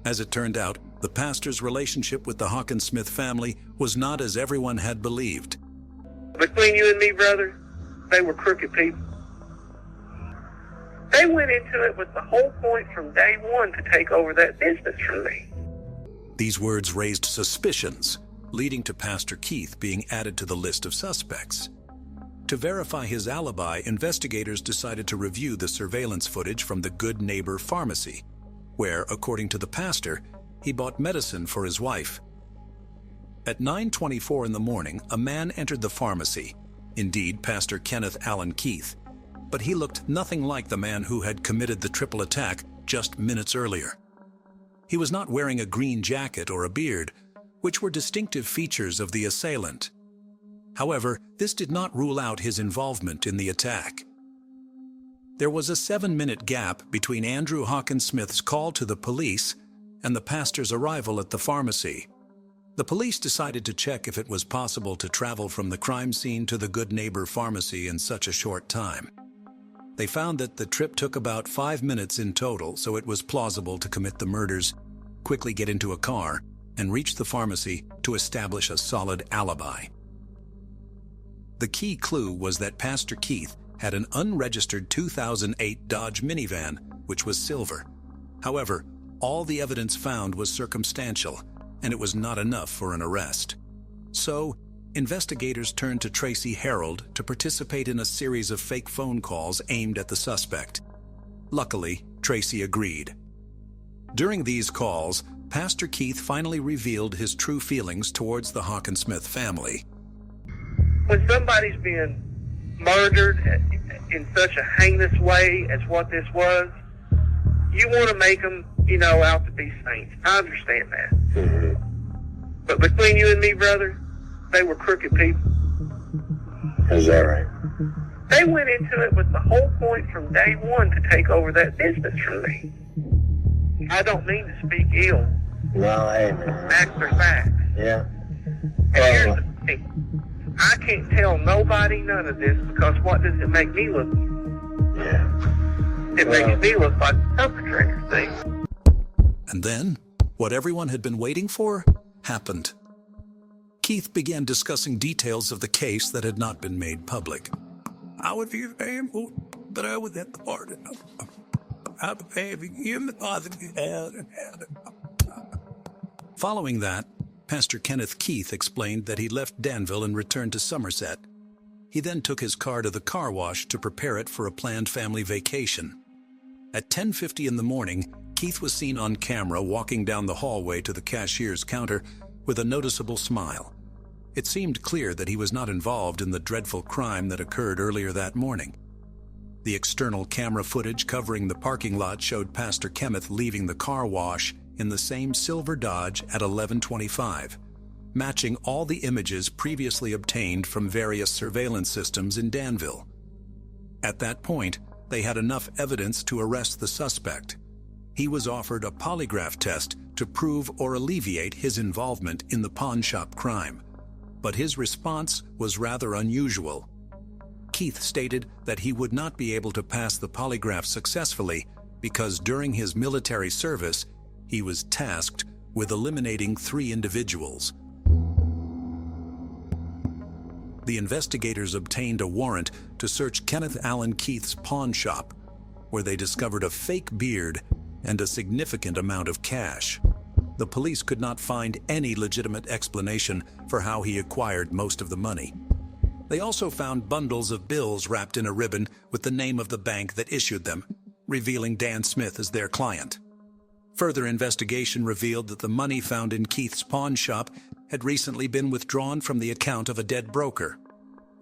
As it turned out, the pastor's relationship with the Hockensmith family was not as everyone had believed. Between you and me, brother, they were crooked people. They went into it with the whole point from day one to take over that business from me. These words raised suspicions, leading to Pastor Keith being added to the list of suspects. To verify his alibi, investigators decided to review the surveillance footage from the Good Neighbor Pharmacy, where, according to the pastor, he bought medicine for his wife. At 9:24 in the morning, a man entered the pharmacy, indeed Pastor Kenneth Allen Keith, but he looked nothing like the man who had committed the triple attack just minutes earlier. He was not wearing a green jacket or a beard, which were distinctive features of the assailant. However, this did not rule out his involvement in the attack. There was a 7-minute gap between Andrew Hockensmith's call to the police and the pastor's arrival at the pharmacy. The police decided to check if it was possible to travel from the crime scene to the Good Neighbor Pharmacy in such a short time. They found that the trip took about 5 minutes in total, so it was plausible to commit the murders, quickly get into a car, and reach the pharmacy to establish a solid alibi. The key clue was that Pastor Keith had an unregistered 2008 Dodge minivan, which was silver. However, all the evidence found was circumstantial, and it was not enough for an arrest. So, investigators turned to Tracy Harold to participate in a series of fake phone calls aimed at the suspect. Luckily, Tracy agreed. During these calls, Pastor Keith finally revealed his true feelings towards the Hockensmith family. When somebody's being murdered in such a heinous way as what this was, you want to make them, out to be saints. I understand that. Mm-hmm. But between you and me, brother, they were crooked people. Is that right? They went into it with the whole point from day one to take over that business from me. I don't mean to speak ill. No, hey, man. Facts are facts. Yeah. And here's the thing. I can't tell nobody none of this because what does it make me look? Yeah. It makes me look like a perpetrator, see? And then, what everyone had been waiting for happened. Keith began discussing details of the case that had not been made public. I was here, but I was at the party. Following that, Pastor Kenneth Keith explained that he left Danville and returned to Somerset. He then took his car to the car wash to prepare it for a planned family vacation. At 10:50 in the morning, Keith was seen on camera walking down the hallway to the cashier's counter with a noticeable smile. It seemed clear that he was not involved in the dreadful crime that occurred earlier that morning. The external camera footage covering the parking lot showed Pastor Kenneth leaving the car wash in the same silver Dodge at 11:25, matching all the images previously obtained from various surveillance systems in Danville. At that point, they had enough evidence to arrest the suspect. He was offered a polygraph test to prove or alleviate his involvement in the pawn shop crime, but his response was rather unusual. Keith stated that he would not be able to pass the polygraph successfully because during his military service, he was tasked with eliminating 3 individuals. The investigators obtained a warrant to search Kenneth Allen Keith's pawn shop, where they discovered a fake beard and a significant amount of cash. The police could not find any legitimate explanation for how he acquired most of the money. They also found bundles of bills wrapped in a ribbon with the name of the bank that issued them, revealing Dan Smith as their client. Further investigation revealed that the money found in Keith's pawn shop had recently been withdrawn from the account of a dead broker.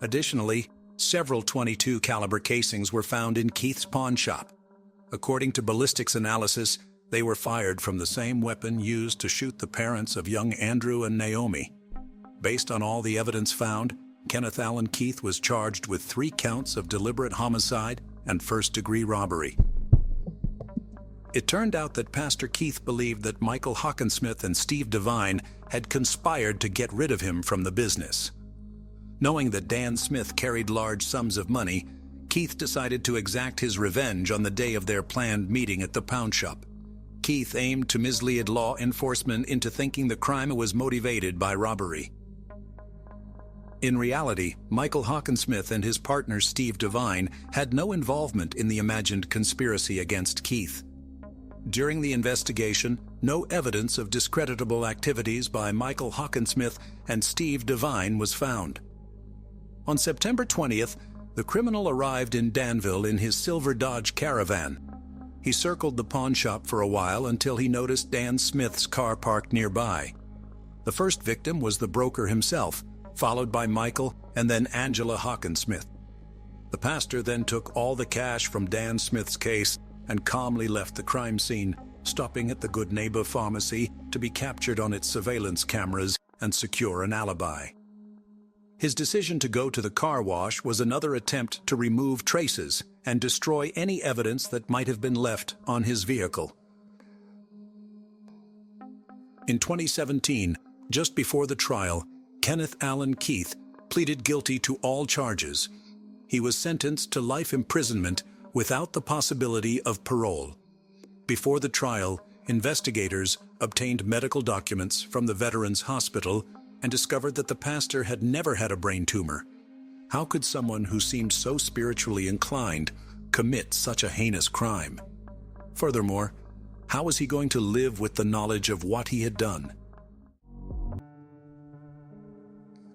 Additionally, several .22 caliber casings were found in Keith's pawn shop. According to ballistics analysis, they were fired from the same weapon used to shoot the parents of young Andrew and Naomi. Based on all the evidence found, Kenneth Allen Keith was charged with 3 counts of deliberate homicide and first-degree robbery. It turned out that Pastor Keith believed that Michael Hockensmith and Steve Devine had conspired to get rid of him from the business. Knowing that Dan Smith carried large sums of money, Keith decided to exact his revenge on the day of their planned meeting at the pound shop. Keith aimed to mislead law enforcement into thinking the crime was motivated by robbery. In reality, Michael Hockensmith and his partner Steve Devine had no involvement in the imagined conspiracy against Keith. During the investigation, no evidence of discreditable activities by Michael Hockensmith and Steve Devine was found. On September 20th, the criminal arrived in Danville in his silver Dodge Caravan. He circled the pawn shop for a while until he noticed Dan Smith's car parked nearby. The first victim was the broker himself, followed by Michael and then Angela Hockensmith. The pastor then took all the cash from Dan Smith's case and calmly left the crime scene, stopping at the Good Neighbor Pharmacy to be captured on its surveillance cameras and secure an alibi. His decision to go to the car wash was another attempt to remove traces and destroy any evidence that might have been left on his vehicle. In 2017, just before the trial, Kenneth Allen Keith pleaded guilty to all charges. He was sentenced to life imprisonment without the possibility of parole. Before the trial, investigators obtained medical documents from the Veterans Hospital and discovered that the pastor had never had a brain tumor. How could someone who seemed so spiritually inclined commit such a heinous crime? Furthermore, how was he going to live with the knowledge of what he had done?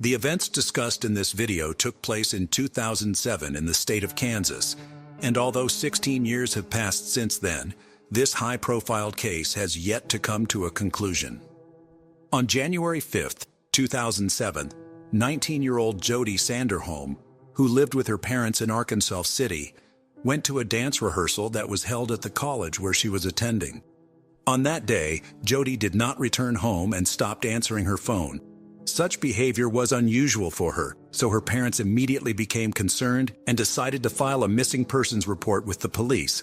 The events discussed in this video took place in 2007 in the state of Kansas, and although 16 years have passed since then, this high-profile case has yet to come to a conclusion. On January 5th, 2007, 19-year-old Jody Sanderholm, who lived with her parents in Arkansas City, went to a dance rehearsal that was held at the college where she was attending. On that day, Jody did not return home and stopped answering her phone. Such behavior was unusual for her, so her parents immediately became concerned and decided to file a missing persons report with the police.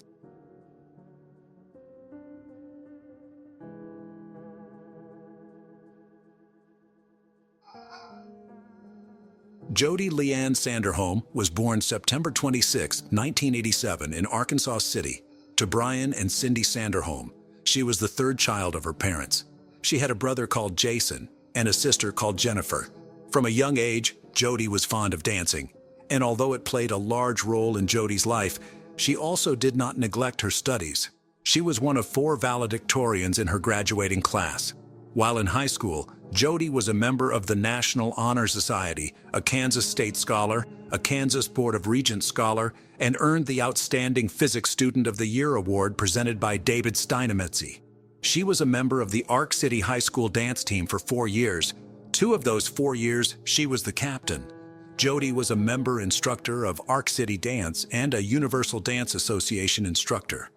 Jody Leanne Sanderholm was born September 26, 1987 in Arkansas City to Brian and Cindy Sanderholm. She was the 3rd child of her parents. She had a brother called Jason and a sister called Jennifer. From a young age, Jody was fond of dancing, and although it played a large role in Jody's life, she also did not neglect her studies. She was one of 4 valedictorians in her graduating class. While in high school, Jody was a member of the National Honor Society, a Kansas State Scholar, a Kansas Board of Regents Scholar, and earned the Outstanding Physics Student of the Year Award presented by David Steinemetzy. She was a member of the Ark City High School dance team for 4 years. 2 of those 4 years, she was the captain. Jody was a member instructor of Arc City Dance and a Universal Dance Association instructor.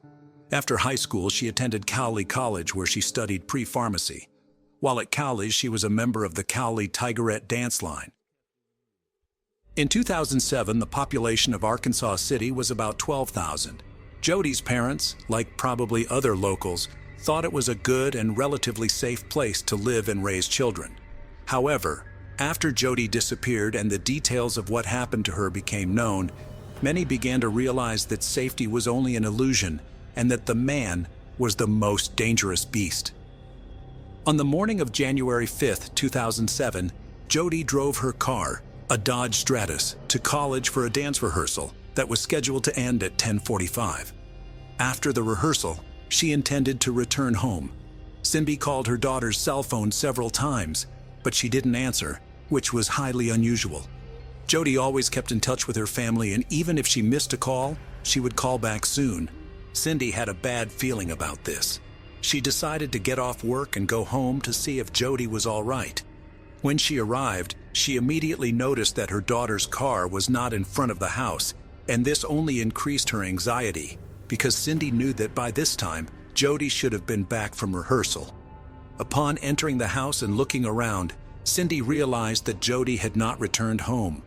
After high school, she attended Cowley College where she studied pre-pharmacy. While at Cowley, she was a member of the Cowley Tigerette dance line. In 2007, the population of Arkansas City was about 12,000. Jody's parents, like probably other locals, thought it was a good and relatively safe place to live and raise children. However, after Jody disappeared and the details of what happened to her became known, many began to realize that safety was only an illusion and that the man was the most dangerous beast. On the morning of January 5, 2007, Jody drove her car, a Dodge Stratus, to college for a dance rehearsal that was scheduled to end at 10:45. After the rehearsal, she intended to return home. Cindy called her daughter's cell phone several times, but she didn't answer, which was highly unusual. Jody always kept in touch with her family, and even if she missed a call, she would call back soon. Cindy had a bad feeling about this. She decided to get off work and go home to see if Jody was all right. When she arrived, she immediately noticed that her daughter's car was not in front of the house, and this only increased her anxiety, because Cindy knew that by this time, Jody should have been back from rehearsal. Upon entering the house and looking around, Cindy realized that Jody had not returned home.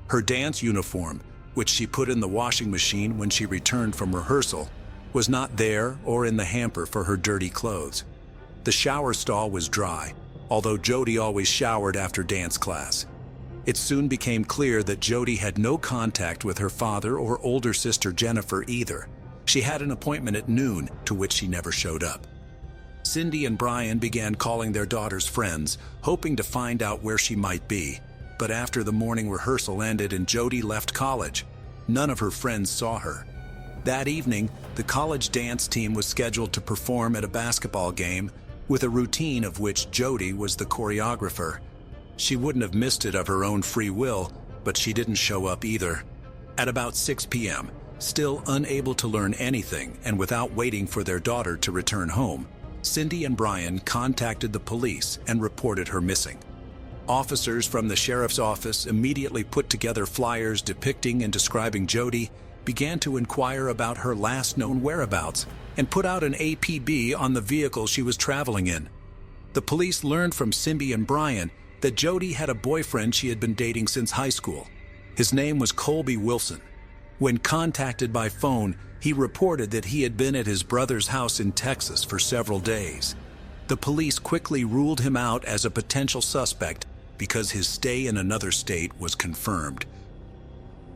Her dance uniform, which she put in the washing machine when she returned from rehearsal, was not there or in the hamper for her dirty clothes. The shower stall was dry, although Jody always showered after dance class. It soon became clear that Jody had no contact with her father or older sister Jennifer either. She had an appointment at noon, to which she never showed up. Cindy and Brian began calling their daughter's friends, hoping to find out where she might be. But after the morning rehearsal ended and Jody left college, none of her friends saw her. That evening, the college dance team was scheduled to perform at a basketball game, with a routine of which Jody was the choreographer. She wouldn't have missed it of her own free will, but she didn't show up either. At about 6 p.m., still unable to learn anything and without waiting for their daughter to return home, Cindy and Brian contacted the police and reported her missing. Officers from the sheriff's office immediately put together flyers depicting and describing Jody, began to inquire about her last known whereabouts, and put out an APB on the vehicle she was traveling in. The police learned from Cindy and Brian that Jody had a boyfriend she had been dating since high school. His name was Colby Wilson. When contacted by phone, he reported that he had been at his brother's house in Texas for several days. The police quickly ruled him out as a potential suspect because his stay in another state was confirmed.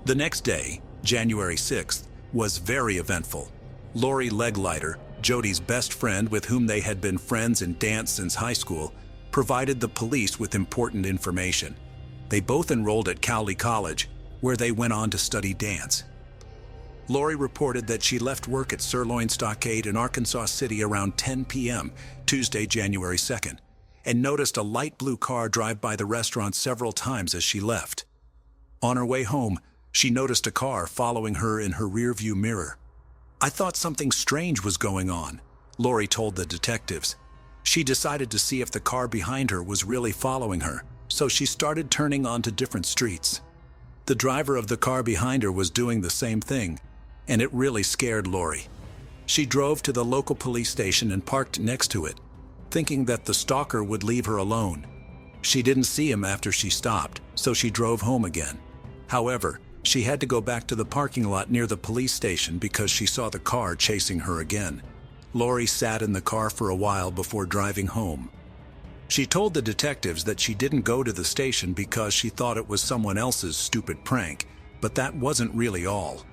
The next day, January 6th, was very eventful. Lori Leglighter, Jody's best friend with whom they had been friends in dance since high school, provided the police with important information. They both enrolled at Cowley College, where they went on to study dance. Lori reported that she left work at Sirloin Stockade in Arkansas City around 10 p.m., Tuesday, January 2nd, and noticed a light blue car drive by the restaurant several times as she left. On her way home, she noticed a car following her in her rearview mirror. "I thought something strange was going on," Lori told the detectives. She decided to see if the car behind her was really following her, so she started turning onto different streets. The driver of the car behind her was doing the same thing, and it really scared Lori. She drove to the local police station and parked next to it, thinking that the stalker would leave her alone. She didn't see him after she stopped, so she drove home again. However, she had to go back to the parking lot near the police station because she saw the car chasing her again. Lori sat in the car for a while before driving home. She told the detectives that she didn't go to the station because she thought it was someone else's stupid prank, but that wasn't really all.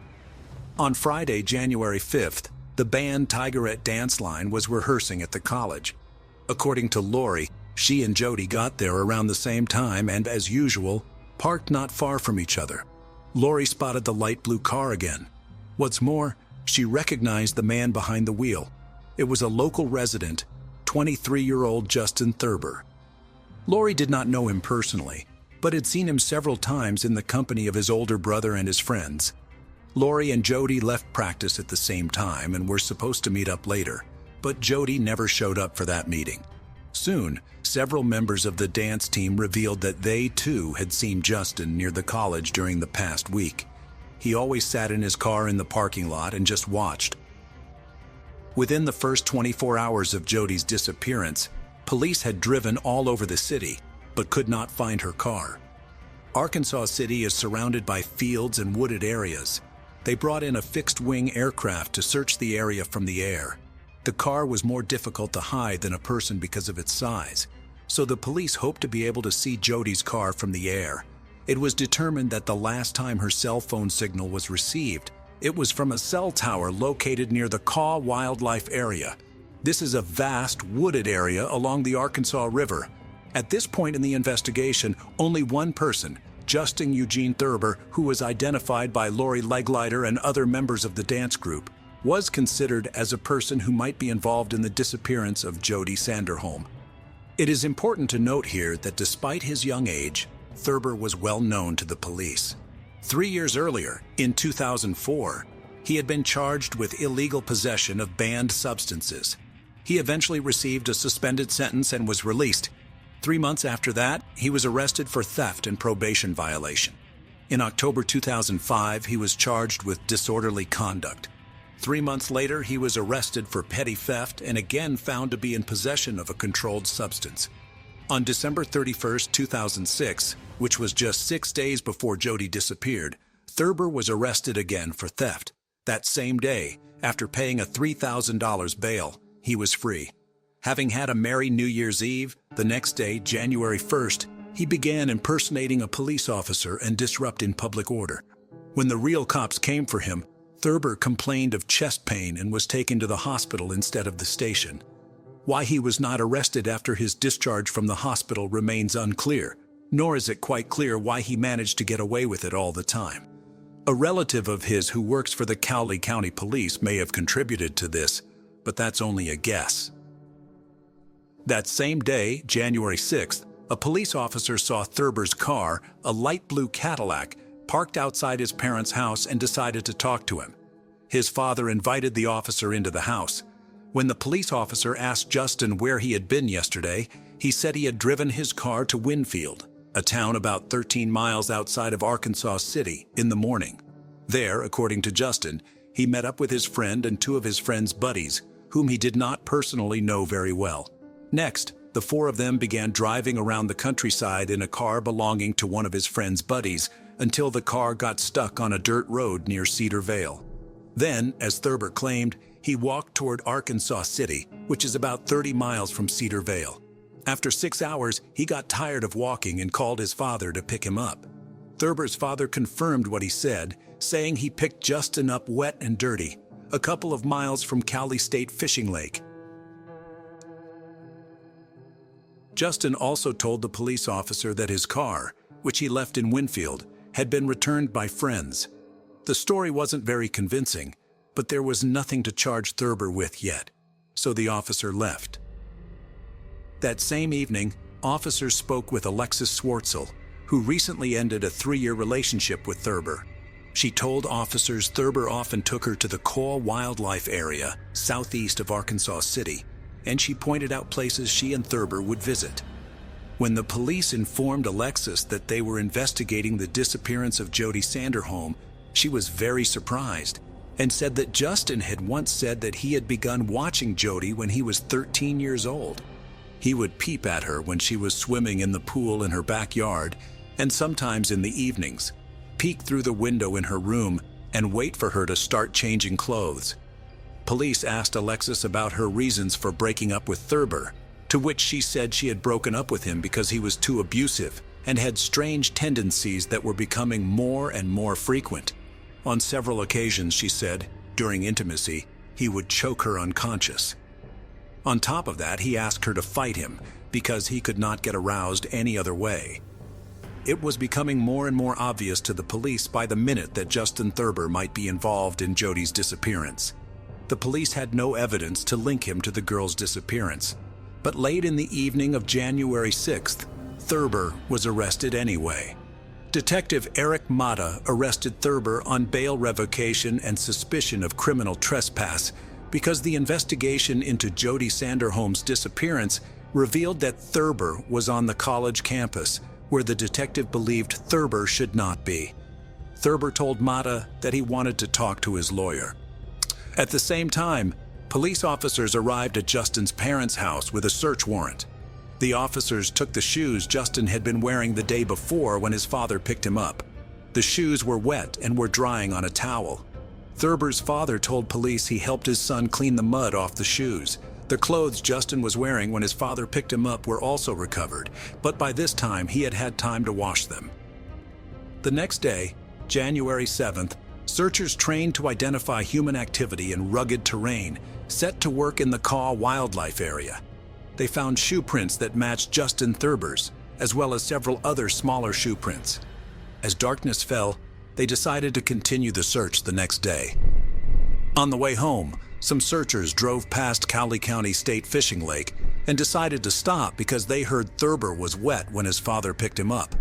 On Friday, January 5th, the band Tigerette Dance Line was rehearsing at the college. According to Lori, she and Jody got there around the same time and, as usual, parked not far from each other. Lori spotted the light blue car again. What's more, she recognized the man behind the wheel. It was a local resident, 23-year-old Justin Thurber. Lori did not know him personally, but had seen him several times in the company of his older brother and his friends. Lori and Jody left practice at the same time and were supposed to meet up later, but Jody never showed up for that meeting. Soon, several members of the dance team revealed that they too had seen Justin near the college during the past week. He always sat in his car in the parking lot and just watched. Within the first 24 hours of Jody's disappearance, police had driven all over the city, but could not find her car. Arkansas City is surrounded by fields and wooded areas. They brought in a fixed-wing aircraft to search the area from the air. The car was more difficult to hide than a person because of its size, so the police hoped to be able to see Jody's car from the air. It was determined that the last time her cell phone signal was received, it was from a cell tower located near the Kaw Wildlife Area. This is a vast, wooded area along the Arkansas River. At this point in the investigation, only one person, Justin Eugene Thurber, who was identified by Lori Leglider and other members of the dance group, was considered as a person who might be involved in the disappearance of Jody Sanderholm. It is important to note here that despite his young age, Thurber was well known to the police. 3 years earlier, in 2004, he had been charged with illegal possession of banned substances. He eventually received a suspended sentence and was released. 3 months after that, he was arrested for theft and probation violation. In October 2005, he was charged with disorderly conduct. 3 months later, he was arrested for petty theft and again found to be in possession of a controlled substance. On December 31, 2006, which was just 6 days before Jody disappeared, Thurber was arrested again for theft. That same day, after paying a $3,000 bail, he was free. Having had a merry New Year's Eve, the next day, January 1st, he began impersonating a police officer and disrupting public order. When the real cops came for him, Thurber complained of chest pain and was taken to the hospital instead of the station. Why he was not arrested after his discharge from the hospital remains unclear, nor is it quite clear why he managed to get away with it all the time. A relative of his who works for the Cowley County Police may have contributed to this, but that's only a guess. That same day, January 6th, a police officer saw Thurber's car, a light blue Cadillac, parked outside his parents' house and decided to talk to him. His father invited the officer into the house. When the police officer asked Justin where he had been yesterday, he said he had driven his car to Winfield, a town about 13 miles outside of Arkansas City, in the morning. There, according to Justin, he met up with his friend and two of his friend's buddies, whom he did not personally know very well. Next, the four of them began driving around the countryside in a car belonging to one of his friend's buddies until the car got stuck on a dirt road near Cedar Vale. Then, as Thurber claimed, he walked toward Arkansas City, which is about 30 miles from Cedar Vale. After 6 hours, he got tired of walking and called his father to pick him up. Thurber's father confirmed what he said, saying he picked Justin up wet and dirty, a couple of miles from Cowley State Fishing Lake. Justin also told the police officer that his car, which he left in Winfield, had been returned by friends. The story wasn't very convincing, but there was nothing to charge Thurber with yet, so the officer left. That same evening, officers spoke with Alexis Swartzel, who recently ended a 3-year relationship with Thurber. She told officers Thurber often took her to the Kaw Wildlife Area, southeast of Arkansas City, and she pointed out places she and Thurber would visit. When the police informed Alexis that they were investigating the disappearance of Jody Sanderholm, she was very surprised and said that Justin had once said that he had begun watching Jody when he was 13 years old. He would peep at her when she was swimming in the pool in her backyard, and sometimes in the evenings, peek through the window in her room and wait for her to start changing clothes. Police asked Alexis about her reasons for breaking up with Thurber, to which she said she had broken up with him because he was too abusive and had strange tendencies that were becoming more and more frequent. On several occasions, she said, during intimacy, he would choke her unconscious. On top of that, he asked her to fight him because he could not get aroused any other way. It was becoming more and more obvious to the police by the minute that Justin Thurber might be involved in Jody's disappearance. The police had no evidence to link him to the girl's disappearance. But late in the evening of January 6th, Thurber was arrested anyway. Detective Eric Mata arrested Thurber on bail revocation and suspicion of criminal trespass because the investigation into Jody Sanderholm's disappearance revealed that Thurber was on the college campus, where the detective believed Thurber should not be. Thurber told Mata that he wanted to talk to his lawyer. At the same time, police officers arrived at Justin's parents' house with a search warrant. The officers took the shoes Justin had been wearing the day before when his father picked him up. The shoes were wet and were drying on a towel. Thurber's father told police he helped his son clean the mud off the shoes. The clothes Justin was wearing when his father picked him up were also recovered, but by this time he had had time to wash them. The next day, January 7th, searchers trained to identify human activity in rugged terrain set to work in the Kaw wildlife area. They found shoe prints that matched Justin Thurber's, as well as several other smaller shoe prints. As darkness fell, they decided to continue the search the next day. On the way home, some searchers drove past Cowley County State Fishing Lake and decided to stop because they heard Thurber was wet when his father picked him up.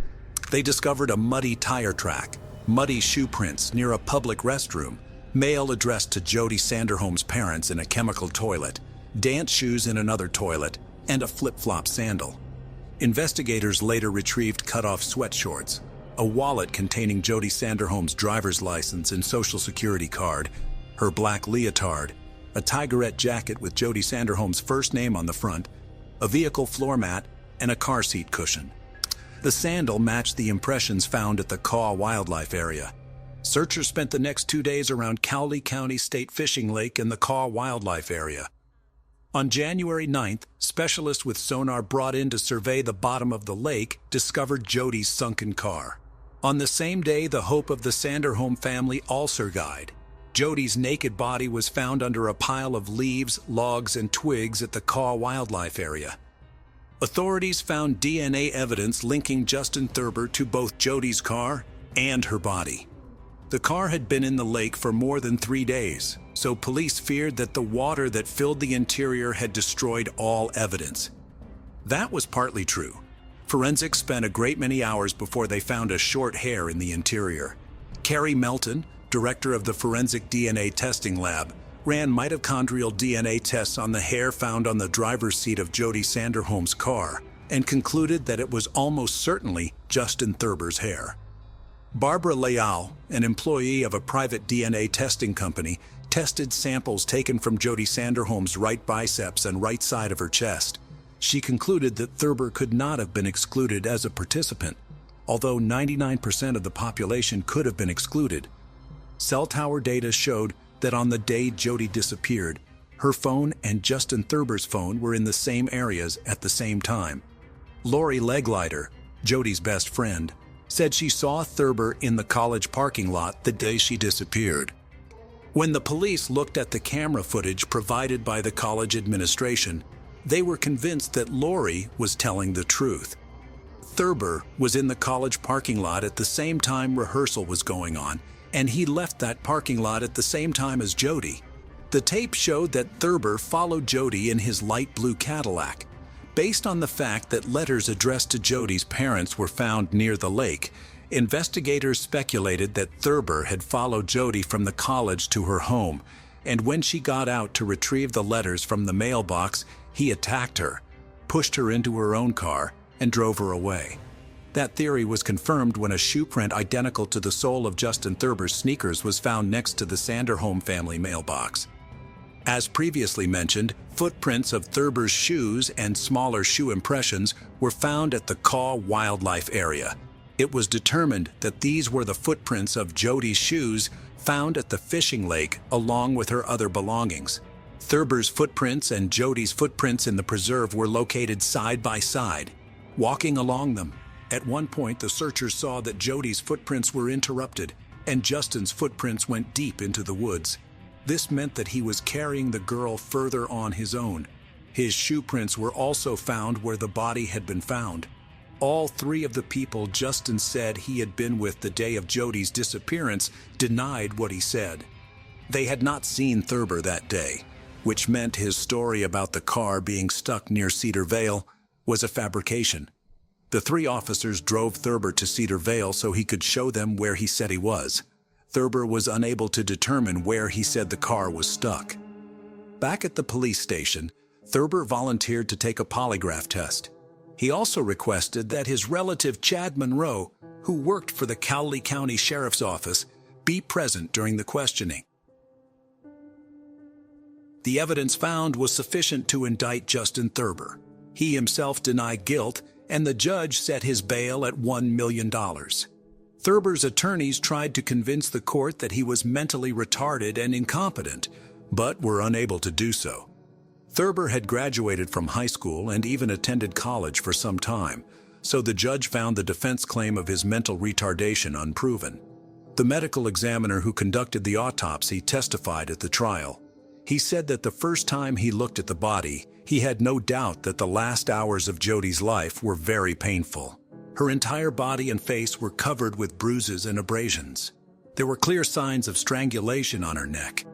They discovered a muddy tire track, muddy shoe prints near a public restroom, mail addressed to Jody Sanderholm's parents in a chemical toilet, dance shoes in another toilet, and a flip-flop sandal. Investigators later retrieved cut-off sweatshorts, a wallet containing Jody Sanderholm's driver's license and social security card, her black leotard, a tigerette jacket with Jody Sanderholm's first name on the front, a vehicle floor mat, and a car seat cushion. The sandal matched the impressions found at the Kaw wildlife area. Searchers spent the next 2 days around Cowley County State Fishing Lake and the Kaw wildlife area. On January 9th, specialists with sonar brought in to survey the bottom of the lake discovered Jody's sunken car. On the same day, the hope of the Sanderholm family also died. Jody's naked body was found under a pile of leaves, logs, and twigs at the Kaw wildlife area. Authorities found DNA evidence linking Justin Thurber to both Jody's car and her body. The car had been in the lake for more than 3 days, so police feared that the water that filled the interior had destroyed all evidence. That was partly true. Forensics spent a great many hours before they found a short hair in the interior. Carrie Melton, director of the Forensic DNA Testing Lab, ran mitochondrial DNA tests on the hair found on the driver's seat of Jody Sanderholm's car and concluded that it was almost certainly Justin Thurber's hair. Barbara Leal, an employee of a private DNA testing company, tested samples taken from Jody Sanderholm's right biceps and right side of her chest. She concluded that Thurber could not have been excluded as a participant, although 99% of the population could have been excluded. Cell tower data showed that on the day Jody disappeared, her phone and Justin Thurber's phone were in the same areas at the same time. Lori Leglider, Jody's best friend, said she saw Thurber in the college parking lot the day she disappeared. When the police looked at the camera footage provided by the college administration, they were convinced that Lori was telling the truth. Thurber was in the college parking lot at the same time rehearsal was going on, and he left that parking lot at the same time as Jody. The tape showed that Thurber followed Jody in his light blue Cadillac. Based on the fact that letters addressed to Jody's parents were found near the lake, investigators speculated that Thurber had followed Jody from the college to her home, and when she got out to retrieve the letters from the mailbox, he attacked her, pushed her into her own car, and drove her away. That theory was confirmed when a shoe print identical to the sole of Justin Thurber's sneakers was found next to the Sanderholm family mailbox. As previously mentioned, footprints of Thurber's shoes and smaller shoe impressions were found at the Kaw wildlife area. It was determined that these were the footprints of Jody's shoes found at the fishing lake along with her other belongings. Thurber's footprints and Jody's footprints in the preserve were located side by side. Walking along them, at one point the searchers saw that Jody's footprints were interrupted and Justin's footprints went deep into the woods. This meant that he was carrying the girl further on his own. His shoe prints were also found where the body had been found. All 3 of the people Justin said he had been with the day of Jody's disappearance denied what he said. They had not seen Thurber that day, which meant his story about the car being stuck near Cedar Vale was a fabrication. The 3 officers drove Thurber to Cedar Vale so he could show them where he said he was. Thurber was unable to determine where he said the car was stuck. Back at the police station, Thurber volunteered to take a polygraph test. He also requested that his relative Chad Monroe, who worked for the Cowley County Sheriff's Office, be present during the questioning. The evidence found was sufficient to indict Justin Thurber. He himself denied guilt, and the judge set his bail at $1 million. Thurber's attorneys tried to convince the court that he was mentally retarded and incompetent, but were unable to do so. Thurber had graduated from high school and even attended college for some time, so the judge found the defense claim of his mental retardation unproven. The medical examiner who conducted the autopsy testified at the trial. He said that the first time he looked at the body, he had no doubt that the last hours of Jody's life were very painful. Her entire body and face were covered with bruises and abrasions. There were clear signs of strangulation on her neck.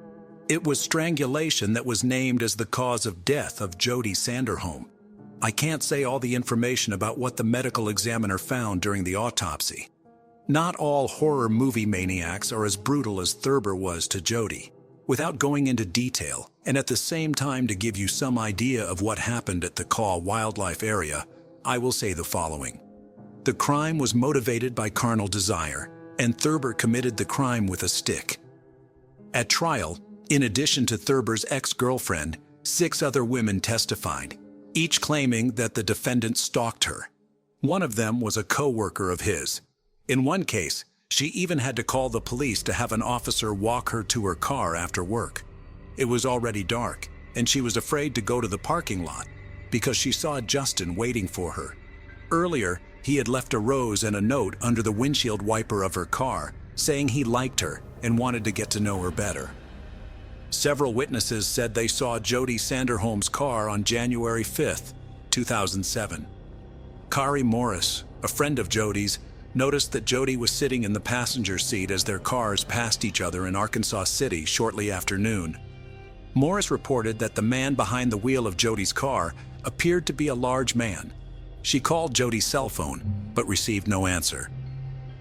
It was strangulation that was named as the cause of death of Jody Sanderholm. I can't say all the information about what the medical examiner found during the autopsy. Not all horror movie maniacs are as brutal as Thurber was to Jody. Without going into detail, and at the same time to give you some idea of what happened at the Caw Wildlife Area, I will say the following. The crime was motivated by carnal desire, and Thurber committed the crime with a stick. At trial, in addition to Thurber's ex-girlfriend, 6 other women testified, each claiming that the defendant stalked her. One of them was a co-worker of his. In one case, she even had to call the police to have an officer walk her to her car after work. It was already dark, and she was afraid to go to the parking lot because she saw Justin waiting for her. Earlier, he had left a rose and a note under the windshield wiper of her car, saying he liked her and wanted to get to know her better. Several witnesses said they saw Jody Sanderholm's car on January 5, 2007. Kari Morris, a friend of Jody's, noticed that Jody was sitting in the passenger seat as their cars passed each other in Arkansas City shortly after noon. Morris reported that the man behind the wheel of Jody's car appeared to be a large man. She called Jody's cell phone, but received no answer.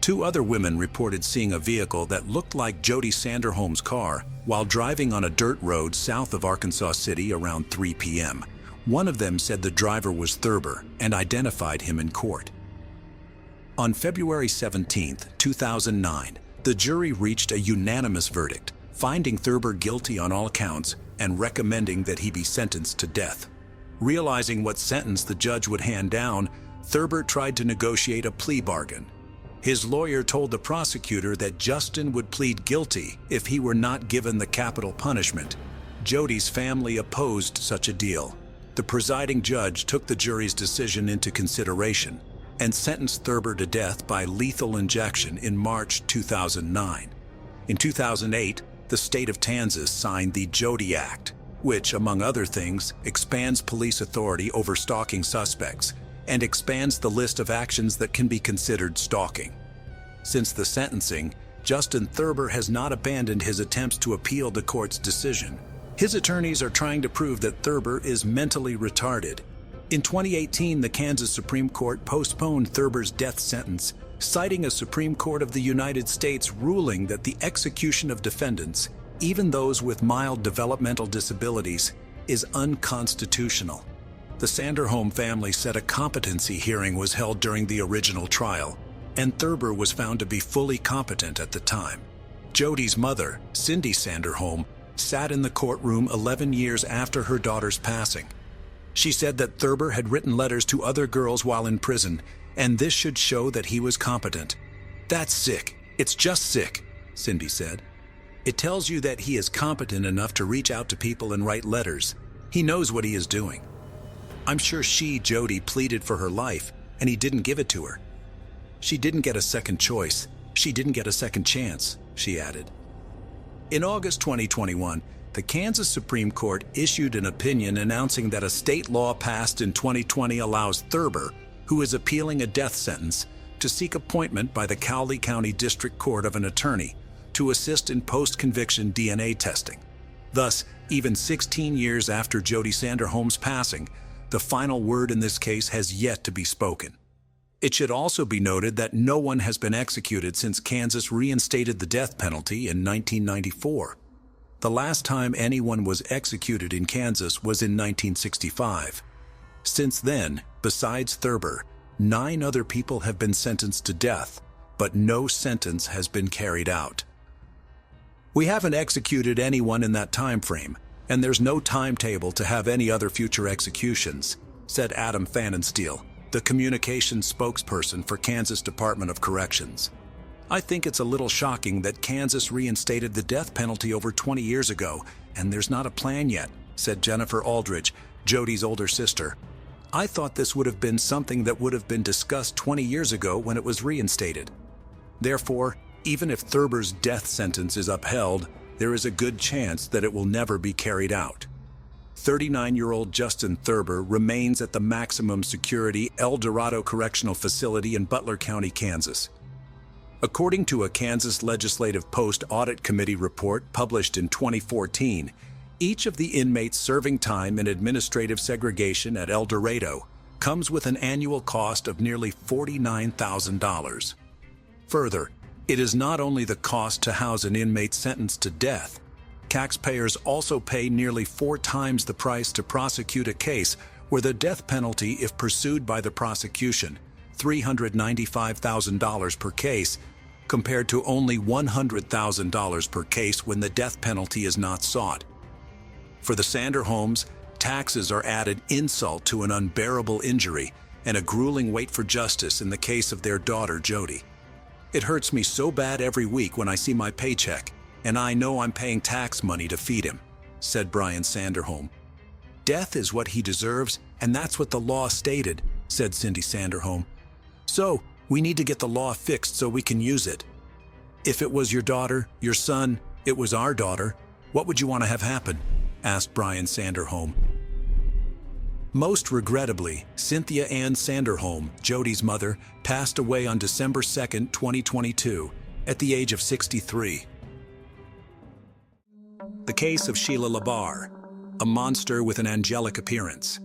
2 other women reported seeing a vehicle that looked like Jody Sanderholm's car while driving on a dirt road south of Arkansas City around 3 p.m. One of them said the driver was Thurber and identified him in court. On February 17, 2009, the jury reached a unanimous verdict, finding Thurber guilty on all counts and recommending that he be sentenced to death. Realizing what sentence the judge would hand down, Thurber tried to negotiate a plea bargain. His lawyer told the prosecutor that Justin would plead guilty if he were not given the capital punishment. Jody's family opposed such a deal. The presiding judge took the jury's decision into consideration and sentenced Thurber to death by lethal injection in March 2009. In 2008, the state of Kansas signed the Jody Act, which, among other things, expands police authority over stalking suspects and expands the list of actions that can be considered stalking. Since the sentencing, Justin Thurber has not abandoned his attempts to appeal the court's decision. His attorneys are trying to prove that Thurber is mentally retarded. In 2018, the Kansas Supreme Court postponed Thurber's death sentence, citing a Supreme Court of the United States ruling that the execution of defendants, even those with mild developmental disabilities, is unconstitutional. The Sanderholm family said a competency hearing was held during the original trial, and Thurber was found to be fully competent at the time. Jody's mother, Cindy Sanderholm, sat in the courtroom 11 years after her daughter's passing. She said that Thurber had written letters to other girls while in prison, and this should show that he was competent. "That's sick. It's just sick," Cindy said. "It tells you that he is competent enough to reach out to people and write letters. He knows what he is doing. I'm sure Jody, pleaded for her life, and he didn't give it to her. She didn't get a second choice. She didn't get a second chance," she added. In August 2021, the Kansas Supreme Court issued an opinion announcing that a state law passed in 2020 allows Thurber, who is appealing a death sentence, to seek appointment by the Cowley County District Court of an attorney to assist in post-conviction DNA testing. Thus, even 16 years after Jody Sanderholm's passing, the final word in this case has yet to be spoken. It should also be noted that no one has been executed since Kansas reinstated the death penalty in 1994. The last time anyone was executed in Kansas was in 1965. Since then, besides Thurber, 9 other people have been sentenced to death, but no sentence has been carried out. We haven't executed anyone in that time frame, and there's no timetable to have any other future executions, said Adam Pfannenstiel, the communications spokesperson for Kansas Department of Corrections. I think it's a little shocking that Kansas reinstated the death penalty over 20 years ago, and there's not a plan yet, said Jennifer Aldridge, Jody's older sister. I thought this would have been something that would have been discussed 20 years ago when it was reinstated. Therefore, even if Thurber's death sentence is upheld, there is a good chance that it will never be carried out. 39-year-old Justin Thurber remains at the maximum security El Dorado Correctional Facility in Butler County, Kansas. According to a Kansas Legislative Post Audit Committee report published in 2014, each of the inmates serving time in administrative segregation at El Dorado comes with an annual cost of nearly $49,000. Further, it is not only the cost to house an inmate sentenced to death. Taxpayers also pay nearly 4 times the price to prosecute a case where the death penalty, if pursued by the prosecution, $395,000 per case, compared to only $100,000 per case when the death penalty is not sought. For the Sanderholms, taxes are added insult to an unbearable injury and a grueling wait for justice in the case of their daughter, Jody. It hurts me so bad every week when I see my paycheck, and I know I'm paying tax money to feed him, said Brian Sanderholm. Death is what he deserves, and that's what the law stated, said Cindy Sanderholm. So, we need to get the law fixed so we can use it. If it was your daughter, your son, it was our daughter, what would you want to have happen? Asked Brian Sanderholm. Most regrettably, Cynthia Ann Sanderholm, Jody's mother, passed away on December 2, 2022, at the age of 63. The case of Sheila Labar, a monster with an angelic appearance.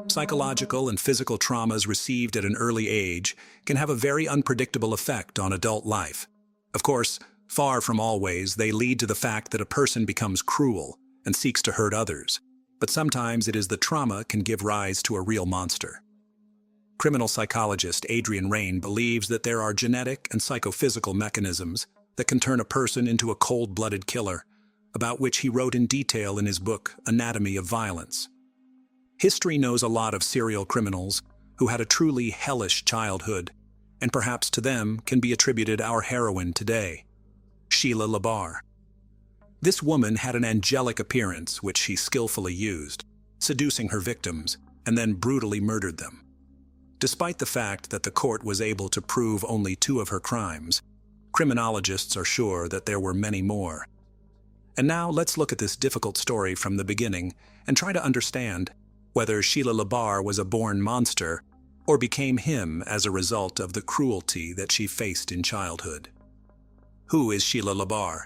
Psychological and physical traumas received at an early age can have a very unpredictable effect on adult life. Of course, far from always, they lead to the fact that a person becomes cruel and seeks to hurt others. But sometimes it is the trauma can give rise to a real monster. Criminal psychologist Adrian Rain believes that there are genetic and psychophysical mechanisms that can turn a person into a cold-blooded killer, about which he wrote in detail in his book, Anatomy of Violence. History knows a lot of serial criminals who had a truly hellish childhood, and perhaps to them can be attributed our heroine today, Sheila Labar. This woman had an angelic appearance which she skillfully used, seducing her victims and then brutally murdered them. Despite the fact that the court was able to prove only 2 of her crimes, criminologists are sure that there were many more. And now let's look at this difficult story from the beginning and try to understand whether Sheila Labar was a born monster or became him as a result of the cruelty that she faced in childhood. Who is Sheila Labar?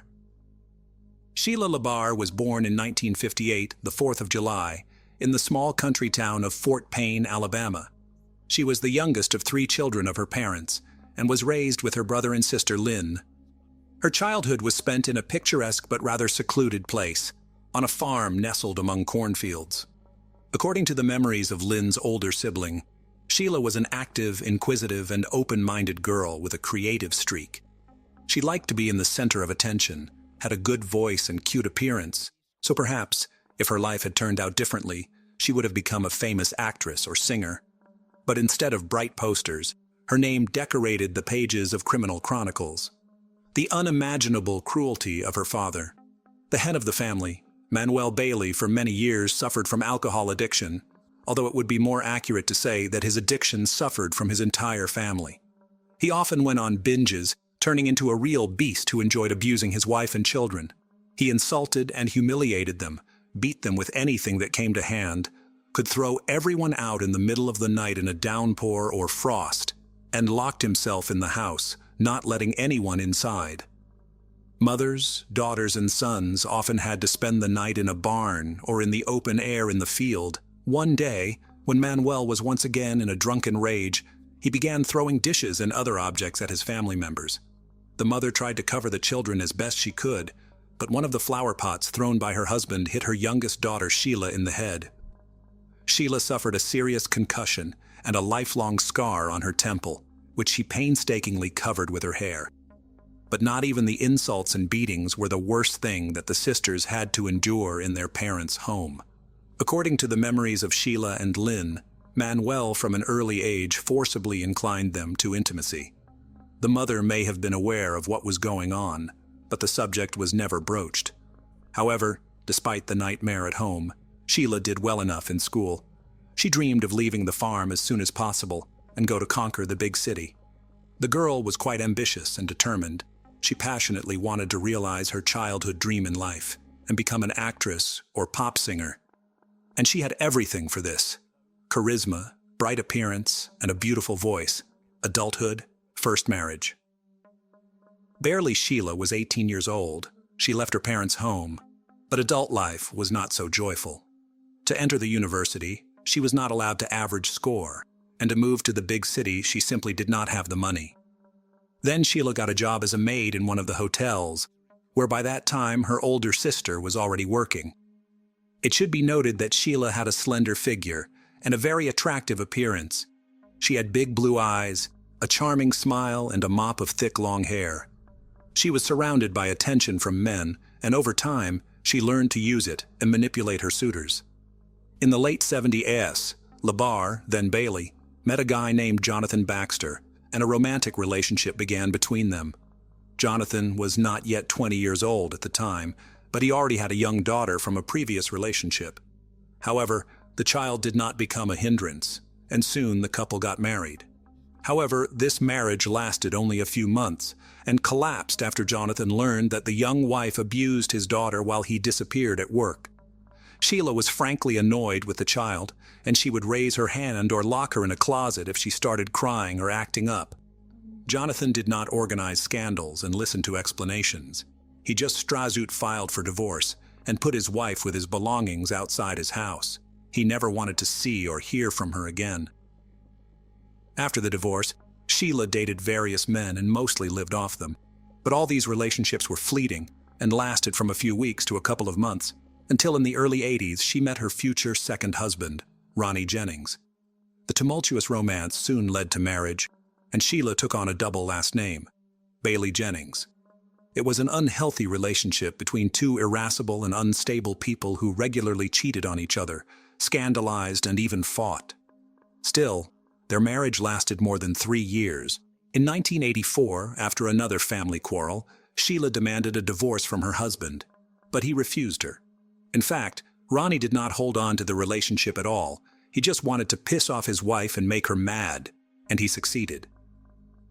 Sheila Labar was born in 1958, the 4th of July, in the small country town of Fort Payne, Alabama. She was the youngest of 3 children of her parents and was raised with her brother and sister Lynn. Her childhood was spent in a picturesque but rather secluded place, on a farm nestled among cornfields. According to the memories of Lynn's older sibling, Sheila was an active, inquisitive, and open-minded girl with a creative streak. She liked to be in the center of attention, had a good voice and cute appearance, so perhaps, if her life had turned out differently, she would have become a famous actress or singer. But instead of bright posters, her name decorated the pages of criminal chronicles. The unimaginable cruelty of her father. The head of the family, Manuel Bailey, for many years suffered from alcohol addiction, although it would be more accurate to say that his addiction suffered from his entire family. He often went on binges, turning into a real beast who enjoyed abusing his wife and children. He insulted and humiliated them, beat them with anything that came to hand, could throw everyone out in the middle of the night in a downpour or frost, and locked himself in the house, not letting anyone inside. Mothers, daughters, and sons often had to spend the night in a barn or in the open air in the field. One day, when Manuel was once again in a drunken rage, he began throwing dishes and other objects at his family members. The mother tried to cover the children as best she could, but one of the flower pots thrown by her husband hit her youngest daughter Sheila in the head. Sheila suffered a serious concussion and a lifelong scar on her temple, which she painstakingly covered with her hair. But not even the insults and beatings were the worst thing that the sisters had to endure in their parents' home. According to the memories of Sheila and Lynn, Manuel from an early age forcibly inclined them to intimacy. The mother may have been aware of what was going on, but the subject was never broached. However, despite the nightmare at home, Sheila did well enough in school. She dreamed of leaving the farm as soon as possible and go to conquer the big city. The girl was quite ambitious and determined. She passionately wanted to realize her childhood dream in life and become an actress or pop singer. And she had everything for this: charisma, bright appearance, and a beautiful voice. Adulthood, first marriage. Barely Sheila was 18 years old. She left her parents' home, but adult life was not so joyful. To enter the university, she was not allowed to average score, and to move to the big city, she simply did not have the money. Then Sheila got a job as a maid in one of the hotels, where by that time her older sister was already working. It should be noted that Sheila had a slender figure and a very attractive appearance. She had big blue eyes, a charming smile, and a mop of thick long hair. She was surrounded by attention from men, and over time, she learned to use it and manipulate her suitors. In the late 70s, LeBar, then Bailey, met a guy named Jonathan Baxter, and a romantic relationship began between them. Jonathan was not yet 20 years old at the time, but he already had a young daughter from a previous relationship. However, the child did not become a hindrance, and soon the couple got married. However, this marriage lasted only a few months and collapsed after Jonathan learned that the young wife abused his daughter while he disappeared at work. Sheila was frankly annoyed with the child, and she would raise her hand or lock her in a closet if she started crying or acting up. Jonathan did not organize scandals and listen to explanations. He just Strazoot filed for divorce and put his wife with his belongings outside his house. He never wanted to see or hear from her again. After the divorce, Sheila dated various men and mostly lived off them. But all these relationships were fleeting and lasted from a few weeks to a couple of months, until in the early 80s she met her future second husband, Ronnie Jennings. The tumultuous romance soon led to marriage, and Sheila took on a double last name, Bailey Jennings. It was an unhealthy relationship between two irascible and unstable people who regularly cheated on each other, scandalized, and even fought. Still, their marriage lasted more than 3 years. In 1984, after another family quarrel, Sheila demanded a divorce from her husband, but he refused her. In fact, Ronnie did not hold on to the relationship at all. He just wanted to piss off his wife and make her mad, and he succeeded.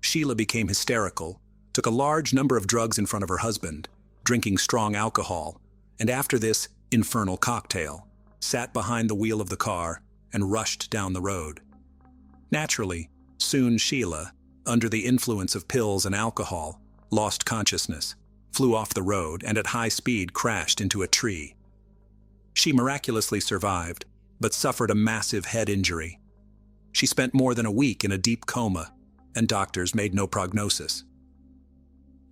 Sheila became hysterical, took a large number of drugs in front of her husband, drinking strong alcohol, and after this infernal cocktail, sat behind the wheel of the car and rushed down the road. Naturally, soon Sheila, under the influence of pills and alcohol, lost consciousness, flew off the road, and at high speed crashed into a tree. She miraculously survived, but suffered a massive head injury. She spent more than a week in a deep coma, and doctors made no prognosis.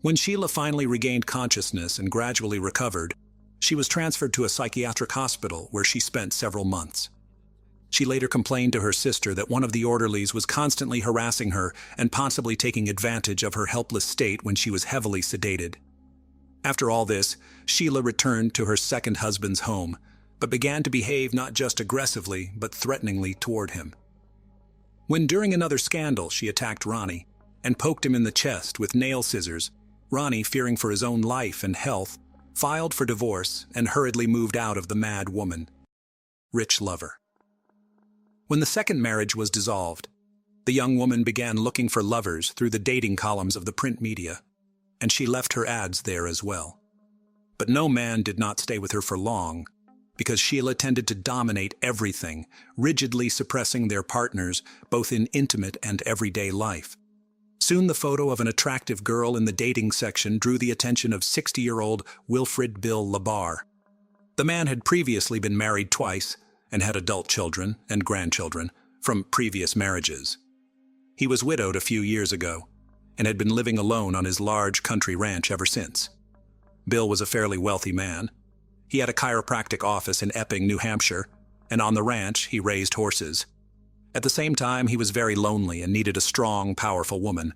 When Sheila finally regained consciousness and gradually recovered, she was transferred to a psychiatric hospital where she spent several months. She later complained to her sister that one of the orderlies was constantly harassing her and possibly taking advantage of her helpless state when she was heavily sedated. After all this, Sheila returned to her second husband's home, but began to behave not just aggressively, but threateningly toward him. When during another scandal she attacked Ronnie and poked him in the chest with nail scissors, Ronnie, fearing for his own life and health, filed for divorce and hurriedly moved out of the mad woman. Rich lover. When the second marriage was dissolved, the young woman began looking for lovers through the dating columns of the print media, and she left her ads there as well. But no man did not stay with her for long, because Sheila tended to dominate everything, rigidly suppressing their partners both in intimate and everyday life. Soon the photo of an attractive girl in the dating section drew the attention of 60-year-old Wilfred Bill LeBar. The man had previously been married twice and had adult children and grandchildren from previous marriages. He was widowed a few years ago and had been living alone on his large country ranch ever since. Bill was a fairly wealthy man. He had a chiropractic office in Epping, New Hampshire, and on the ranch he raised horses. At the same time, he was very lonely and needed a strong, powerful woman.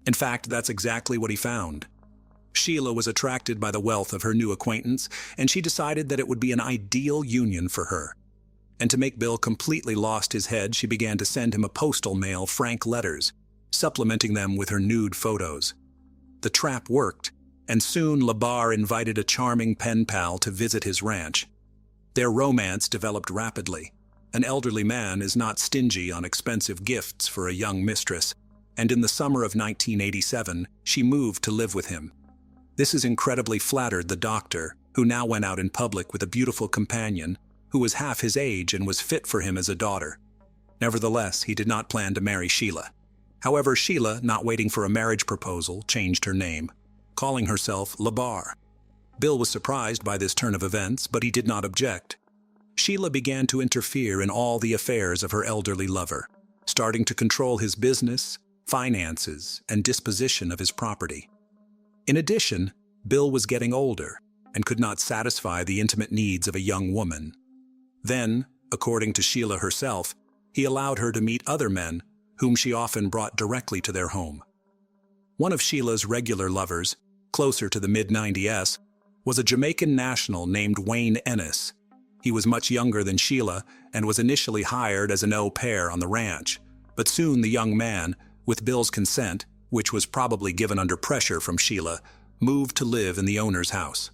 In fact, that's exactly what he found. Sheila was attracted by the wealth of her new acquaintance, and she decided that it would be an ideal union for her. And to make Bill completely lost his head, she began to send him a postal mail frank letters, supplementing them with her nude photos. The trap worked, and soon Labar invited a charming pen pal to visit his ranch. Their romance developed rapidly. An elderly man is not stingy on expensive gifts for a young mistress, and in the summer of 1987, she moved to live with him. This has incredibly flattered the doctor, who now went out in public with a beautiful companion who was half his age and was fit for him as a daughter. Nevertheless, he did not plan to marry Sheila. However, Sheila, not waiting for a marriage proposal, changed her name, calling herself Labar. Bill was surprised by this turn of events, but he did not object. Sheila began to interfere in all the affairs of her elderly lover, starting to control his business, finances, and disposition of his property. In addition, Bill was getting older and could not satisfy the intimate needs of a young woman. Then, according to Sheila herself, he allowed her to meet other men, whom she often brought directly to their home. One of Sheila's regular lovers, closer to the mid-90s, was a Jamaican national named Wayne Ennis. He was much younger than Sheila and was initially hired as an au pair on the ranch, but soon the young man, with Bill's consent, which was probably given under pressure from Sheila, moved to live in the owner's house.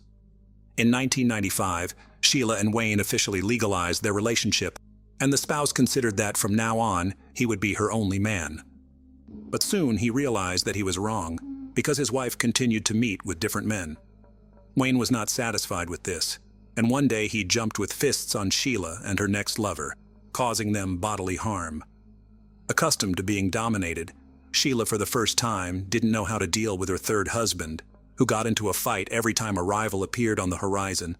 In 1995, Sheila and Wayne officially legalized their relationship, and the spouse considered that from now on, he would be her only man. But soon he realized that he was wrong, because his wife continued to meet with different men. Wayne was not satisfied with this, and one day he jumped with fists on Sheila and her next lover, causing them bodily harm. Accustomed to being dominated, Sheila for the first time didn't know how to deal with her third husband, who got into a fight every time a rival appeared on the horizon.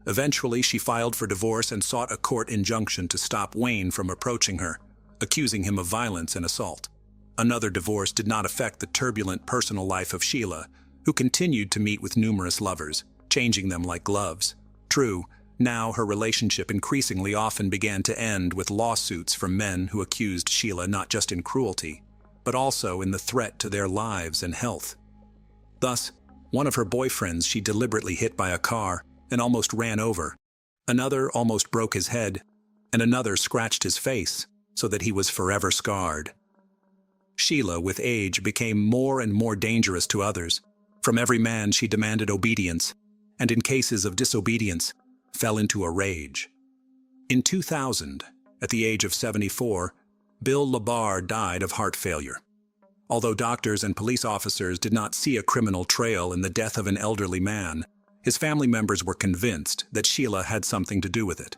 Eventually, she filed for divorce and sought a court injunction to stop Wayne from approaching her, accusing him of violence and assault. Another divorce did not affect the turbulent personal life of Sheila, who continued to meet with numerous lovers, changing them like gloves. True, now her relationship increasingly often began to end with lawsuits from men who accused Sheila not just in cruelty, but also in the threat to their lives and health. Thus, one of her boyfriends she deliberately hit by a car and almost ran over. Another almost broke his head, and another scratched his face so that he was forever scarred. Sheila, with age, became more and more dangerous to others. From every man she demanded obedience, and in cases of disobedience, fell into a rage. In 2000, at the age of 74, Bill Labar died of heart failure. Although doctors and police officers did not see a criminal trail in the death of an elderly man, his family members were convinced that Sheila had something to do with it.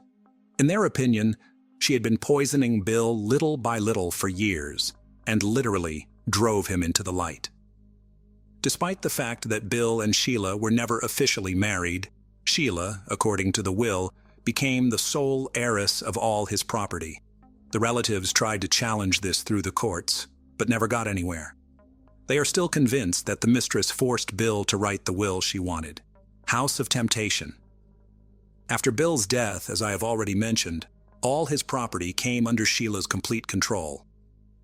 In their opinion, she had been poisoning Bill little by little for years, and literally drove him into the light. Despite the fact that Bill and Sheila were never officially married, Sheila, according to the will, became the sole heiress of all his property. The relatives tried to challenge this through the courts, but never got anywhere. They are still convinced that the mistress forced Bill to write the will she wanted. House of Temptation. After Bill's death, as I have already mentioned, all his property came under Sheila's complete control.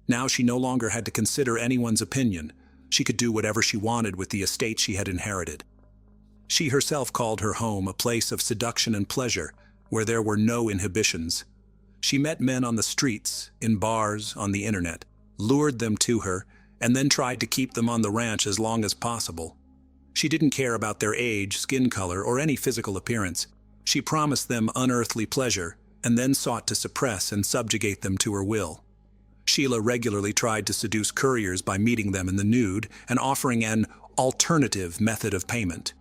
Now she no longer had to consider anyone's opinion. She could do whatever she wanted with the estate she had inherited. She herself called her home a place of seduction and pleasure, where there were no inhibitions. She met men on the streets, in bars, on the internet, lured them to her, and then tried to keep them on the ranch as long as possible. She didn't care about their age, skin color, or any physical appearance. She promised them unearthly pleasure, and then sought to suppress and subjugate them to her will. Sheila regularly tried to seduce couriers by meeting them in the nude and offering an alternative method of payment.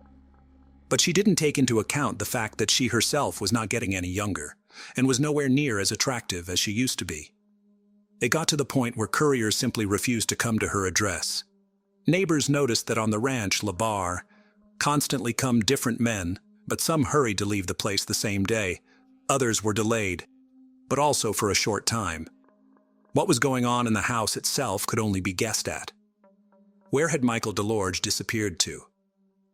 But she didn't take into account the fact that she herself was not getting any younger, and was nowhere near as attractive as she used to be. It got to the point where couriers simply refused to come to her address. Neighbors noticed that on the ranch, Labar, constantly come different men, but some hurried to leave the place the same day. Others were delayed, but also for a short time. What was going on in the house itself could only be guessed at. Where had Michael DeLorge disappeared to?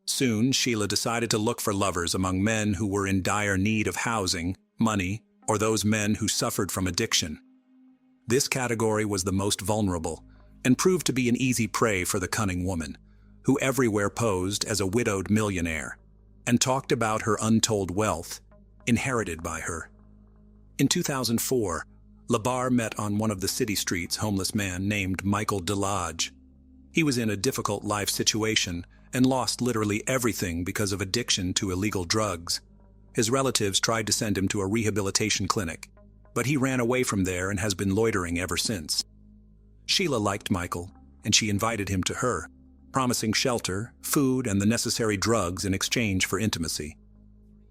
Soon, Sheila decided to look for lovers among men who were in dire need of housing, money, or those men who suffered from addiction. This category was the most vulnerable, and proved to be an easy prey for the cunning woman, who everywhere posed as a widowed millionaire, and talked about her untold wealth, inherited by her. In 2004, Labar met on one of the city streets homeless man named Michael Delage. He was in a difficult life situation and lost literally everything because of addiction to illegal drugs. His relatives tried to send him to a rehabilitation clinic, but he ran away from there and has been loitering ever since. Sheila liked Michael, and she invited him to her, promising shelter, food, and the necessary drugs in exchange for intimacy.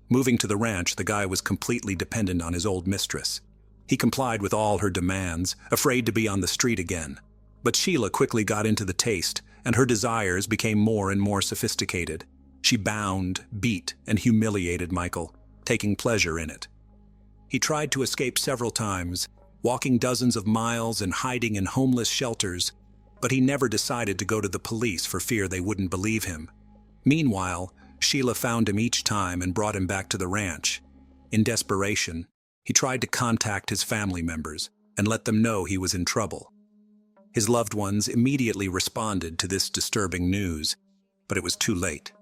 Moving to the ranch, the guy was completely dependent on his old mistress. He complied with all her demands, afraid to be on the street again. But Sheila quickly got into the taste, and her desires became more and more sophisticated. She bound, beat, and humiliated Michael, taking pleasure in it. He tried to escape several times, walking dozens of miles and hiding in homeless shelters, but he never decided to go to the police for fear they wouldn't believe him. Meanwhile, Sheila found him each time and brought him back to the ranch. In desperation, he tried to contact his family members and let them know he was in trouble. His loved ones immediately responded to this disturbing news, but it was too late.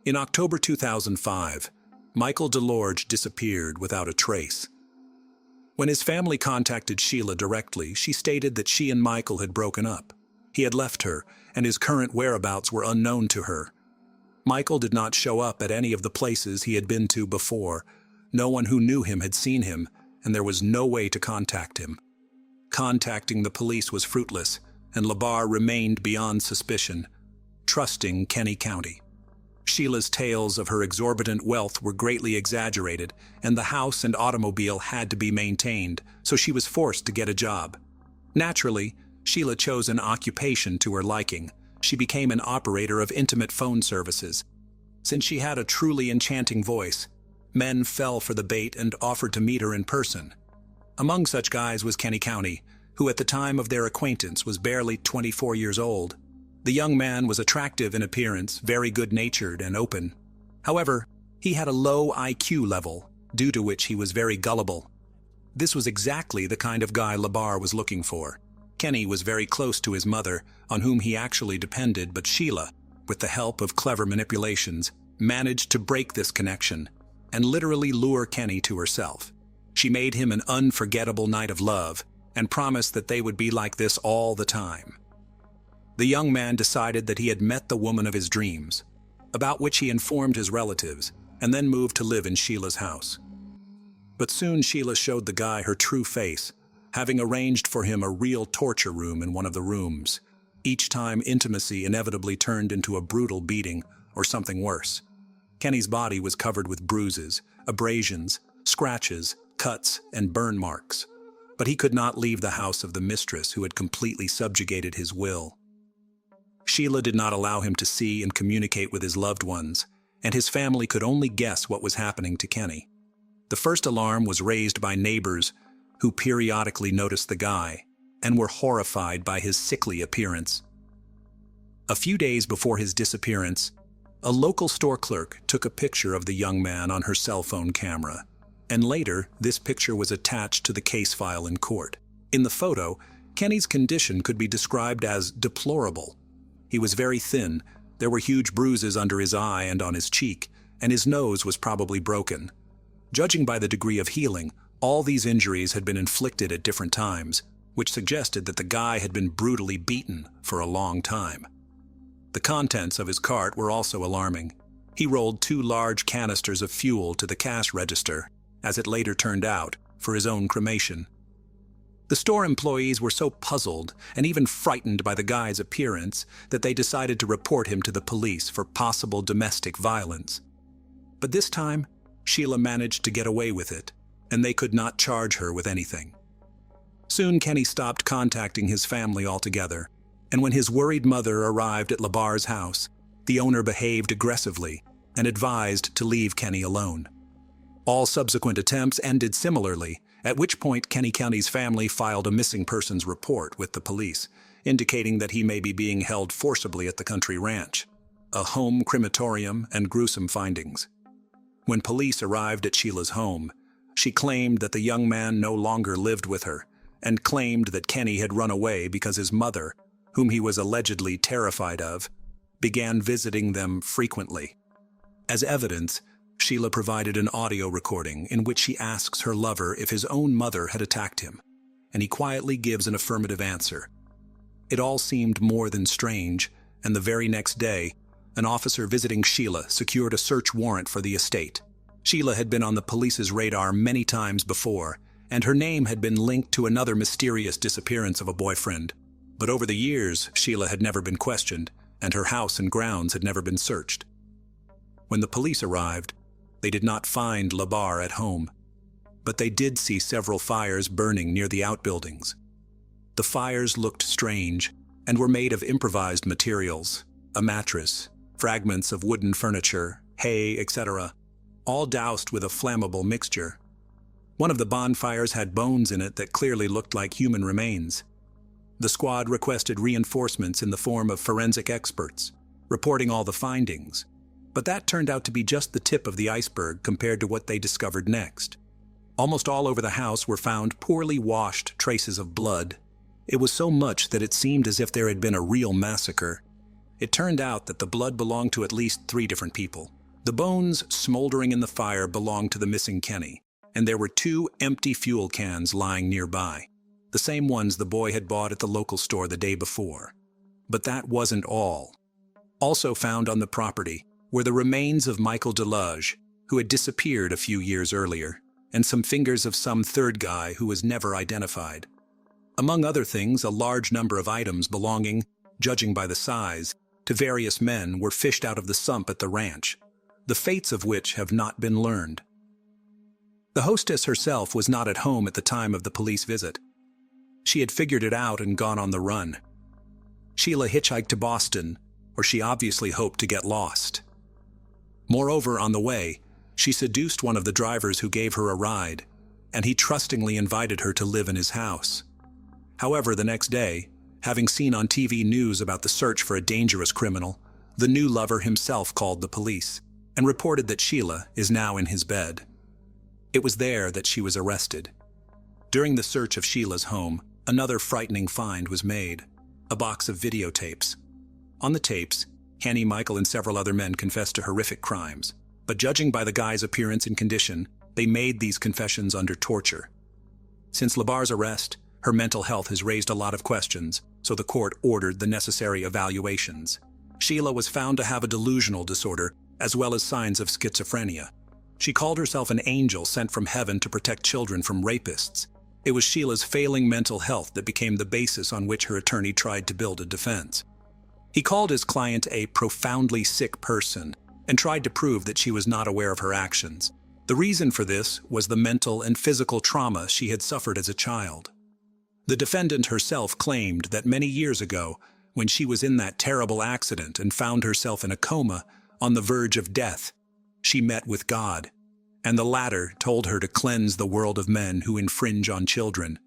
In October 2005, Michael Delage disappeared without a trace. When his family contacted Sheila directly, she stated that she and Michael had broken up. He had left her, and his current whereabouts were unknown to her. Michael did not show up at any of the places he had been to before. No one who knew him had seen him, and there was no way to contact him. Contacting the police was fruitless, and Labar remained beyond suspicion, trusting Kenny County. Sheila's tales of her exorbitant wealth were greatly exaggerated, and the house and automobile had to be maintained, so she was forced to get a job. Naturally, Sheila chose an occupation to her liking. She became an operator of intimate phone services. Since she had a truly enchanting voice, men fell for the bait and offered to meet her in person. Among such guys was Kenny County, who at the time of their acquaintance was barely 24 years old. The young man was attractive in appearance, very good-natured and open. However, he had a low IQ level, due to which he was very gullible. This was exactly the kind of guy Labar was looking for. Kenny was very close to his mother, on whom he actually depended, but Sheila, with the help of clever manipulations, managed to break this connection and literally lure Kenny to herself. She made him an unforgettable night of love and promised that they would be like this all the time. The young man decided that he had met the woman of his dreams, about which he informed his relatives, and then moved to live in Sheila's house. But soon Sheila showed the guy her true face, having arranged for him a real torture room in one of the rooms. Each time, intimacy inevitably turned into a brutal beating or something worse. Kenny's body was covered with bruises, abrasions, scratches, cuts, and burn marks. But he could not leave the house of the mistress who had completely subjugated his will. Sheila did not allow him to see and communicate with his loved ones, and his family could only guess what was happening to Kenny. The first alarm was raised by neighbors who periodically noticed the guy and were horrified by his sickly appearance. A few days before his disappearance, a local store clerk took a picture of the young man on her cell phone camera, and later this picture was attached to the case file in court. In the photo, Kenny's condition could be described as deplorable. He was very thin, there were huge bruises under his eye and on his cheek, and his nose was probably broken. Judging by the degree of healing, all these injuries had been inflicted at different times, which suggested that the guy had been brutally beaten for a long time. The contents of his cart were also alarming. He rolled 2 large canisters of fuel to the cash register, as it later turned out, for his own cremation. The store employees were so puzzled and even frightened by the guy's appearance that they decided to report him to the police for possible domestic violence. But this time, Sheila managed to get away with it, and they could not charge her with anything. Soon Kenny stopped contacting his family altogether, and when his worried mother arrived at Labar's house, the owner behaved aggressively and advised to leave Kenny alone. All subsequent attempts ended similarly, at which point Kenny County's family filed a missing persons report with the police, indicating that he may be being held forcibly at the country ranch. a home crematorium, and gruesome findings. When police arrived at Sheila's home, she claimed that the young man no longer lived with her, and claimed that Kenny had run away because his mother, whom he was allegedly terrified of, began visiting them frequently. As evidence, Sheila provided an audio recording in which she asks her lover if his own mother had attacked him, and he quietly gives an affirmative answer. It all seemed more than strange, and the very next day, an officer visiting Sheila secured a search warrant for the estate. Sheila had been on the police's radar many times before, and her name had been linked to another mysterious disappearance of a boyfriend. But over the years, Sheila had never been questioned, and her house and grounds had never been searched. When the police arrived, they did not find Labar at home, but they did see several fires burning near the outbuildings. The fires looked strange and were made of improvised materials, a mattress, fragments of wooden furniture, hay, etc., all doused with a flammable mixture. One of the bonfires had bones in it that clearly looked like human remains. The squad requested reinforcements in the form of forensic experts, reporting all the findings, but that turned out to be just the tip of the iceberg compared to what they discovered next. Almost all over the house were found poorly washed traces of blood. It was so much that it seemed as if there had been a real massacre. It turned out that the blood belonged to at least 3 different people. The bones smoldering in the fire belonged to the missing Kenny, and there were 2 empty fuel cans lying nearby, the same ones the boy had bought at the local store the day before. But that wasn't all. Also found on the property were the remains of Michael Delage, who had disappeared a few years earlier, and some fingers of some third guy who was never identified. Among other things, a large number of items belonging, judging by the size, to various men were fished out of the sump at the ranch, the fates of which have not been learned. The hostess herself was not at home at the time of the police visit. She had figured it out and gone on the run. Sheila hitchhiked to Boston, where she obviously hoped to get lost. Moreover, on the way, she seduced one of the drivers who gave her a ride, and he trustingly invited her to live in his house. However, the next day, having seen on TV news about the search for a dangerous criminal, the new lover himself called the police and reported that Sheila is now in his bed. It was there that she was arrested. During the search of Sheila's home, another frightening find was made: a box of videotapes. On the tapes, Kenny, Michael, and several other men confessed to horrific crimes, but judging by the guy's appearance and condition, they made these confessions under torture. Since Labar's arrest, her mental health has raised a lot of questions, so the court ordered the necessary evaluations. Sheila was found to have a delusional disorder, as well as signs of schizophrenia. She called herself an angel sent from heaven to protect children from rapists. It was Sheila's failing mental health that became the basis on which her attorney tried to build a defense. He called his client a profoundly sick person and tried to prove that she was not aware of her actions. The reason for this was the mental and physical trauma she had suffered as a child. The defendant herself claimed that many years ago, when she was in that terrible accident and found herself in a coma on the verge of death, she met with God, and the latter told her to cleanse the world of men who infringe on children.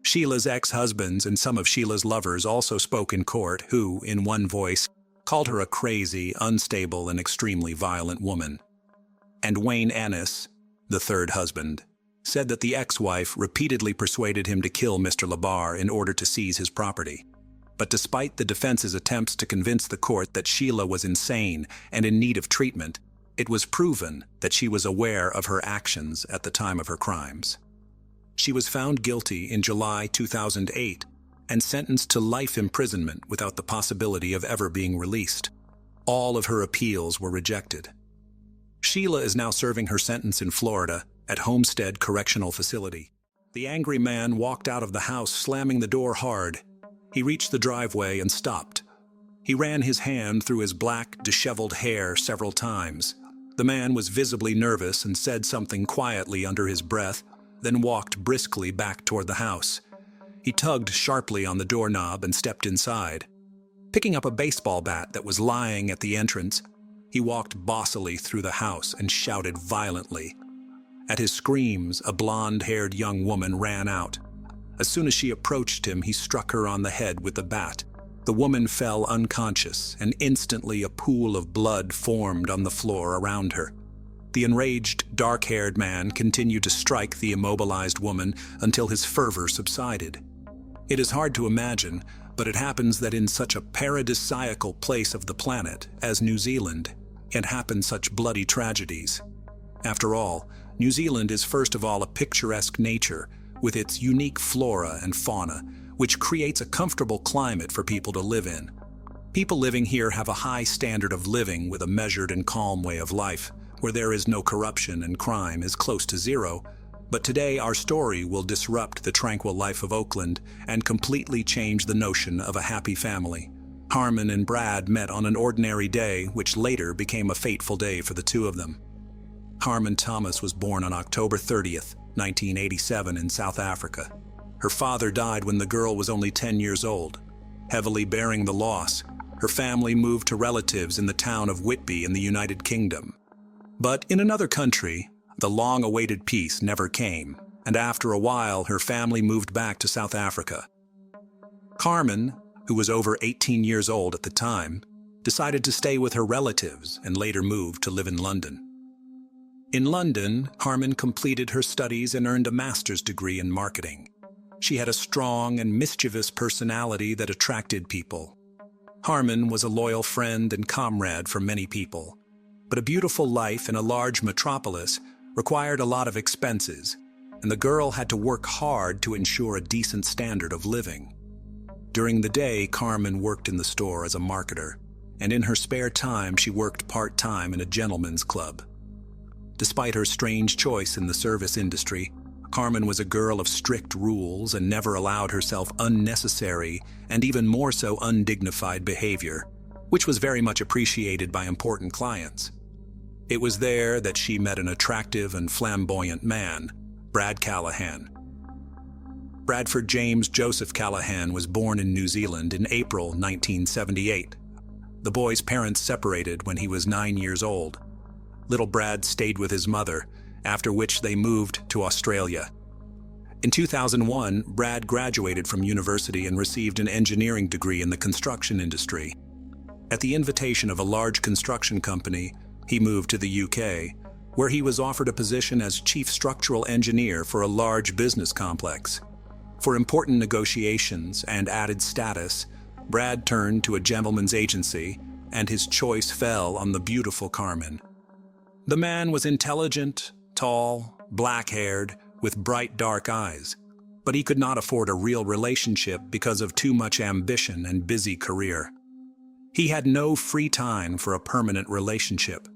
Sheila's ex-husbands and some of Sheila's lovers also spoke in court, who, in one voice, called her a crazy, unstable, and extremely violent woman. And Wayne Ennis, the third husband, said that the ex-wife repeatedly persuaded him to kill Mr. Labar in order to seize his property. But despite the defense's attempts to convince the court that Sheila was insane and in need of treatment, it was proven that she was aware of her actions at the time of her crimes. She was found guilty in July 2008 and sentenced to life imprisonment without the possibility of ever being released. All of her appeals were rejected. Sheila is now serving her sentence in Florida at Homestead Correctional Facility. The angry man walked out of the house, slamming the door hard. He reached the driveway and stopped. He ran his hand through his black, disheveled hair several times. The man was visibly nervous and said something quietly under his breath, then walked briskly back toward the house. He tugged sharply on the doorknob and stepped inside. Picking up a baseball bat that was lying at the entrance, he walked bossily through the house and shouted violently. At his screams, a blonde-haired young woman ran out. As soon as she approached him, he struck her on the head with the bat. The woman fell unconscious, and instantly a pool of blood formed on the floor around her. The enraged, dark-haired man continued to strike the immobilized woman until his fervor subsided. It is hard to imagine, but it happens that in such a paradisiacal place of the planet as New Zealand, it happen such bloody tragedies. After all, New Zealand is first of all a picturesque nature with its unique flora and fauna, which creates a comfortable climate for people to live in. People living here have a high standard of living with a measured and calm way of life, where there is no corruption and crime is close to zero. But today our story will disrupt the tranquil life of Oakland and completely change the notion of a happy family. Carmen and Brad met on an ordinary day, which later became a fateful day for the two of them. Carmen Thomas was born on October 30th, 1987 in South Africa. Her father died when the girl was only 10 years old. Heavily bearing the loss, her family moved to relatives in the town of Whitby in the United Kingdom. But in another country, the long-awaited peace never came, and after a while her family moved back to South Africa. Carmen, who was over 18 years old at the time, decided to stay with her relatives and later moved to live in London. In London, Carmen completed her studies and earned a master's degree in marketing. She had a strong and mischievous personality that attracted people. Carmen was a loyal friend and comrade for many people, but a beautiful life in a large metropolis required a lot of expenses, and the girl had to work hard to ensure a decent standard of living. During the day, Carmen worked in the store as a marketer, and in her spare time she worked part-time in a gentleman's club. Despite her strange choice in the service industry, Carmen was a girl of strict rules and never allowed herself unnecessary and even more so undignified behavior, which was very much appreciated by important clients. It was there that she met an attractive and flamboyant man, Brad Callahan. Bradford James Joseph Callahan was born in New Zealand in April 1978. The boy's parents separated when he was 9 years old. Little Brad stayed with his mother, after which they moved to Australia. In 2001, Brad graduated from university and received an engineering degree in the construction industry. At the invitation of a large construction company, he moved to the UK, where he was offered a position as chief structural engineer for a large business complex. For important negotiations and added status, Brad turned to a gentleman's agency, and his choice fell on the beautiful Carmen. The man was intelligent, tall, black-haired, with bright dark eyes, but he could not afford a real relationship because of too much ambition and busy career. He had no free time for a permanent relationship.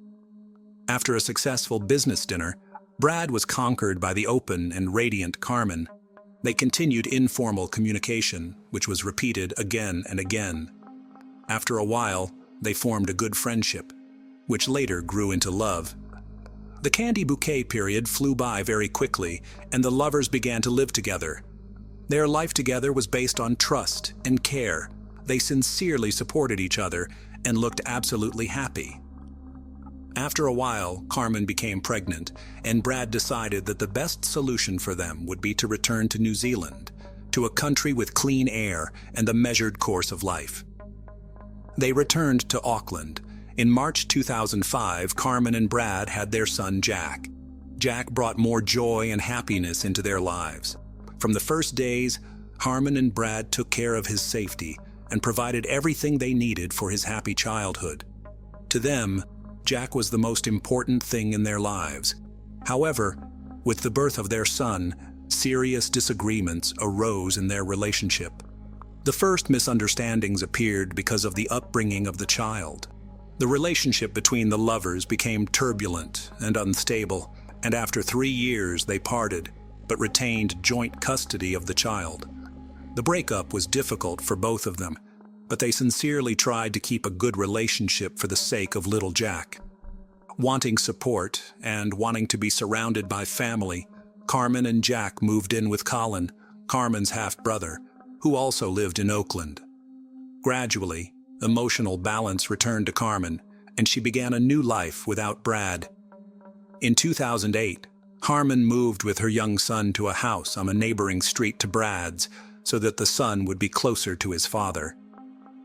After a successful business dinner, Brad was conquered by the open and radiant Carmen. They continued informal communication, which was repeated again and again. After a while, they formed a good friendship, which later grew into love. The candy bouquet period flew by very quickly, and the lovers began to live together. Their life together was based on trust and care. They sincerely supported each other and looked absolutely happy. After a while, Carmen became pregnant, and Brad decided that the best solution for them would be to return to New Zealand, to a country with clean air and a measured course of life. They returned to Auckland. In March 2005, Carmen and Brad had their son Jack. Jack brought more joy and happiness into their lives. From the first days, Carmen and Brad took care of his safety and provided everything they needed for his happy childhood. To them, Jack was the most important thing in their lives. However, with the birth of their son, serious disagreements arose in their relationship. The first misunderstandings appeared because of the upbringing of the child. The relationship between the lovers became turbulent and unstable, and after 3 years they parted, but retained joint custody of the child. The breakup was difficult for both of them, but they sincerely tried to keep a good relationship for the sake of little Jack. Wanting support and wanting to be surrounded by family, Carmen and Jack moved in with Colin, Carmen's half-brother, who also lived in Oakland. Gradually, emotional balance returned to Carmen, and she began a new life without Brad. In 2008, Carmen moved with her young son to a house on a neighboring street to Brad's so that the son would be closer to his father.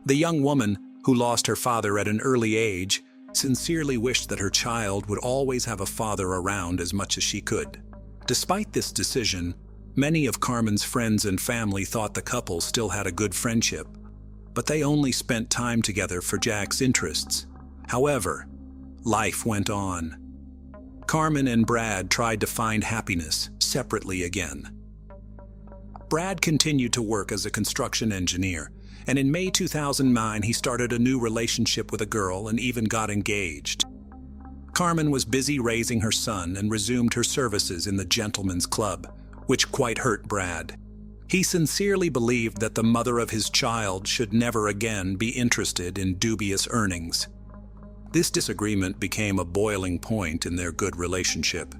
The young woman, who lost her father at an early age, sincerely wished that her child would always have a father around as much as she could. Despite this decision, many of Carmen's friends and family thought the couple still had a good friendship, but they only spent time together for Jack's interests. However, life went on. Carmen and Brad tried to find happiness separately again. Brad continued to work as a construction engineer, and in May 2009 he started a new relationship with a girl and even got engaged. Carmen was busy raising her son and resumed her services in the gentleman's club, which quite hurt Brad. He sincerely believed that the mother of his child should never again be interested in dubious earnings. This disagreement became a boiling point in their good relationship.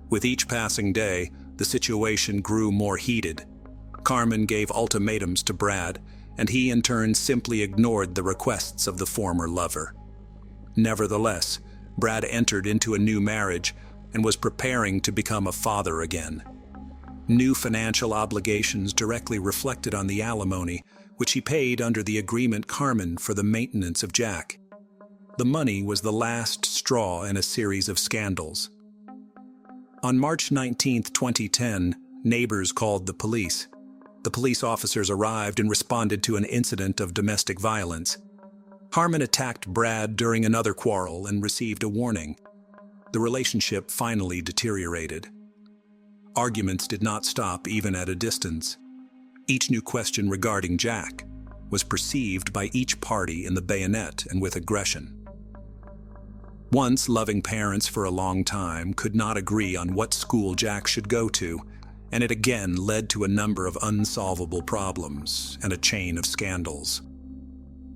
With each passing day, the situation grew more heated. Carmen gave ultimatums to Brad, and he in turn simply ignored the requests of the former lover. Nevertheless, Brad entered into a new marriage and was preparing to become a father again. New financial obligations directly reflected on the alimony, which he paid under the agreement Carmen for the maintenance of Jack. The money was the last straw in a series of scandals. On March 19, 2010, neighbors called the police. The police officers arrived and responded to an incident of domestic violence. Carmen attacked Brad during another quarrel and received a warning. The relationship finally deteriorated. Arguments did not stop even at a distance. Each new question regarding Jack was perceived by each party in the bayonet and with aggression. Once loving parents for a long time could not agree on what school Jack should go to, and it again led to a number of unsolvable problems and a chain of scandals.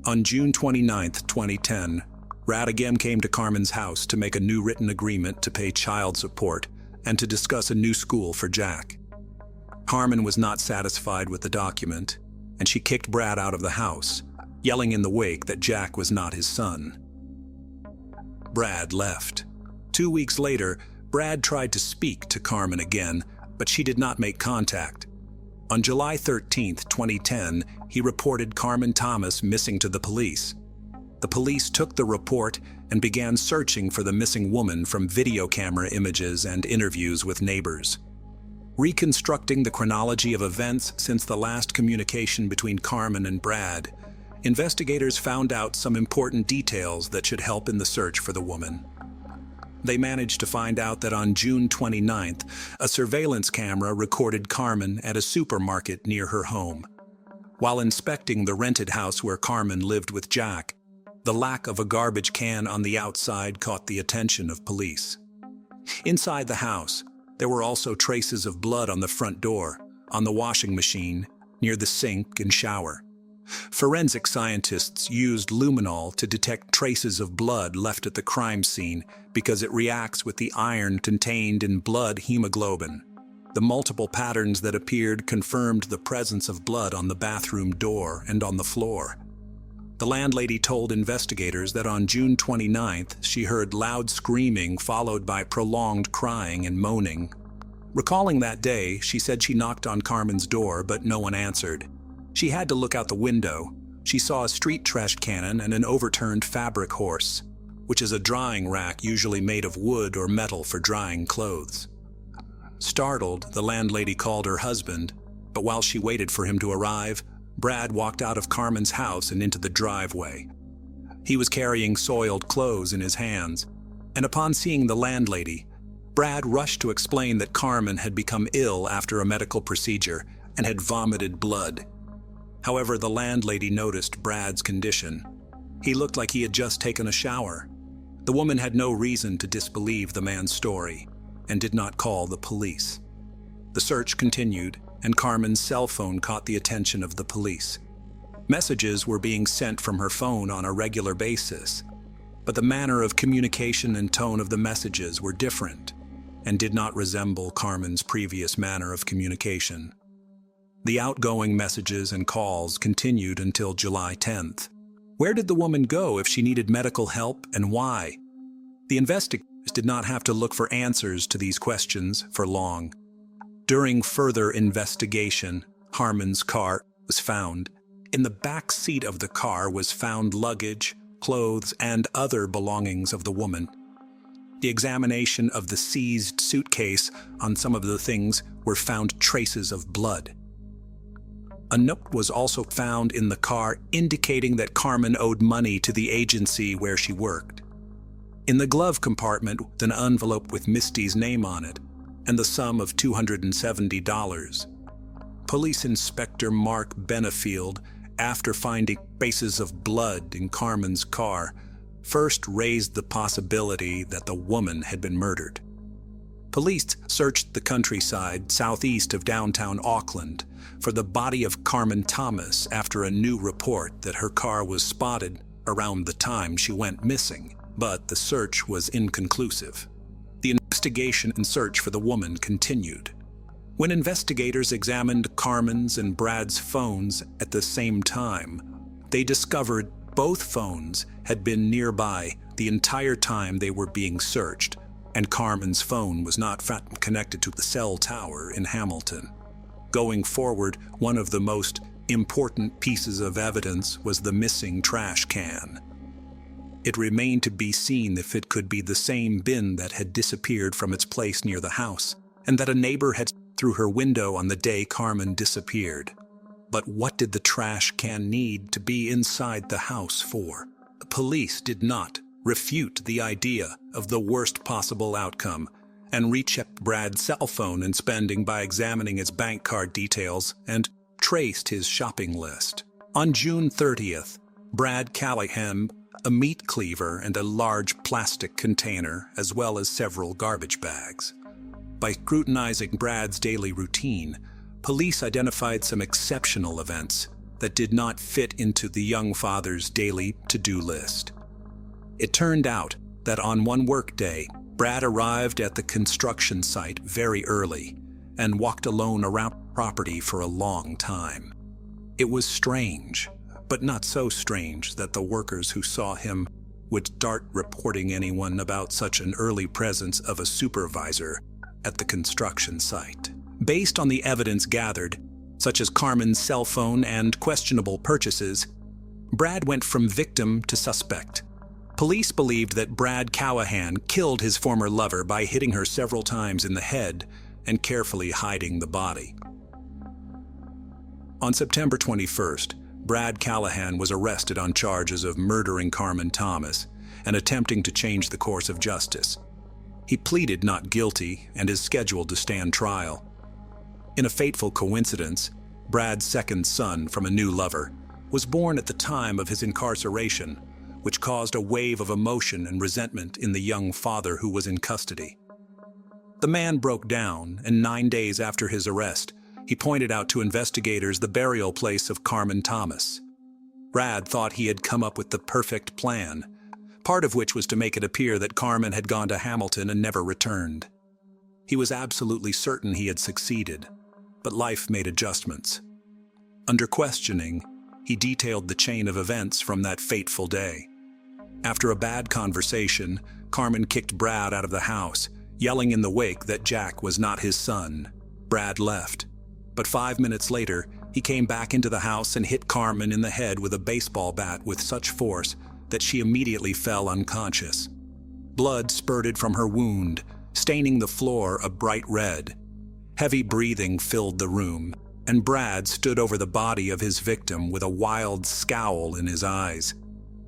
On June 29, 2010, Brad again came to Carmen's house to make a new written agreement to pay child support and to discuss a new school for Jack. Carmen was not satisfied with the document, and she kicked Brad out of the house, yelling in the wake that Jack was not his son. Brad left. 2 weeks later, Brad tried to speak to Carmen again, but she did not make contact. On July 13, 2010, he reported Carmen Thomas missing to the police. The police took the report and began searching for the missing woman from video camera images and interviews with neighbors. Reconstructing the chronology of events since the last communication between Carmen and Brad, investigators found out some important details that should help in the search for the woman. They managed to find out that on June 29th, a surveillance camera recorded Carmen at a supermarket near her home. While inspecting the rented house where Carmen lived with Jack, the lack of a garbage can on the outside caught the attention of police. Inside the house, there were also traces of blood on the front door, on the washing machine, near the sink and shower. Forensic scientists used luminol to detect traces of blood left at the crime scene because it reacts with the iron contained in blood hemoglobin. The multiple patterns that appeared confirmed the presence of blood on the bathroom door and on the floor. The landlady told investigators that on June 29th, she heard loud screaming followed by prolonged crying and moaning. Recalling that day, she said she knocked on Carmen's door, but no one answered. She had to look out the window. She saw a street trash cannon and an overturned fabric horse, which is a drying rack usually made of wood or metal for drying clothes. Startled, the landlady called her husband, but while she waited for him to arrive, Brad walked out of Carmen's house and into the driveway. He was carrying soiled clothes in his hands, and upon seeing the landlady, Brad rushed to explain that Carmen had become ill after a medical procedure and had vomited blood. However, the landlady noticed Brad's condition. He looked like he had just taken a shower. The woman had no reason to disbelieve the man's story and did not call the police. The search continued, and Carmen's cell phone caught the attention of the police. Messages were being sent from her phone on a regular basis, but the manner of communication and tone of the messages were different and did not resemble Carmen's previous manner of communication. The outgoing messages and calls continued until July 10th. Where did the woman go if she needed medical help, and why? The investigators did not have to look for answers to these questions for long. During further investigation, Carmen's car was found In the back seat of the car was found luggage, clothes, and other belongings of the woman. The examination of the seized suitcase on some of the things were found traces of blood. A note was also found in the car indicating that Carmen owed money to the agency where she worked. In the glove compartment was an envelope with Misty's name on it and the sum of $270. Police Inspector Mark Benefield, after finding traces of blood in Carmen's car, first raised the possibility that the woman had been murdered. Police searched the countryside southeast of downtown Auckland for the body of Carmen Thomas after a new report that her car was spotted around the time she went missing, but the search was inconclusive. The investigation and search for the woman continued. When investigators examined Carmen's and Brad's phones at the same time, they discovered both phones had been nearby the entire time they were being searched, and Carmen's phone was not connected to the cell tower in Hamilton. Going forward, one of the most important pieces of evidence was the missing trash can. It remained to be seen if it could be the same bin that had disappeared from its place near the house, and that a neighbor had through her window on the day Carmen disappeared. But what did the trash can need to be inside the house for? The police did not refute the idea of the worst possible outcome and rechecked Brad's cell phone and spending by examining his bank card details and traced his shopping list. On June 30th, Brad Callahan, a meat cleaver and a large plastic container, as well as several garbage bags. By scrutinizing Brad's daily routine, police identified some exceptional events that did not fit into the young father's daily to-do list. It turned out that on one workday, Brad arrived at the construction site very early and walked alone around the property for a long time. It was strange, but not so strange that the workers who saw him would start reporting anyone about such an early presence of a supervisor at the construction site. Based on the evidence gathered, such as Carmen's cell phone and questionable purchases, Brad went from victim to suspect. Police believed that Brad Callahan killed his former lover by hitting her several times in the head and carefully hiding the body. On September 21st, Brad Callahan was arrested on charges of murdering Carmen Thomas and attempting to change the course of justice. He pleaded not guilty and is scheduled to stand trial. In a fateful coincidence, Brad's second son from a new lover was born at the time of his incarceration, which caused a wave of emotion and resentment in the young father who was in custody. The man broke down, and 9 days after his arrest, he pointed out to investigators the burial place of Carmen Thomas. Brad thought he had come up with the perfect plan, part of which was to make it appear that Carmen had gone to Hamilton and never returned. He was absolutely certain he had succeeded, but life made adjustments. Under questioning, he detailed the chain of events from that fateful day. After a bad conversation, Carmen kicked Brad out of the house, yelling in the wake that Jack was not his son. Brad left, but 5 minutes later, he came back into the house and hit Carmen in the head with a baseball bat with such force that she immediately fell unconscious. Blood spurted from her wound, staining the floor a bright red. Heavy breathing filled the room, and Brad stood over the body of his victim with a wild scowl in his eyes.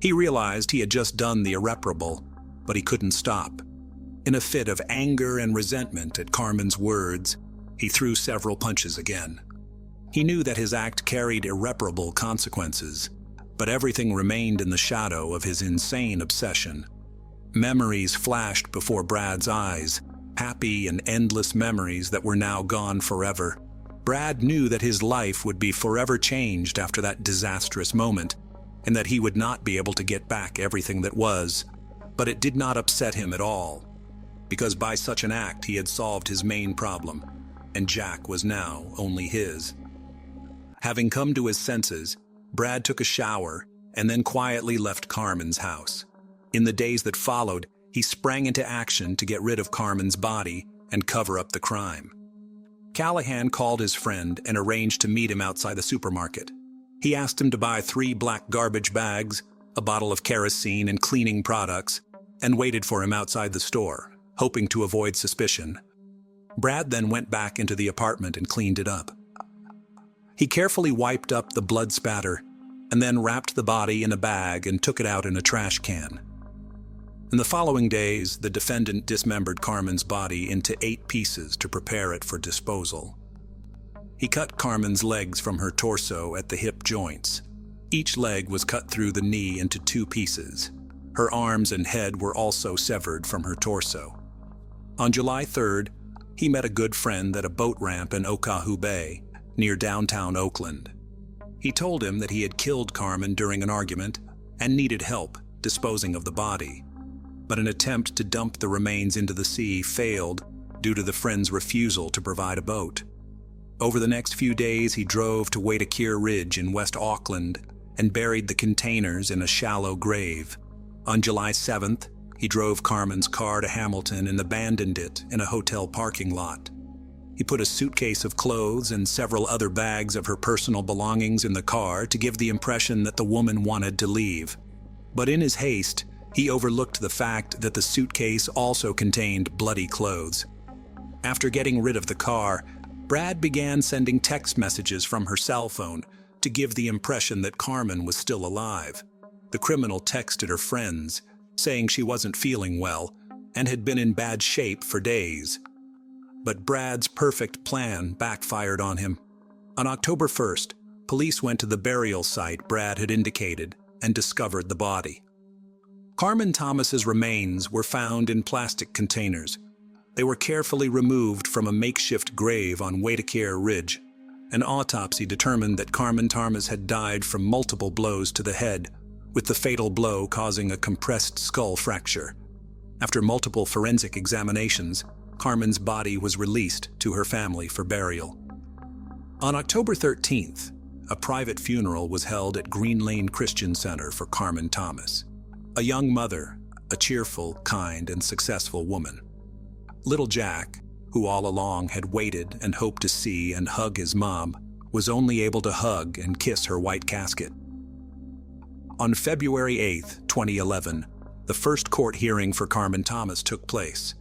He realized he had just done the irreparable, but he couldn't stop. In a fit of anger and resentment at Carmen's words, he threw several punches again. He knew that his act carried irreparable consequences, but everything remained in the shadow of his insane obsession. Memories flashed before Brad's eyes, happy and endless memories that were now gone forever. Brad knew that his life would be forever changed after that disastrous moment, and that he would not be able to get back everything that was, but it did not upset him at all, because by such an act he had solved his main problem, and Jack was now only his. Having come to his senses, Brad took a shower and then quietly left Carmen's house. In the days that followed, he sprang into action to get rid of Carmen's body and cover up the crime. Callahan called his friend and arranged to meet him outside the supermarket. He asked him to buy 3 black garbage bags, a bottle of kerosene and cleaning products, and waited for him outside the store, hoping to avoid suspicion. Brad then went back into the apartment and cleaned it up. He carefully wiped up the blood spatter and then wrapped the body in a bag and took it out in a trash can. In the following days, the defendant dismembered Carmen's body into 8 pieces to prepare it for disposal. He cut Carmen's legs from her torso at the hip joints. Each leg was cut through the knee into 2 pieces. Her arms and head were also severed from her torso. On July 3rd, he met a good friend at a boat ramp in Okahu Bay, near downtown Oakland. He told him that he had killed Carmen during an argument and needed help disposing of the body. But an attempt to dump the remains into the sea failed due to the friend's refusal to provide a boat. Over the next few days, he drove to Waitakere Ridge in West Auckland and buried the containers in a shallow grave. On July 7th, he drove Carmen's car to Hamilton and abandoned it in a hotel parking lot. He put a suitcase of clothes and several other bags of her personal belongings in the car to give the impression that the woman wanted to leave. But in his haste, he overlooked the fact that the suitcase also contained bloody clothes. After getting rid of the car, Brad began sending text messages from her cell phone to give the impression that Carmen was still alive. The criminal texted her friends, saying she wasn't feeling well and had been in bad shape for days. But Brad's perfect plan backfired on him. On October 1st, police went to the burial site Brad had indicated and discovered the body. Carmen Thomas's remains were found in plastic containers. They were carefully removed from a makeshift grave on Waitakere Ridge. An autopsy determined that Carmen Thomas had died from multiple blows to the head, with the fatal blow causing a compressed skull fracture. After multiple forensic examinations, Carmen's body was released to her family for burial. On October 13th, a private funeral was held at Green Lane Christian Center for Carmen Thomas, a young mother, a cheerful, kind, and successful woman. Little Jack, who all along had waited and hoped to see and hug his mom, was only able to hug and kiss her white casket. On February 8, 2011, the first court hearing for Carmen Thomas took place.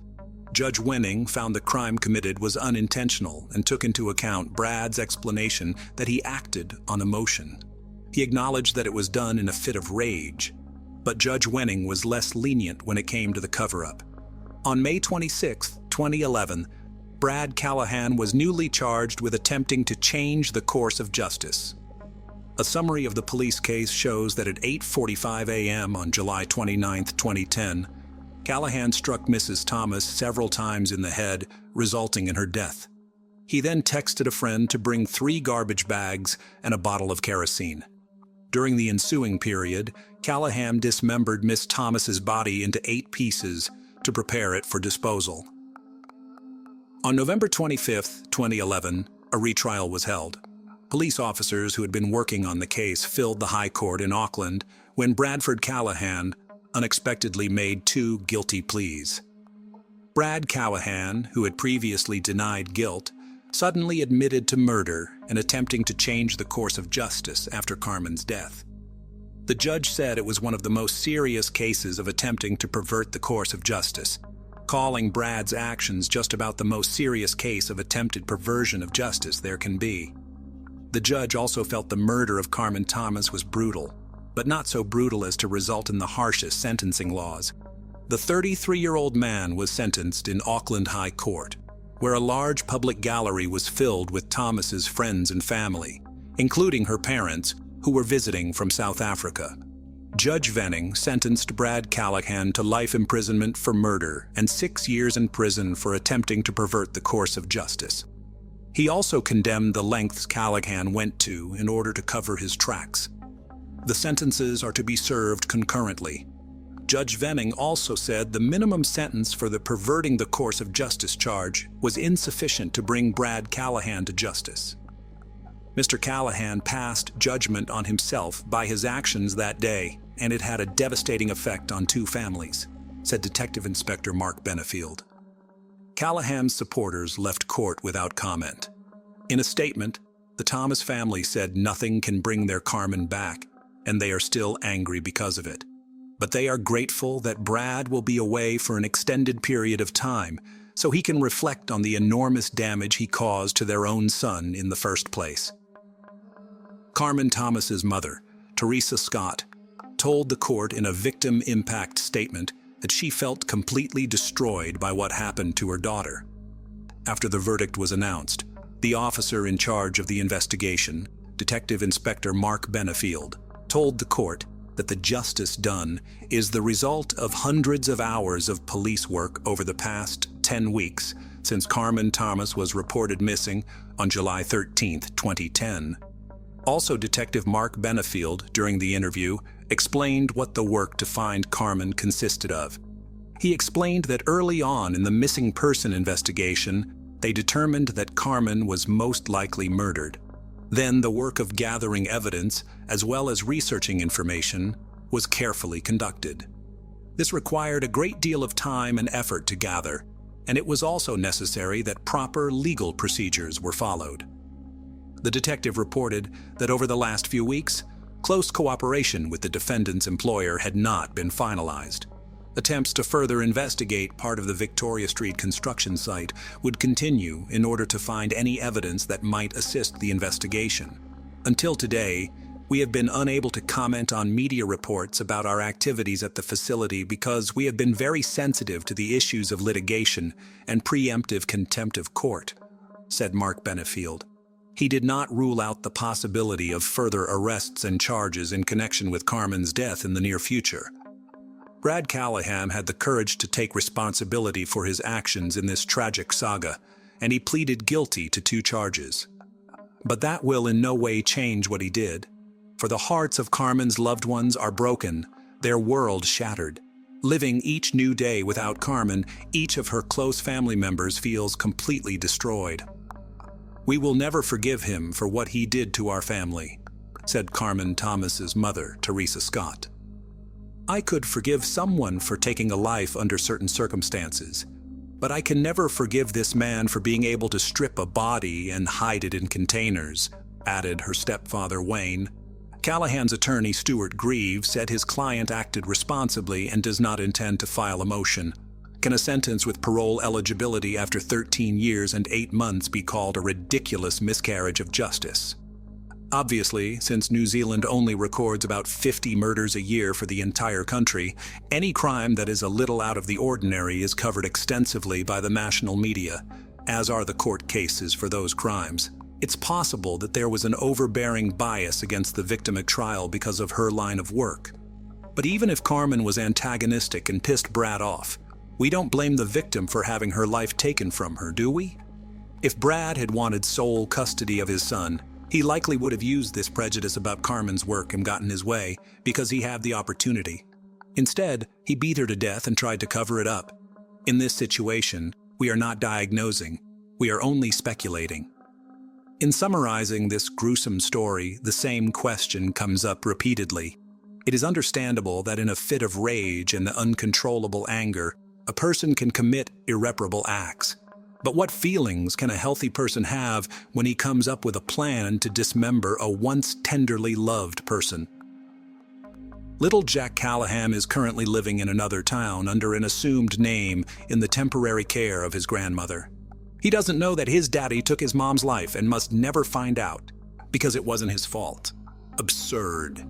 Judge Wenning found the crime committed was unintentional and took into account Brad's explanation that he acted on emotion. He acknowledged that it was done in a fit of rage, but Judge Wenning was less lenient when it came to the cover-up. On May 26, 2011, Brad Callahan was newly charged with attempting to change the course of justice. A summary of the police case shows that at 8:45 a.m. on July 29, 2010, Callahan struck Mrs. Thomas several times in the head, resulting in her death. He then texted a friend to bring 3 garbage bags and a bottle of kerosene. During the ensuing period, Callahan dismembered Miss Thomas's body into 8 pieces to prepare it for disposal. On November 25, 2011, a retrial was held. Police officers who had been working on the case filled the High Court in Auckland when Bradford Callahan unexpectedly made 2 guilty pleas. Brad Callahan, who had previously denied guilt, suddenly admitted to murder and attempting to change the course of justice after Carmen's death. The judge said it was one of the most serious cases of attempting to pervert the course of justice, calling Brad's actions just about the most serious case of attempted perversion of justice there can be. The judge also felt the murder of Carmen Thomas was brutal, but not so brutal as to result in the harshest sentencing laws. The 33-year-old man was sentenced in Auckland High Court, where a large public gallery was filled with Thomas's friends and family, including her parents, who were visiting from South Africa. Judge Venning sentenced Brad Callahan to life imprisonment for murder and 6 years in prison for attempting to pervert the course of justice. He also condemned the lengths Callahan went to in order to cover his tracks. The sentences are to be served concurrently. Judge Venning also said the minimum sentence for the perverting the course of justice charge was insufficient to bring Brad Callahan to justice. Mr. Callahan passed judgment on himself by his actions that day, and it had a devastating effect on 2 families, said Detective Inspector Mark Benefield. Callahan's supporters left court without comment. In a statement, The Thomas family said nothing can bring their Carmen back, and they are still angry because of it. But they are grateful that Brad will be away for an extended period of time, so he can reflect on the enormous damage he caused to their own son in the first place. Carmen Thomas's mother, Teresa Scott, told the court in a victim impact statement that she felt completely destroyed by what happened to her daughter. After the verdict was announced, the officer in charge of the investigation, Detective Inspector Mark Benefield, told the court that the justice done is the result of hundreds of hours of police work over the past 10 weeks since Carmen Thomas was reported missing on July 13, 2010. Also, Detective Mark Benefield, during the interview, explained what the work to find Carmen consisted of. He explained that early on in the missing person investigation, they determined that Carmen was most likely murdered. Then the work of gathering evidence, as well as researching information, was carefully conducted. This required a great deal of time and effort to gather, and it was also necessary that proper legal procedures were followed. The detective reported that over the last few weeks, close cooperation with the defendant's employer had not been finalized. Attempts to further investigate part of the Victoria Street construction site would continue in order to find any evidence that might assist the investigation. Until today, we have been unable to comment on media reports about our activities at the facility because we have been very sensitive to the issues of litigation and preemptive contempt of court, said Mark Benefield. He did not rule out the possibility of further arrests and charges in connection with Carmen's death in the near future. Brad Callahan had the courage to take responsibility for his actions in this tragic saga, and he pleaded guilty to 2 charges. But that will in no way change what he did. For the hearts of Carmen's loved ones are broken, their world shattered. Living each new day without Carmen, each of her close family members feels completely destroyed. "We will never forgive him for what he did to our family," said Carmen Thomas's mother, Teresa Scott. "I could forgive someone for taking a life under certain circumstances, but I can never forgive this man for being able to strip a body and hide it in containers," added her stepfather Wayne. Callahan's attorney Stuart Grieve said his client acted responsibly and does not intend to file a motion. Can a sentence with parole eligibility after 13 years and 8 months be called a ridiculous miscarriage of justice? Obviously, since New Zealand only records about 50 murders a year for the entire country, any crime that is a little out of the ordinary is covered extensively by the national media, as are the court cases for those crimes. It's possible that there was an overbearing bias against the victim at trial because of her line of work. But even if Carmen was antagonistic and pissed Brad off, we don't blame the victim for having her life taken from her, do we? If Brad had wanted sole custody of his son, he likely would have used this prejudice about Carmen's work and gotten his way because he had the opportunity. Instead, he beat her to death and tried to cover it up. In this situation, we are not diagnosing, we are only speculating. In summarizing this gruesome story, the same question comes up repeatedly. It is understandable that in a fit of rage and the uncontrollable anger, a person can commit irreparable acts. But what feelings can a healthy person have when he comes up with a plan to dismember a once tenderly loved person? Little Jack Callahan is currently living in another town under an assumed name in the temporary care of his grandmother. He doesn't know that his daddy took his mom's life and must never find out, because it wasn't his fault. Absurd.